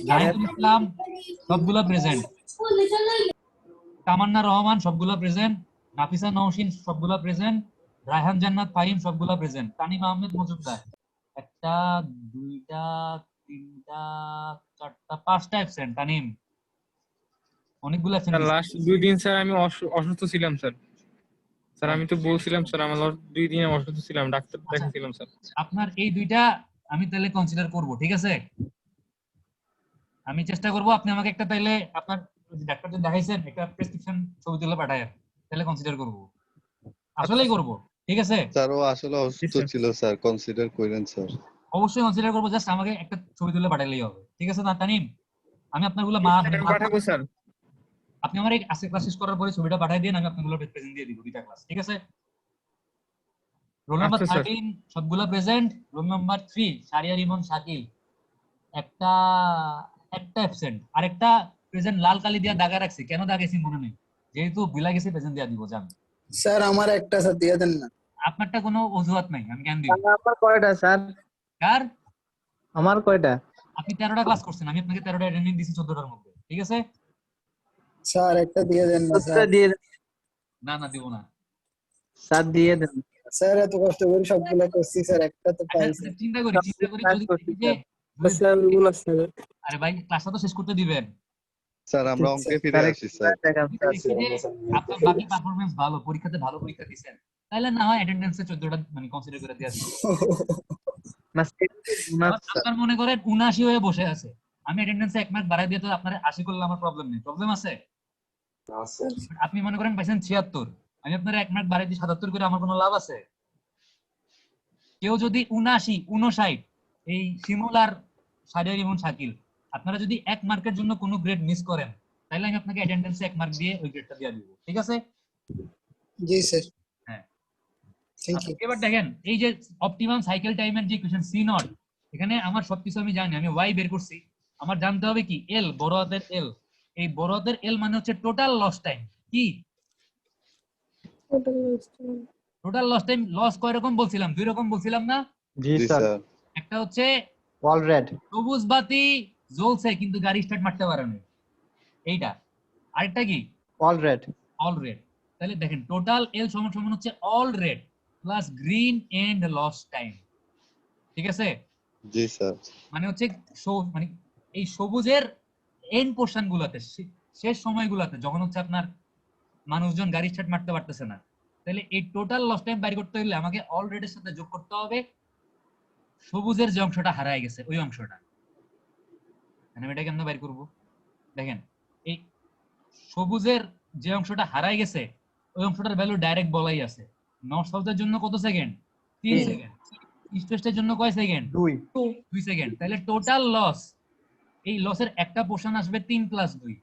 জাহিদুল ইসলাম সবগুলো প্রেজেন্ট। তামান্না রহমান সবগুলো প্রেজেন্ট। নাফিসা নওশিন সবগুলো প্রেজেন্ট। রায়হান জান্নাত ফাহিম সবগুলো প্রেজেন্ট। তানিম আহমেদ মজুমদার 1টা 2টা 3টা 4টা 5টা অ্যাবসেন্ট। তানিম অনেকগুলো অ্যাবসেন্ট। স্যার লাস্ট 2 দিন স্যার আমি অসুস্থ ছিলাম স্যার। স্যার আমি তো বলছিলাম স্যার আমার লাস্ট 2 দিন অসুস্থ ছিলাম, ডাক্তার দেখাছিলাম স্যার। আপনার এই দুইটা আমি তাহলে কনসিডার করব, ঠিক আছে? আমি চেষ্টা করব আপনি আমাকে একটা তাইলে আপনার ডাক্তার যে দেখাইছেন একটা প্রেসক্রিপশন ছবি তুলে পাঠায়, তাহলে কনসিডার করব, আসলেই করব, ঠিক আছে? স্যার ও আসলে অসুস্থ ছিল স্যার, কনসিডার করেন স্যার। অবশ্যই কনসিডার করব, জাস্ট আমাকে একটা ছবি তুলে পাঠাইলেই হবে, ঠিক আছে? না তানিম আমি আপনারগুলো পাঠাবো স্যার। আপনি আমার এই আজকে ক্লাস শেষ করার পরে ছবিটা পাঠিয়ে দিন, আমি আপনাগুলো প্রেজেন্ট দিয়ে দিব দুইটা ক্লাস, ঠিক আছে? রোল নাম্বার আচ্ছা, স্যার। 13 সবগুলা প্রেজেন্ট। রোল নাম্বার 3 সারিয়া রিমন শাকিল একটা অ্যাবসেন্ট। আরেকটা প্রেজেন্ট লাল কালি দিয়া দাগা রাখছি, কেন দাগাইছি মনে নেই, যেহেতু ভুলা গেছে প্রেজেন্ট দিয়া দিব। জান স্যার আমার একটা স্যার দিয়ে দেন না। আপনারটা কোনো অজুহাত নাই, আমি কেন দিব? আমার কয়টা স্যার? কার? আমার কয়টা? আপনি 13টা ক্লাস করছেন, আমি আপনাকে 13টা অ্যাটেন্ডেন্স দিছি 14টার মধ্যে, ঠিক আছে? স্যার একটা দিয়ে দেন না স্যার। দিয়ে দেন না না দিব না। স্যার, দিয়ে দেন স্যার এত কষ্ট করে সবগুলো করছি স্যার, একটা তো আচ্ছা, পাইছি। চিন্তা করি যদি দেখি যে স্যার আমি বললাম স্যার আরে ভাই ক্লাসটা তো শেষ করতে দিবেন। স্যার আমরা ঠিক অঙ্কে স্যার। ফিরে আসি স্যার। যদি দেখি যে আপনার বাকি পারফরমেন্স ভালো, পরীক্ষাতে ভালো পরীক্ষা দিচ্ছেন, তাহলে না হয় অ্যাটেন্ডেন্সে 14টা মানে কনসিডার করে দেওয়া দিই। আপনার মনে করেন 79 হয়ে বসে আছে, আমি অ্যাটেন্ডেন্সে 1 মার্ক বাড়াই দিয়ে তো আপনার 80 করলে আমার প্রবলেম নেই, প্রবলেম আছে? আছে। আপনি মনে করেন পাইছেন 76, আমি আপনার 1 মার্ক বাড়াই দিয়ে 77 করে আমার কোনো লাভ আছে? কেউ যদি 79 59 এই শিমুল আর সারিয়ার এবং শাকিল আপনারা যদি 1 মার্কের জন্য কোনো গ্রেড মিস করেন, তাহলে আমি আপনাকে অ্যাটেন্ডেন্সে 1 মার্ক দিয়ে ওই গ্রেডটা দিয়ে দিব, ঠিক আছে? জি স্যার। হ্যাঁ। থ্যাংক আচ্ছা, ইউ। এবার দেখেন এই যে অপটিমাম সাইকেল টাইমের যে ইকুয়েশন সি নট, এখানে আমার সবকিছু আমি জানি, আমি ওয়াই বের করছি, আমার জানতে হবে কি এল, বড় হাতের এল। এই বড় হাতের এল মানে হচ্ছে টোটাল লস টাইম। কি টোটাল লস টাইম? লস কয় রকম বলছিলাম? 2 রকম বলছিলাম না? জি জি স্যার। স্যার। একটা হচ্ছে অল রেড। সবুজ বাতি জ্বলছে কিন্তু গাড়ি স্টার্ট মারতে পারে না, এইটা। আরেকটা কি? All red. All red. তাহলে দেখেন টোটাল এল সমান সমান হচ্ছে all red plus green end loss time, ঠিক আছে? জি স্যার। মানে হচ্ছে মানে এই সবুজের এন্ড পোর্শন গুলাতে, শেষ সময়গুলোতে যখন হচ্ছে আপনার মানুষজন গাড়ি স্টার্ট মারতে পারতেছে না, তাহলে এই টোটাল লস টাইম বাইর করতে হলে আমাকে অল রেডের সাথে যোগ করতে হবে সবুজের যে অংশটা হারায় গেছে ওই অংশটা। মানে এটা কেমনে বাইর করব? দেখেন এই সবুজের যে অংশটা হারায় গেছে ওই অংশটার ভ্যালু ডাইরেক্ট বলাই আছে। নর্থ সাউথের জন্য কত সেকেন্ড? 3 সেকেন্ড। ইস্ট ওয়েস্টের জন্য কয় সেকেন্ড? 2 সেকেন্ড। তাহলে টোটাল লস, এই লসের একটা পোর্শন আসবে 3 প্লাস 2,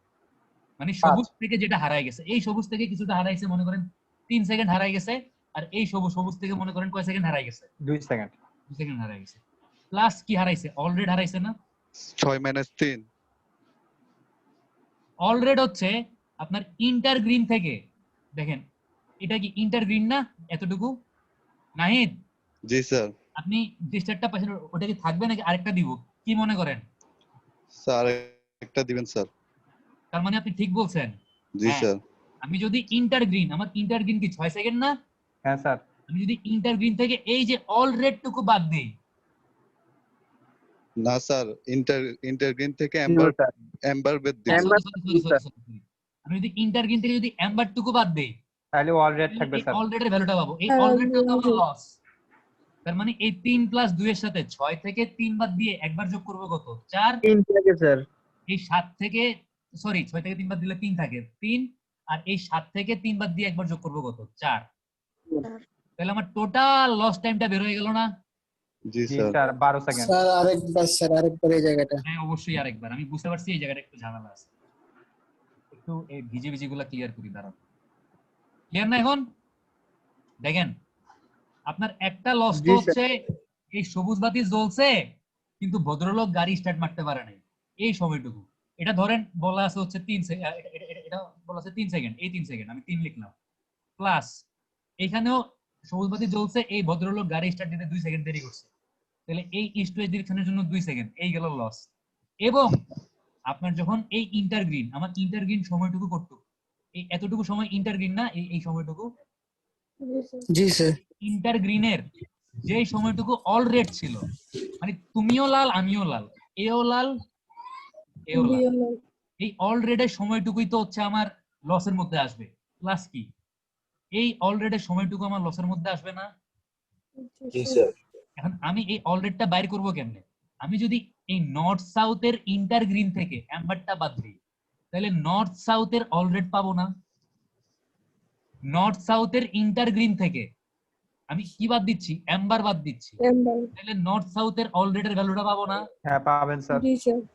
মানে সবুজ থেকে যেটা হারায় গেছে, এই সবুজ থেকে কিছুটা হারাইছে, মনে করেন 3 সেকেন্ড হারায় গেছে, আর এই সবুজ থেকে মনে করেন কয় সেকেন্ড হারায় গেছে? 2 সেকেন্ড। 2 সেকেন্ড হারায় গেছে। প্লাস কি হারাইছে? অলরেডি হারাইছে না? 6 - 3। অলরেডি হচ্ছে আপনার ইন্টার গ্রিন থেকে, দেখেন এটা কি ইন্টার গ্রিন না এতটুকু? নাহিদ জি স্যার। আপনি যে স্টারটা পাচ্ছেন ওটা কি থাকবে নাকি আরেকটা দিব? কি মনে করেন? স্যার একটা দিবেন স্যার। তার মানে আপনি ঠিক বলছেন। জি হ্যাঁ, স্যার। আমি যদি ইন্টার গ্রিন, আমার ইন্টার গ্রিন কি 6 সেকেন্ড না? হ্যাঁ স্যার। আমি যদি ইন্টার গ্রিন থেকে এই যে অল রেড টুকু বাদ দেই, না স্যার, ইন্টার গ্রিন থেকে এম্বার বেদ দিবেন। আমি যদি ইন্টার গ্রিন থেকে যদি এম্বার টুকু বাদ দেই, তাহলে অল রেড থাকবে স্যার। অল রেডের ভ্যালুটা পাবো। এই অল রেডটা তো আমার লস। তার মানে এই 3 প্লাস 2 এর সাথে 6 থেকে 3 বাদ দিয়ে একবার যোগ করব কত? 4। 3 থাকে স্যার। এই 7 থেকে, সরি 6 থেকে 3 বাদ দিলে 3 থাকে, 3। আর এই 7 থেকে 3 বাদ দিয়ে একবার যোগ করব কত? 4। তাহলে আমার টোটাল লস টাইমটা বের হয়ে গেল না? জি জি স্যার। Sir 12 second. স্যার আরেকবার এই জায়গাটা। হ্যাঁ অবশ্যই আরেকবার। আমি বুঝতে পারছি এই জায়গাটা একটু ঝামেলা আছে, একটু এই ভিজে ভিজে গুলা ক্লিয়ার করি, দাঁড়ান। ক্লিয়ার না এখন? দেখেন আপনার একটা লস তো হচ্ছে এই সবুজ বাতি জ্বলছে কিন্তু ভদ্রলোক গাড়ি স্টার্ট মারতে পারে নাই, এই সময়টুকু। এটা ধরেন বলা আছে হচ্ছে 3 সেকেন্ড, এটা বলা আছে 3 সেকেন্ড, এই 3 সেকেন্ড আমি 3 লিখলাম। প্লাস এখানেও সবুজ বাতি জ্বলছে, এই ভদ্রলোক গাড়ি স্টার্ট দিতে 2 সেকেন্ড দেরি করছে, তাহলে এই ইস্ট ওয়েস্ট ডিরেকশনের জন্য 2 সেকেন্ড, এই গেল লস। এবং আপনার যখন এই ইন্টার গ্রিন, আমার ইন্টার গ্রিন সময়টুকু কতটুকু? এই এতটুকু সময় ইন্টার গ্রিন না, এই সময়টুকু জি স্যার। ইন্টার গ্রিনের যে সময়টুকু অল রেড ছিল, মানে তুমিও লাল আমিও লাল, এও লাল এও লাল, এই অল রেডের সময়টুকুই তো হচ্ছে আমার লসের মধ্যে আসবে। প্লাস কি এই অল রেডের সময়টুকু আমার লসের মধ্যে আসবে না? জি স্যার। এখন আমি এই অল রেডটা বাইর করব কেমনে? আমি যদি এই নর্থ সাউথের ইন্টার গ্রিন থেকে অ্যাম্বারটা বাদ দিই, তাহলে নর্থ সাউথের অল রেড পাবো না। নর্থ সাউথের ইন্টার গ্রিন থেকে আমি কি বাদ দিচ্ছি? অ্যাম্বার বাদ দিচ্ছি, তাহলে নর্থ সাউথের অল রেডের ভ্যালুটা পাবো না? হ্যাঁ পাবেন স্যার।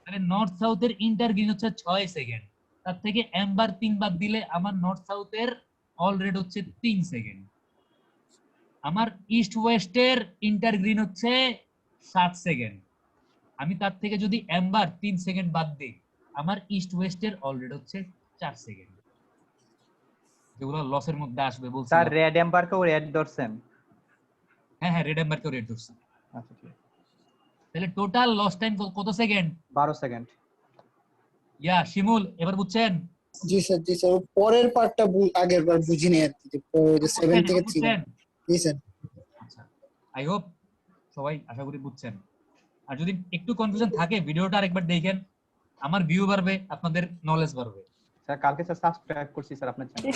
তাহলে নর্থ সাউথের ইন্টার গ্রিন হচ্ছে 6 সেকেন্ড, তার থেকে অ্যাম্বার 3 বাদ দিলে আমার নর্থ সাউথের অল রেড হচ্ছে 3 সেকেন্ড। আমার ইস্ট ওয়েস্টের ইন্টার গ্রিন হচ্ছে 7 সেকেন্ড, আমি তার থেকে যদি অ্যাম্বার 3 সেকেন্ড বাদ দিই, আমার ইস্ট ওয়েস্টের অল রেড হচ্ছে 4 সেকেন্ড, যেগুলো লসের মধ্যে আসবে বলছি। স্যার রেড এম্বারকেও রেড ধরছেন? হ্যাঁ হ্যাঁ, রেড এম্বারকেও রেড ধরছি। আচ্ছা ঠিক আছে। তাহলে টোটাল লস টাইম কত সেকেন্ড? 12 সেকেন্ড। ইয়া শিমুল এবার বুঝছেন? জি স্যার। জি স্যার, পরের পার্টটা আগের বার বুঝিনি আর কি, যে 7 থেকে 3। বুঝছেন? জি স্যার। আই হোপ সবাই আশা করি বুঝছেন। আর যদি একটু কনফিউশন থাকে ভিডিওটা আরেকবার দেখেন, আমার ভিউ বাড়বে, আপনাদের নলেজ বাড়বে। স্যার কালকে স্যার সাবস্ক্রাইব করছি স্যার আপনার চ্যানেল।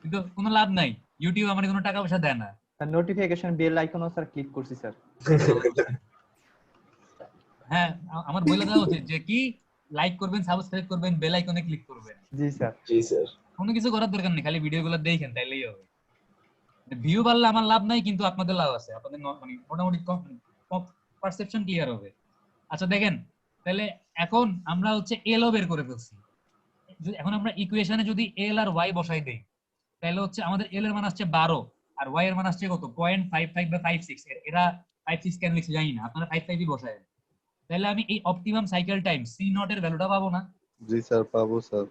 কিন্তু কোনো লাভ নাই, ইউটিউব আমার কোনো টাকা পয়সা দেয় না। স্যার নোটিফিকেশন বেল আইকনও স্যার ক্লিক করছি স্যার। হ্যাঁ, আমার বলে দেওয়া উচিত যে কি লাইক করবেন, সাবস্ক্রাইব করবেন, বেল আইকনে ক্লিক করবেন। জি স্যার। জি স্যার। কোনো কিছু করার দরকার নেই, খালি ভিডিওগুলো দেখেন তাইলেই হবে। ভিউ বাড়লে আমার লাভ নাই, কিন্তু আপনাদের লাভ আছে, আপনাদের মানে মোটামুটি পারসেপশন ক্লিয়ার হবে। আচ্ছা দেখেন, তাহলে এখন আমরা হচ্ছে এল ও বের করে ফেলছি। এখন আমরা ইকুয়েশনে যদি এল আর ওয়াই বসাই দেই, তাহলে হচ্ছে আমাদের এল এর মান আসছে 12 আর ওয়াই এর মান আসছে কত 0.55 বা 56। এরা 56 কেন লিখছে জানি না, আপনারা 55ই বসায়। তাহলে আমি এই optimum cycle time C naught এর ভ্যালুটা পাবো না? জি স্যার, পাবো স্যার।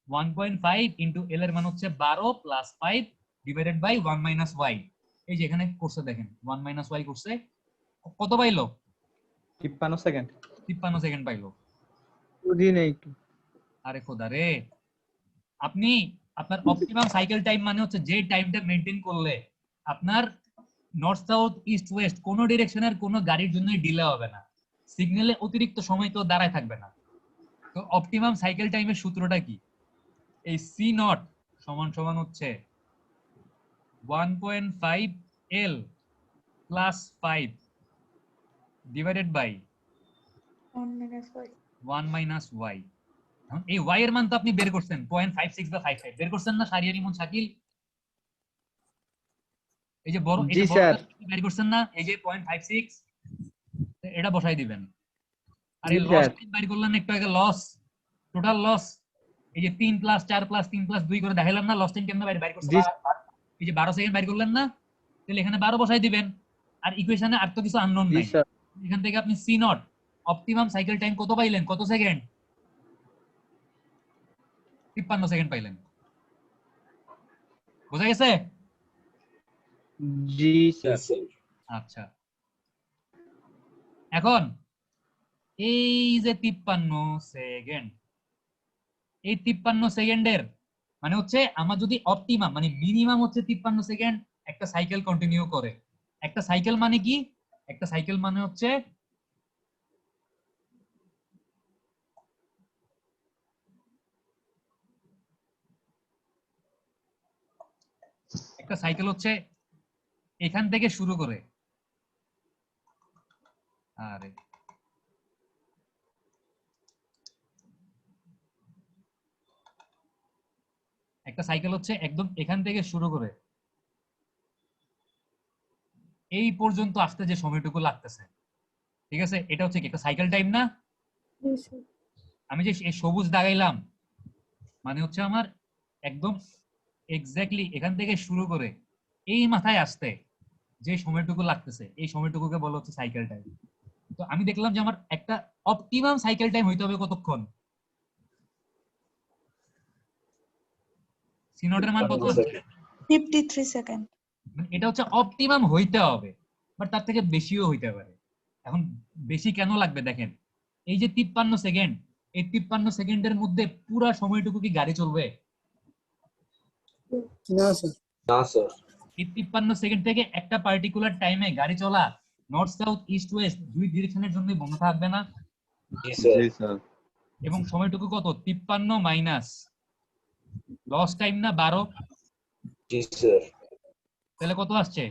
1.5 ইনটু এল এর মান হচ্ছে 12 plus 5 divided by 1 minus Y. এই যে এখানে করছে দেখেন 1 মাইনাস ওয়াই করছে, কত পাইলো? 53 সেকেন্ড। 53 সেকেন্ড পাইলো। বুঝি নাই একটু। আরে খোদা রে, আপনি আপনার অপটিমাম সাইকেল টাইম মানে হচ্ছে যে টাইমটা মেইনটেইন করলে আপনার নর্থ সাউথ ইস্ট ওয়েস্ট কোন ডিরেকশনের কোন গাড়ির জন্য ডিলে হবে না, সিগন্যালে অতিরিক্ত সময় তো দাঁড়ায় থাকবে না। তো অপটিমাম সাইকেল টাইমের সূত্রটা কি? এই সি নট সমান সমান হচ্ছে 1.5 L plus 5 divided by 1 minus Y. এই ওয়াই এর মান তো আপনি বের করছেন 0.56 বা 55 বের করছেন না শারিয়ার ইমন শাকিল? এই যে বড় জি স্যার। বের করছেন না, এই যে 0.56, এটা বসাই দিবেন। আর এই জি লস স্যার। টাইম বের করলেন একটু আগে, লস টোটাল লস এই যে 3 প্লাস 4 প্লাস 3 প্লাস 2 করে দেখাইলাম না, লস টাইম কেমনে বের করছে? জি। এই যে 12 সেকেন্ড বের করলেন না, তাহলে এখানে 12 বসাই দিবেন। আর ইকুয়েশনে আর তো কিছু আননোন জি নাই, স্যার। এখান থেকে আপনি C naught optimum cycle time কত পাইলেন? কত সেকেন্ড? 53 সেকেন্ড পাইলেন। বোঝা গেছে? জি জি স্যার। স্যার। আচ্ছা, এখন এই যে 53 সেকেন্ড, এই 53 সেকেন্ডের মানে হচ্ছে আমার যদি অপটিমাম মানে মিনিমাম হচ্ছে 53 সেকেন্ড একটা সাইকেল কন্টিনিউ করে। একটা সাইকেল মানে কি? একটা সাইকেল মানে হচ্ছে একটা সাইকেল হচ্ছে এখান থেকে শুরু করে, আরে একটা সাইকেল হচ্ছে একদম এখান থেকে শুরু করে এই পর্যন্ত আসতে যে সময়টুকু লাগতেছে, ঠিক আছে, এটা হচ্ছে কি একটা সাইকেল টাইম না? আমি যে এই সবুজ দাগাইলাম মানে হচ্ছে আমার একদম এক্স্যাক্টলি এখান থেকে শুরু করে এই মাথায় আসতে যে সময়টুকু লাগতেছে, এই সময়টুকুকে বলা হচ্ছে সাইকেল টাইম। তো আমি দেখলাম যে আমার একটা অপটিমাম সাইকেল টাইম হইতে হবে কতক্ষণ? সিনোডের মান কত আছে? 53 সেকেন্ড। মানে এটা হচ্ছে অপটিমাম হইতে হবে, বাট তার থেকে বেশিও হইতে পারে। এখন বেশি কেন লাগবে দেখেন, এই যে 53 সেকেন্ড, এই 53 সেকেন্ডের মধ্যে পুরা সময়টুকু কি গাড়ি চলবে? না স্যার। না স্যার। এই 53 সেকেন্ড থেকে একটা পার্টিকুলার টাইমে গাড়ি চলা নর্থ সাউথ ইস্ট ওয়েস্ট দুই ডিরেকশনের জন্য বন্ধ থাকবে না? জি স্যার। জি স্যার। এবং সময়টুকু কত? 53 মাইনাস লস টাইম না 12? জি স্যার। তাহলে কত আসছে?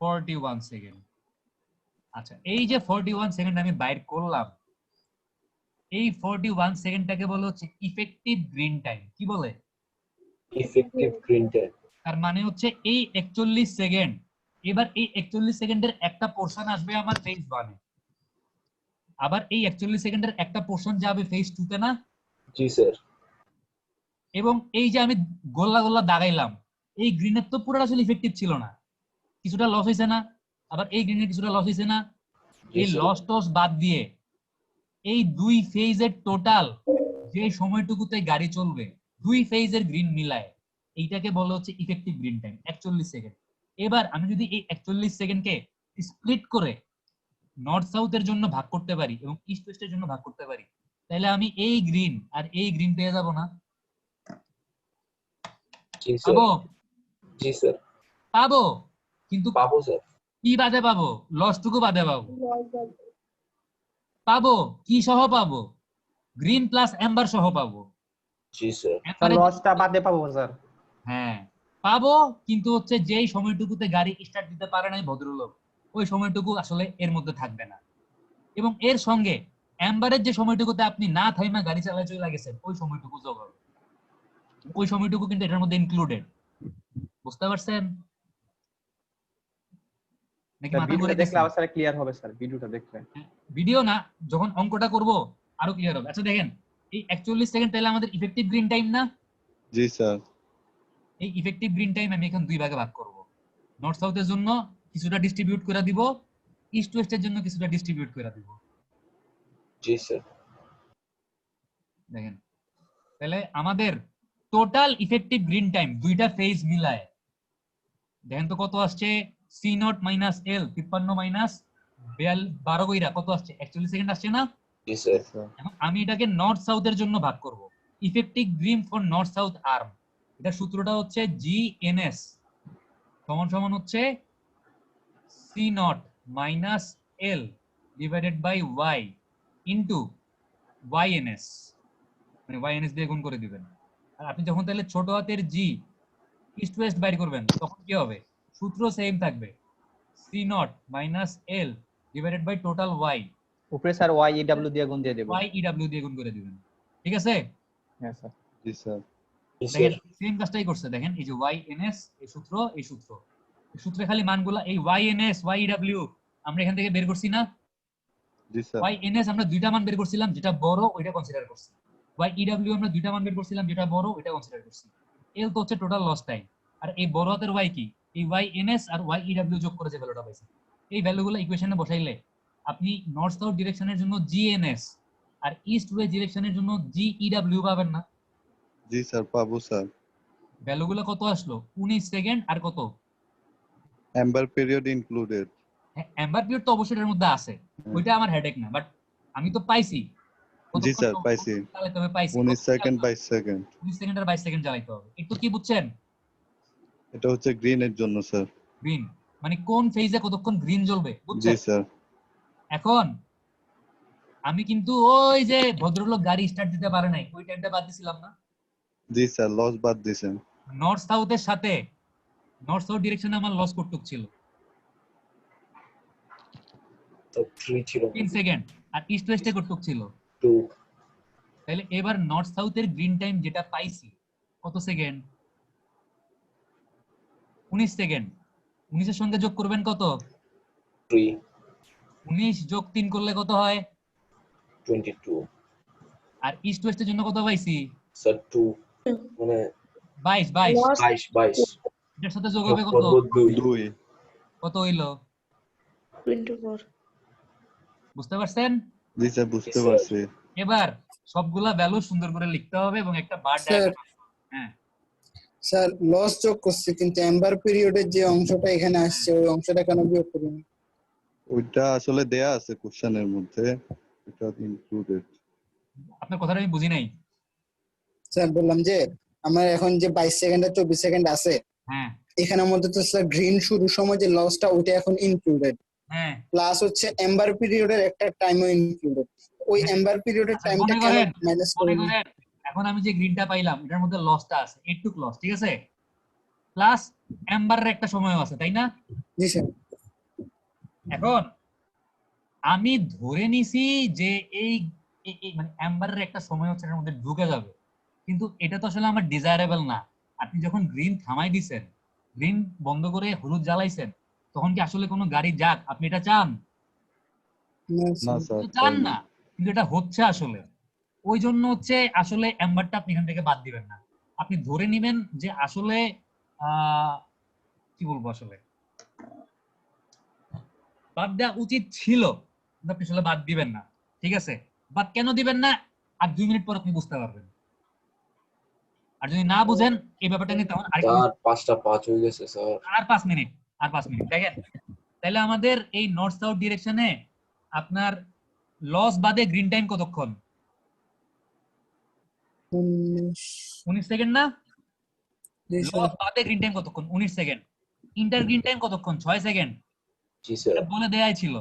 41 সেকেন্ড। আচ্ছা, এই যে 41 সেকেন্ড আমি বাইর করলাম, এই 41 সেকেন্ডটাকে বলে হচ্ছে ইফেক্টিভ গ্রিন টাইম। কি বলে? Effective green time. তার মানে হচ্ছে এই 41 সেকেন্ড, এবার এই 41 সেকেন্ডের একটা পোরশন আসবে আমার ফেজ 1 এ, আবার এই 41 সেকেন্ডের একটা পোরশন যাবে ফেজ 2 তে না? জি স্যার। এবং এই যে আমি গোল্লা গোল্লা দাগাইলাম, এই গ্রিনের তো পুরোটা আসলে ইফেক্টিভ ছিল না, কিছুটা লস হয়েছে না? আবার এই গ্রিনের কিছুটা লস হয়েছে না? এই লস টস বাদ দিয়ে এই দুই ফেজের টোটাল যে সময়টুকুতে গাড়ি চলবে, দুই ফেজের গ্রিন মিলায়, এইটাকে বলা হচ্ছে ইফেক্টিভ গ্রিন টাইম 41 সেকেন্ড। এবার আমি যদি এই 41 সেকেন্ডকে স্প্লিট করে নর্থ সাউথের জন্য ভাগ করতে পারি এবং ইস্ট ওয়েস্টের জন্য ভাগ করতে পারি, তাহলে আমি এই গ্রিন আর এই গ্রিন পেয়ে যাব না? জি স্যার পাবো জি স্যার পাবো কিন্তু পাবো স্যার কি বাদে পাবো? লসটুকু বাদে পাবো। পাবো কি সহ পাবো? গ্রিন প্লাস এম্বার সহ পাবো। জি স্যার স্যার এম্বারে লসটা বাদে পাবো স্যার। হ্যাঁ পাবো, কিন্তু হচ্ছে যেই সময়টুকুতে গাড়ি স্টার্ট দিতে পারে নাই ভদ্রলোক, ওই সময়টুকু আসলে এর মধ্যে থাকবে না। এবং এর সঙ্গে এম্বারের যে সময়টুকুতে আপনি না থাইমা গাড়ি চালায় চলে গেছেন, ওই সময়টুকু যোগ হবে। ওই সময়টুকু কিন্তু এটার মধ্যে ইনক্লুডেড। বুঝতে পারছেন নাকি মাথা ভিডিওটা ঘুরে দেখলে গেছে? আবার স্যার ক্লিয়ার হবে স্যার, ভিডিওটা দেখলে। ভিডিও না, যখন অঙ্কটা করব আরো ক্লিয়ার হবে। আচ্ছা দেখেন, এই 41 সেকেন্ড তাহলে আমাদের ইফেক্টিভ গ্রিন টাইম না? জি স্যার। এই ইফেক্টিভ গ্রিন টাইম আমি এখন দুই ভাগে ভাগ করব। নর্থ সাউথের জন্য কিছুটা ডিস্ট্রিবিউট করে দিব, ইস্ট ওয়েস্টের জন্য কিছুটা ডিস্ট্রিবিউট করে দিব। জি স্যার দেখেন তাহলে আমাদের টোটাল ইফেক্টিভ গ্রিন টাইম দুইটা ফেজ মিলায় দেখেন তো কত আসছে। C naught minus L 53 minus 12 কইরা কত আসছে? 41 সেকেন্ড আসছে না? জি স্যার এখন আমি এটাকে নর্থ সাউথের জন্য ভাগ করব। Effective green for north south arm, এটা সূত্রটা হচ্ছে জিএনএস সমান সমান হচ্ছে C naught minus L divided by Y into YNS, মানে ওয়াইএনএস দিয়ে গুণ করে দিবেন। আর আপনি যখন তাহলে ছোট হাতের জি ইস্ট ওয়েস্ট বাইর করবেন তখন কি হবে? সূত্র সেম থাকবে, C naught minus L divided by total Y, উপরে স্যার ওয়াই ই ডাব্লিউ দিয়ে গুণ দিয়ে দেব। ওয়াই ইডব্লিউ দিয়ে গুণ করে দিবেন। ঠিক আছে? হ্যাঁ স্যার। জি স্যার। জি দেখেন স্যার সেম কাজটাই করছে। দেখেন এই যে ওয়াই এনএস, এই সূত্র এই সূত্র, এই সূত্রে খালি মানগুলা এই ওয়াই এনএস ওয়াই ইডব্লিউ আমরা এখান থেকে বের করছি না? জি স্যার। ওয়াই এনএস আমরা দুইটা মান বের করছিলাম, যেটা বড় ওইটা কনসিডার করছি। ওয়াই ইডব্লিউ আমরা দুইটা মান বের করছিলাম, যেটা বড় ওইটা কনসিডার করছি। এল তো হচ্ছে টোটাল লস টাইম। আর এই বড় হাতের ওয়াই কি? এই ওয়াই এনএস আর ওয়াই ইডব্লিউ যোগ করে যে ভ্যালুটা পাইছি, এই ভ্যালুগুলো ইকুয়েশনে বসাইলে আপনি নর্থ সাউথ ডিরেকশনের জন্য জিএনএস আর ইস্ট ওয়েস্ট ডিরেকশনের জন্য জিইডব্লিউ পাবেন না? জি স্যার পাবো স্যার। ভ্যালুগুলো কত আসলো? 19 সেকেন্ড আর কত? Amber period included. Amber period তো অবশ্যই এর মধ্যে আছে, ওইটা আমার হেডেক না, বাট আমি তো পাইছি। জি স্যার পাইছি। চালাইতে হবে পাইছি 19 সেকেন্ড 22 সেকেন্ড। 19 সেকেন্ড আর 22 সেকেন্ড চালাইতে হবে। একটু কি বুঝছেন? এটা হচ্ছে গ্রিনের জন্য স্যার। গ্রিন মানে কোন ফেজে কতক্ষণ গ্রিন জ্বলবে, জি বুঝছেন? স্যার। এখন আমি কিন্তু ওই যে ভদ্রলোক গাড়ি স্টার্ট দিতে পারে নাই ওই টাইমটা বাদ দিছিলাম না? জি স্যার লস বাদ দিছেন। নর্থ সাউথের সাথে নর্থ সাউথ ডিরেকশনে আমার লস কতটুক ছিল? তো 3 ছিল 3 সেকেন্ড। আর ইস্ট ওয়েস্টে কতটুক ছিল? 2 তাহলে এবার নর্থ সাউথের গ্রিন টাইম যেটা পাইছি কত সেকেন্ড? 19 সেকেন্ড। 19 এর সঙ্গে যোগ করবেন কত? 3 19 যোগ 3 করলে কত হয়? 22 আর ইস্ট ওয়েস্টের জন্য কত পাইছি? স্যার 2 মানে 22 22। Loss 22 এটার সাথে যোগ হবে কত? 2। কত হইলো? 24. বুঝতে পারছেন? জি স্যার বুঝতে স্যার। পারছি। এবার সবগুলা ভ্যালু সুন্দর করে লিখতে হবে এবং একটা বার স্যার। ডায়াগ্রাম। হ্যাঁ স্যার লস যোগ করছি কিন্তু এম্বার পিরিয়ডের যে অংশটা এখানে আসছে ওই অংশটা কেন বিয়োগ করিনি? ওইটা আসলে দেয়া আছে কোশ্চেনের মধ্যে, এটা ইনক্লুডেড। আপনার কথাটা আমি বুঝি নাই। স্যার বললাম যে আমার এখন যে 22 সেকেন্ড আর 24 সেকেন্ড আছে হ্যাঁ এখানের মধ্যে তো স্যার গ্রিন শুরুর সময় যে লসটা ওইটা এখন ইনক্লুডেড, হ্যাঁ প্লাস হচ্ছে এম্বার পিরিয়ডের একটা টাইমও ইনক্লুডেড। ওই হ্যাঁ। এম্বার পিরিয়ডের আচ্ছা, টাইমটা মনে কেন করেন মাইনাস মনে করিনি? করেন এখন আমি যে গ্রিনটা পাইলাম এটার মধ্যে লসটা আছে, এইটুক লস, ঠিক আছে? প্লাস এম্বারের একটা সময়ও আছে, তাই না? জি স্যার। এখন আমি ধরে নিছি যে এই মানে এম্বারের একটা সময় হচ্ছে এর মধ্যে ঢুকে যাবে, কিন্তু এটা তো আসলে আমার ডিজায়ারেবল না। আপনি যখন গ্রিন থামাই দিছেন, গ্রিন বন্ধ করে হলুদ জ্বালাইছেন, তখন কি আসলে কোনো গাড়ি যাক আপনি এটা চান? না স্যার চান না, কিন্তু এটা হচ্ছে আসলে। ওই জন্য হচ্ছে আসলে এম্বারটা আপনি এখান থেকে বাদ দিবেন না। আপনি ধরে নিবেন যে আসলে কি বলবো, আসলে বাদ দেওয়া উচিত ছিল, কিন্তু আপনি আসলে বাদ দিবেন না। ঠিক আছে? বাদ কেন দিবেন না আর 2 মিনিট পর আপনি বুঝতে পারবেন। আর যদি না বুঝেন এই ব্যাপারটা নিয়ে তখন আরেকটু স্যার 5টা 5 হয়ে গেছে স্যার আর 5 মিনিট, আর 5 মিনিট দেখেন। তাহলে আমাদের এই নর্থ সাউথ ডিরেকশনে আপনার লস বাদে গ্রিন টাইম কতক্ষণ? 19 সেকেন্ড না? জি লস স্যার বাদে গ্রিন টাইম কতক্ষণ? 19 সেকেন্ড। ইন্টার গ্রিন টাইম কতক্ষণ? 6 সেকেন্ড। জি স্যার এটা বলে দেয়াই ছিল।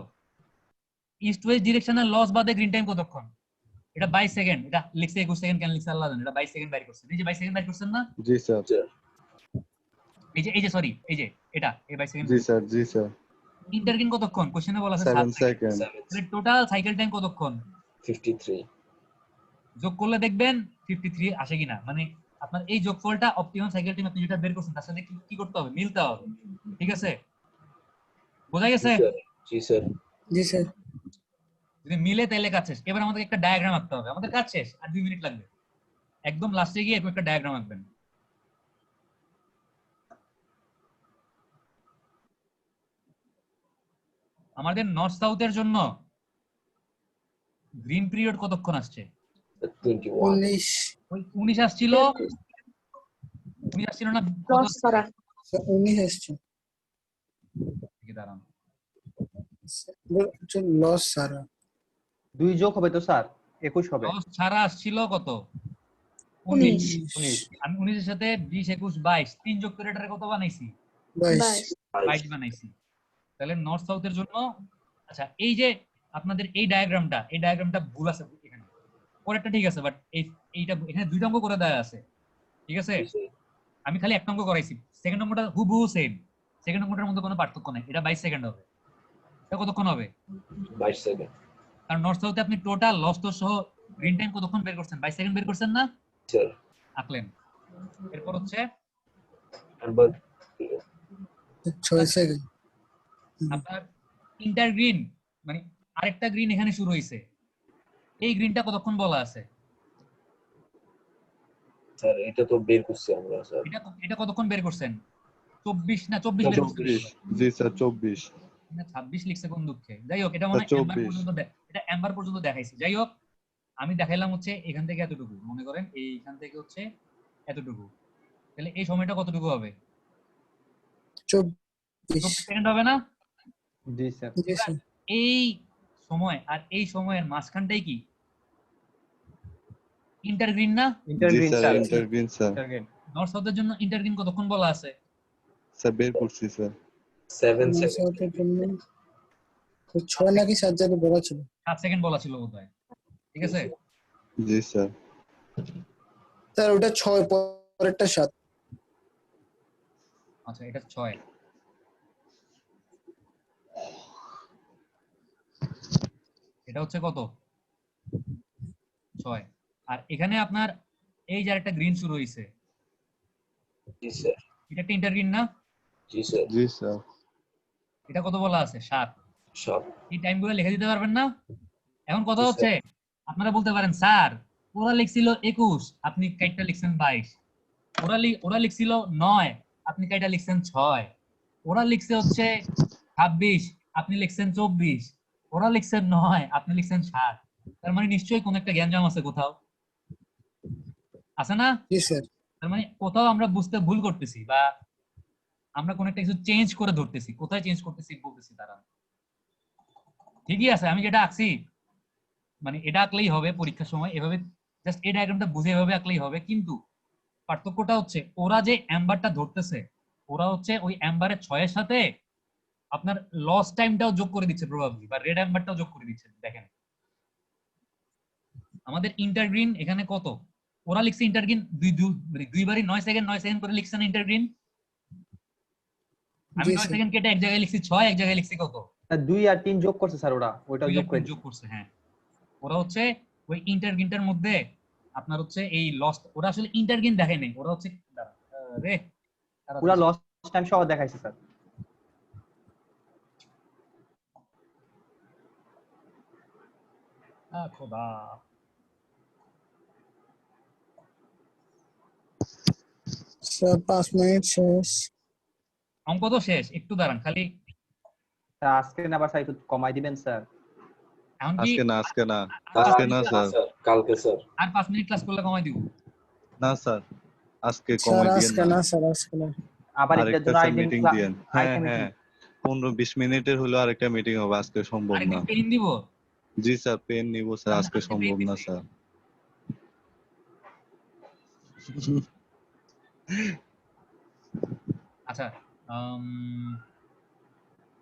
ইস্ট ওয়েস্ট ডিরেকশনের লস বাদে গ্রিন টাইম কতক্ষণ? এটা 22 সেকেন্ড। এটা লিখছে 21 সেকেন্ড, কেন লিখছে আল্লাহ জানে। এটা 22 সেকেন্ড বাইর করছেন। এই যে 22 সেকেন্ড বাইর করছেন না? জি স্যার, এই যে সরি, এই যে এটা এই 22 সেকেন্ড। জি স্যার, জি স্যার, ইন্টারগ্রিন কতক্ষণ? কোশ্চেনে বলা আছে 7 7 সেকেন্ড। সেকেন্ড। তাহলে টোটাল সাইকেল টাইম কতক্ষণ? 53 যোগ করলে দেখবেন 53 আসে কিনা। মানে আপনার এই যোগফলটা অপটিমাম সাইকেল টাইম আপনি যেটা বের করছেন তার সাথে কি করতে হবে? মিলতে হবে। ঠিক আছে? বোঝা জি গেছে? স্যার জি স্যার জি স্যার যদি মিলে তাহলে কাজ শেষ। এবার আমাদের একটা ডায়াগ্রাম আঁকতে হবে। আমাদের কাজ শেষ, আর 2 মিনিট লাগবে। একদম লাস্টে গিয়ে এরকম একটা ডায়াগ্রাম আঁকবেন। আমাদের নর্থ সাউথের জন্য গ্রিন পিরিয়ড কতক্ষণ আসছে? 21 19 ওই 19 আসছিল। 19 আসছিল না? কত লস ছাড়া 19 আসছে থেকে দাঁড়ান। লস স্যার 2 যোগ হবে তো স্যার 21 হবে। লস ছাড়া আসছিল কত? 19 19 আমি 19 এর সাথে 20, 21, 22 তিন যোগ করে এটারে কত বানাইছি? 22 22 বানাইছি। তাহলে নর্থ সাউথের জন্য, আচ্ছা এই যে আপনাদের এই ডায়াগ্রামটা ভুল আছে এখানে। পরেরটা ঠিক আছে, বাট এইটা এখানে 2টা অঙ্ক করে দেয়া আছে। ঠিক আছে? জি স্যার আমি খালি একটা অঙ্ক করাইছি। সেকেন্ড অঙ্কটা হুবহু সেম। সেকেন্ড অঙ্কটার মধ্যে কোনো পার্থক্য নাই। এটা 22 সেকেন্ড হবে। এটা কতক্ষণ হবে? 22 সেকেন্ড কারণ নর্থ সাউথে আপনি টোটাল লস তো সহ গ্রিন টাইম কতক্ষণ বের করছেন? 22 সেকেন্ড বের করছেন না? স্যার আঁকলেন। এরপর হচ্ছে নাম্বার 6 সেকেন্ড আপনার ইন্টার গ্রিন, মানে আরেকটা গ্রিন এখানে শুরু হইছে। এই গ্রিনটা কতক্ষণ বলা আছে? স্যার এটা তো বের করছি আমরা স্যার এটা কতক্ষণ বের করছেন? 24 না 24 বের করছেন? 24, জি স্যার 24, না 26 লিখছে কোন দুঃখে। যাই হোক, এটা মনে হয় এম্বার 24। পর্যন্ত এটা এম্বার পর্যন্ত দেখাইছি। যাই হোক, আমি দেখাইলাম হচ্ছে এখান থেকে এতটুকু, মনে করেন এইখান থেকে হচ্ছে এতটুকু। তাহলে এই সময়টা কতটুকু হবে? 24 24 সেকেন্ড হবে না? জি স্যার জি স্যার এই সময় আর এই সময়ের মাঝখানটাই কি ইন্টারগ্রিন না? ইন্টার জি green sir, sir intergreen sir. Inter green north সাউথের জন্য ইন্টারগ্রিন কতক্ষণ বলা আছে? স্যার বের করছি স্যার। 7 সেকেন্ড সাউথের জন্য 6 নাকি 7 জানি বলা ছিল 7 সেকেন্ড বলা ছিল বোধহয়। ঠিক আছে? জি স্যার, স্যার ওটা 6 পরেরটা 7 আচ্ছা এটা 6। এটা হচ্ছে কত? 6। আর এখানে আপনার এই যে একটা গ্রিন শুরু হইছে, জি স্যার এটা একটা ইন্টারগ্রিন না? জি স্যার জি স্যার, এটা কত বলা আছে? 7। 7 এই টাইমগুলো লিখে দিতে পারবেন না? এখন কথা জি, হচ্ছে আপনারা বলতে পারেন স্যার ওরা লিখছিল 21, আপনি কাইটটা লিখছেন 22। ওরা লিখছিল 9, আপনি কাইটা লিখছেন 6। ওরা লিখছে হচ্ছে 26, আপনি লিখছেন 24। ওরা লিখছে 9, আপনি লিখছেন 7। তার মানে নিশ্চয়ই কোন একটা গ্যাঞ্জাম আছে কোথাও, আছে না? জি স্যার তার মানে কোথাও আমরা বুঝতে ভুল করতেছি, বা আমরা কোন একটা কিছু চেঞ্জ করে ধরতেছি। কোথায় চেঞ্জ করতেছি বলতেছি তারা। ঠিকই আছে, আমি যেটা আঁকছি মানে এটা আঁকলেই হবে পরীক্ষার সময়, এভাবে জাস্ট এই ডায়াগ্রামটা বুঝে এভাবে আঁকলেই হবে। কিন্তু পার্থক্যটা হচ্ছে ওরা যে অ্যাম্বারটা ধরতেছে, ওরা হচ্ছে ওই অ্যাম্বারের 6 এর সাথে আপনার লস টাইমটাও যোগ করে দিচ্ছে প্রবাবলি, বা রেড অ্যাম্বারটাও যোগ করে দিচ্ছে। দেখেন আমাদের ইন্টারগ্রিন এখানে কত? ওরা লিখছে ইন্টারগ্রিন দুইবারই 9 সেকেন্ড 9 সেকেন্ড করে লিখছে না ইন্টারগ্রিন। আমি জি 9 স্যার সেকেন্ড কেটে এক জায়গায় লিখছি 6, এক জায়গায় লিখছি কত? 2 আর 3 যোগ করছে স্যার ওরা ওইটা 2 যোগ আর করে 3 যোগ করছে। হ্যাঁ, ওরা হচ্ছে ওই ইন্টারগ্রিনটার মধ্যে আপনার হচ্ছে এই লস, ওরা আসলে ইন্টারগ্রিন দেখে নাই, ওরা হচ্ছে রে পুরো লস টাইম সহ দেখাইছে স্যার। খোদা। স্যার 5 মিনিট শেষ অঙ্ক তো শেষ, একটু দাঁড়ান খালি। স্যার আজকে না আবার স্যার একটু কমাই দিবেন স্যার। এখন কি আজকে না, আজকে না, আর আজকে না না স্যার, স্যার কালকে স্যার আর 5 মিনিট ক্লাস করলে কমাই দিব? না স্যার, আজকে স্যার কমাই দিয়েন আজকে না। না স্যার আজকে না আবার এটার আরেকটা জন্য স্যার আরেকদিন মিটিং দিয়েন। হ্যাঁ আরেকটা মিটিং। হ্যাঁ, 15-20 মিনিটের হলো আরেকটা মিটিং হবে, আজকে সম্ভব না। আরেকদিন পেন দিব? জি স্যার, পেন নিব স্যার, আজকে আজকে সম্ভব পেন না দিছি। স্যার। আচ্ছা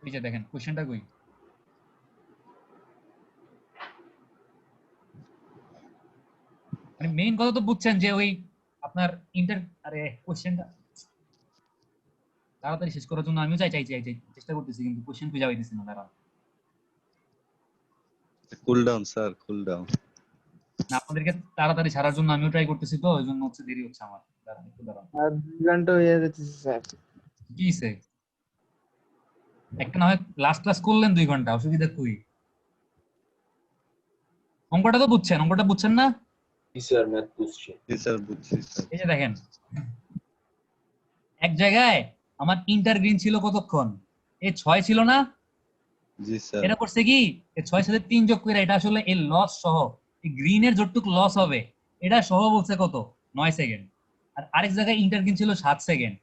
এই যে দেখেন কোশ্চেনটা কই, মানে মেইন কথা তো বুঝছেন যে ওই আপনার আরে কোশ্চেনটা তাড়াতাড়ি শেষ করার জন্য আমিও চাই চেষ্টা করতেছি, কিন্তু কোশ্চেন খুঁজে পাইতেছি না। দাঁড়ান, cool down sir, cool down. না আপনাদেরকে তাড়াতাড়ি ছাড়ার জন্য আমিও ট্রাই করতেছি, তো ওই জন্য হচ্ছে দেরি হচ্ছে আমার। দাঁড়ান একটু দাঁড়ান। আর 2 ঘন্টা হয়ে যাচ্ছে স্যার। কি সে একটা না হয় লাস্ট ক্লাস করলেন 2 ঘন্টা, অসুবিধা কই? অঙ্কটা তো বুঝছেন, অঙ্কটা বুঝছেন না? জি স্যার ম্যাথ বুঝছি। জি স্যার, বুঝছি স্যার। এই যে দেখেন এক জায়গায় আমার ইন্টারগ্রিন ছিল কতক্ষণ, এই 6 ছিল না? জি স্যার। এটা করছে কি এই 6 সাথে 3 যোগ করে এটা আসলে এই লস সহ, এই গ্রিনের যতটুক লস হবে এটা সহ বলছে কত 9 সেকেন্ড। আর আরেক জায়গায় ইন্টারগ্রিন ছিল 7 সেকেন্ড।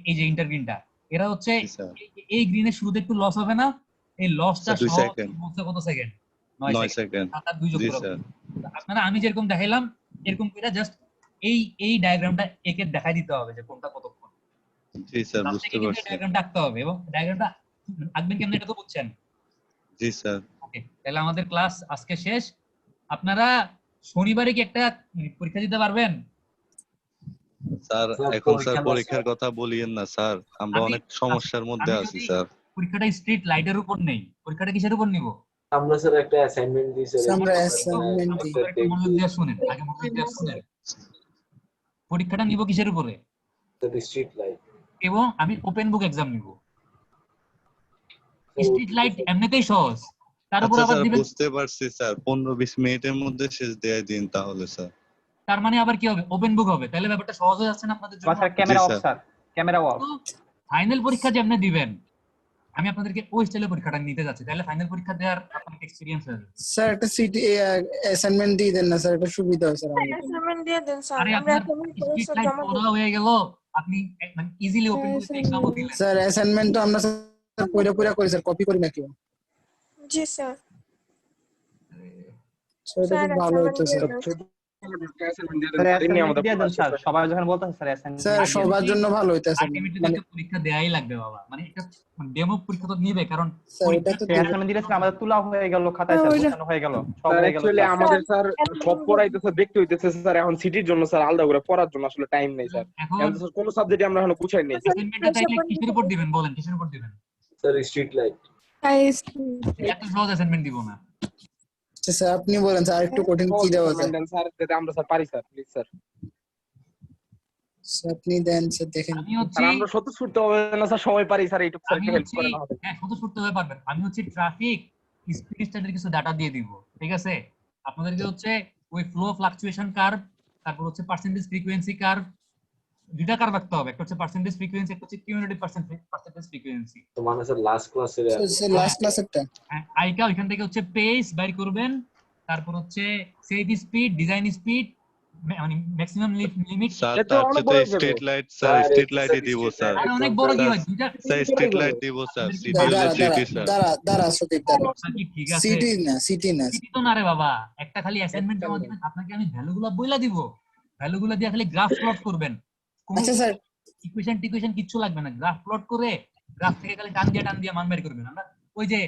এই যে ইন্টারগ্রিনটা এরা হচ্ছে জি স্যার। এই গ্রিনের শুরুতে একটু লস হবে না, এই লসটা স্যার, 2 সহ সেকেন্ড। বলছে কত সেকেন্ড? 9 9 সেকেন্ড। সেকেন্ড। আর 2 যোগ জি করে স্যার। আপনারা আমি যেরকম দেখাইলাম এরকম করে জাস্ট এই ডায়াগ্রামটা একে দেখাই দিতে হবে যে কোনটা কতক্ষণ। জি স্যার, লাস্টে বুঝতে কিন্তু পারছি। ডায়াগ্রামটা আঁকতে হবে, এবং ডায়াগ্রামটা আঁকবেন কেমনে এটা তো বুঝছেন। জি স্যার। ওকে, তাহলে আমাদের ক্লাস আজকে শেষ। আপনারা শনিবারে কি একটা পরীক্ষা দিতে পারবেন? স্যার, স্যার, এখন স্যার পরীক্ষা পরীক্ষার স্যার। কথা বলিয়েন না স্যার, আমরা আমি- অনেক সমস্যার মধ্যে আমি আছি যদি স্যার। পরীক্ষাটা স্ট্রিট লাইটের উপর নেই, পরীক্ষাটা কিসের উপর নিব? আমরা স্যার একটা অ্যাসাইনমেন্ট দিই স্যার। আমরা এটা assignment আমরা দিই। স্যার একটু মনোযোগ দেখি দিয়ে শুনেন, আগে মনোযোগ দিয়ে শুনেন। পরীক্ষাটা নিব কিসের উপরে? Sir street light. এবং আমি ওপেন বুক এক্সাম নিব। স্ট্রিট লাইট এমনিতেই সহজ, তার উপর আচ্ছা আবার স্যার, দিবেন, বুঝতে পারছি স্যার, 15-20 মিনিটের মধ্যে শেষ দিয়ে দিন তাহলে স্যার। তার মানে আবার কি হবে? ওপেন বুক হবে, তাহলে ব্যাপারটা সহজ হয়ে যাচ্ছে না আপনাদের জন্য? Sir camera off sir. Sir, camera off. Final পরীক্ষা যেমনি দিবেন আমি আপনাদেরকে ওই স্টাইলে পরীক্ষাটা নিতে যাচ্ছি, তাহলে ফাইনাল পরীক্ষা দেওয়ার আপনার এক্সপেরিয়েন্স হয়ে যাবে। স্যার একটা সিটি অ্যাসাইনমেন্ট দিয়ে দেন না স্যার, এটা সুবিধা হয় স্যার আমাদের। অ্যাসাইনমেন্ট দিয়ে দেন স্যার, আরে আমরা আপনার অ্যাসাইনমেন্ট করে স্ট্রিট স্যার লাইট জমা পড়া দেব। হয়ে গেল, আপনি মানে ইজিলি ওপেন বুক এক্সামও দিলেন। স্যার অ্যাসাইনমেন্ট তো আমরা স্যার পড়ে করি স্যার, কপি করি না কেউ। জি স্যার। স্যার এটা খুব ভালো হতো স্যার। স্যার অ্যাসাইনমেন্ট দিয়ে দেন স্যার, সবাই যখন বলতেছে স্যার অ্যাসাইনমেন্ট। স্যার সবার জন্য ভালো হতো স্যার। আলটিমেটলি মানে তো পরীক্ষা দেয়াই লাগবে বাবা, মানে এটা ডেমো পরীক্ষা তো নিবে, কারণ স্যার এটা তো অ্যাসাইনমেন্ট দিলে স্যার আমাদের তুলা হয়ে গেল, খাতায় স্যার বোঝানো হয়ে গেল, সব হয়ে গেল। অ্যাকচুয়ালি আমাদের স্যার সব পড়াইতেছে দেখতে হইতেছে স্যার, এখন সিটির জন্য স্যার আলাদা করে পড়ার জন্য আসলে টাইম নেই স্যার। এখন এখন স্যার কোন সাবজেক্ট আমরা এখনো গুছাই নেই স্যার। অ্যাসাইনমেন্টটা তাইলে কিসের উপর দিবেন বলেন, কিসের উপর দিবেন? Sir street light. এত সহজ অ্যাসাইনমেন্ট দিব না। স্যার আপনি বলেন স্যার আরেকটু কঠিন কি দেওয়া যায়? স্যার যাতে আমরা স্যার পারি স্যার, প্লিজ স্যার। স্যার আপনি দেন স্যার, দেখেন। আমি হচ্ছে স্যার আমরা সত্যি ছুটতে হবে না স্যার, সময় পারি স্যার, এইটুকু স্যার আমি একটু হেল্প হচ্ছে করেন আমাদের। হ্যাঁ শত ছুটতে হয়ে পারবেন। আমি হচ্ছে ট্রাফিক স্পিড স্টাডির কিছু ডাটা দিয়ে দিব, ঠিক আছে? আপনাদেরকে হচ্ছে ওই ফ্লো ফ্লাকচুয়েশন কার্ভ, তারপর হচ্ছে পার্সেন্টেজ ফ্রিকোয়েন্সি কার্ভ, দুইটা কার্ভ রাখতে হবে, একটা হচ্ছে পার্সেন্টেজ ফ্রিকোয়েন্সি, একটা হচ্ছে কিউমুলেটিভ পার্সেন্টেজ ফ্রিকোয়েন্সি। তো মানে স্যার লাস্ট ক্লাসের স্যার লাস্ট ক্লাসেরটা আইকা ওইখান থেকে হচ্ছে পেস বাইর করবেন, তারপর হচ্ছে সেভ স্পিড, ডিজাইন স্পিড, মানে ম্যাক্সিমাম লিমিট। স্যার এটা তার অনেক চেয়ে বড় স্ট্রিট যাবে। লাইট স্যার, স্যার, স্ট্রিট লাইটই স্যার, দিব street স্যার। light। আর অনেক বড় কি স্যার, হয় দুইটা স্যার স্ট্রিট লাইট দিব স্যার, সিটি হলে সিটি স্যার। দাঁড়া সুদীপ দাঁড়া। কি ঠিক আছে? সিটি না সিটি তো না রে বাবা, একটা খালি অ্যাসাইনমেন্ট জমা দিবেন, আপনাকে আমি ভ্যালুগুলো বইলা দিব, ভ্যালুগুলো দিয়ে খালি গ্রাফ প্লট করবেন। কোন আচ্ছা স্যার ইকুয়েশন কিচ্ছু লাগবে না, গ্রাফ প্লট করে গ্রাফ থেকে খালি টান দিয়ে মান বের করবেন। আমরা ওই যে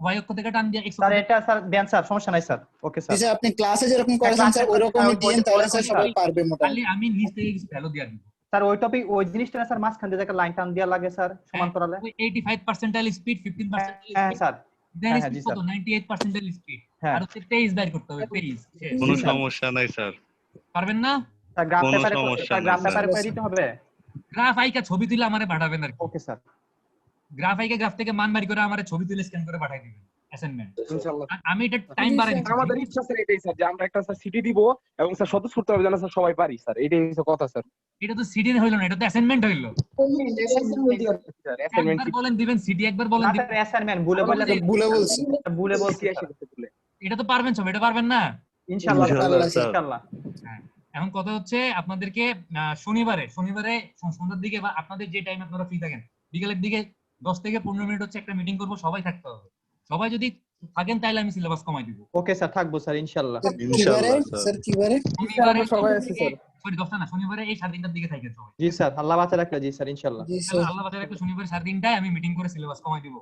y অক্ষ থেকে টান দিয়ে x স্যার অক্ষ এটা স্যার দেন স্যার, সমস্যা নাই স্যার। Okay sir. স্যার আপনি ক্লাসে যেরকম করেছেন স্যার ওরকমই দিন, তাহলে স্যার সবাই পারবে মোটামুটি। খালি আমি নিচ থেকে কিছু ভ্যালু দিয়ে দিব। স্যার ওই টপিক ওই জিনিসটা না স্যার, মাঝখান দিয়ে একটা লাইন টান দেয়া লাগে স্যার সমান্তরালে। ওই 85% স্পিড, 15% হ্যাঁ স্পিড, স্যার, দেন হ্যাঁ, জি স্পিড কত স্যার। 98% স্পিড, হ্যাঁ। আর হচ্ছে পেজ বের করতে হবে, পেজ। কোনো সমস্যা নাই স্যার। পারবেন না? স্যার গ্রাফ কোনো পেপারে সমস্যা স্যার নাই, গ্রাফ স্যার। পেপারে করে দিতে হবে। গ্রাফ আইকা ছবি তুলে আমারে পাঠাবেন আর কি। Okay sir. গ্রাফ আইকা গ্রাফ থেকে মান বের করে আমারে ছবি তুলে স্ক্যান করে পাঠিয়ে দিবেন অ্যাসাইনমেন্ট। ইনশাআল্লাহ। আমি এটা টাইম বাড়াই দিচ্ছি। আমাদের ইচ্ছা স্যার এটাই স্যার, যে আমরা একটা স্যার সিটি দিব এবং স্যার সদস্য ছুটতে হবে যেন স্যার সবাই পারি স্যার, এটাই হচ্ছে কথা স্যার। এটা তো সিডি হইলো না, এটা তো অ্যাসাইনমেন্ট হইলো। অ্যাসাইনমেন্ট একবার বলেন দিবেন সিডি, একবার বলেন দিবেন। স্যার অ্যাসাইনমেন্ট ভুলে বললে ভুলে বলছি। ভুলে বলছি স্যার। এটা তো পারবেন সব, এটা পারবেন না? ইনশাআল্লাহ ইনশাআল্লাহ, স্যার। ইনশাআল্লাহ। হ্যাঁ, এখন কথা হচ্ছে আপনাদেরকে শনিবারে সন্ধ্যার দিকে বা আপনাদের যে টাইম আপনারা ফ্রি থাকেন বিকেলের দিকে 10 থেকে 15 মিনিট হচ্ছে একটা মিটিং করব, সবাই থাকতে হবে। সবাই যদি থাকেন তাহলে আমি সিলেবাস কমাই দিব। ওকে স্যার, থাকবো স্যার ইনশাআল্লাহ। কিবারে ইনশাআল্লাহ স্যার। স্যার কিবারে? শনিবারে সবাই আছি স্যার। সরি 10টা না, শনিবারে এই 3:30টার দিকে থাকেন সবাই। জি স্যার, আল্লাহ বাঁচা রাখলে, জি স্যার ইনশাআল্লাহ। জি তাহলে স্যার। আল্লাহ বাঁচায় রাখলে শনিবার 3:30টায় আমি মিটিং করে সিলেবাস কমাই দিব।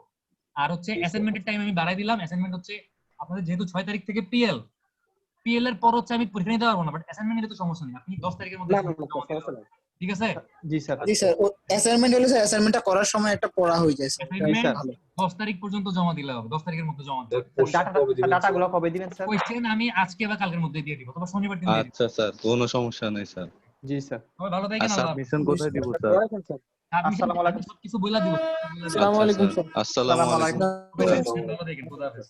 আর হচ্ছে অ্যাসাইনমেন্টের টাইম আমি বাড়াই দিলাম। অ্যাসাইনমেন্ট হচ্ছে আপনাদের যেহেতু 6 তারিখ থেকে পিএল এর পর হচ্ছে আমি পরীক্ষা নিতে পারবো না, বাট অ্যাসাইনমেন্ট নিতে তো সমস্যা নেই, আপনি 10 তারিখের মধ্যে না না জমা না, দিতে সমস্যা পারবেন। নাই। ঠিক আছে? জি স্যার। জি স্যার, অ্যাসাইনমেন্ট হলে স্যার অ্যাসাইনমেন্টটা করার সময় একটা পড়া হয়ে যায় স্যার। অ্যাসাইনমেন্ট ভালো। 10 তারিখ পর্যন্ত জমা দিলে হবে, 10 তারিখের মধ্যে জমা দিতে হবে। ডাটাগুলো কবে দিবেন স্যার? কোয়েশ্চেন আমি আজকে বা কালকের মধ্যে দিয়ে দিব, অথবা শনিবার দিন দিয়ে দিব। আচ্ছা স্যার, কোনো সমস্যা নেই স্যার। জি স্যার। সবাই ভালো আর থাকেন, আল্লাহ হাফেজ। সাবমিশন কোথায় দিব স্যার? পড়াইছেন স্যার। আসসালামু আলাইকুম। সবকিছু বইলা দিব। আসসালামু আচ্ছা আলাইকুম স্যার, স্যার। আসসালামু আলাইকুম। ভালো থাকেন, খোদা হাফেজ।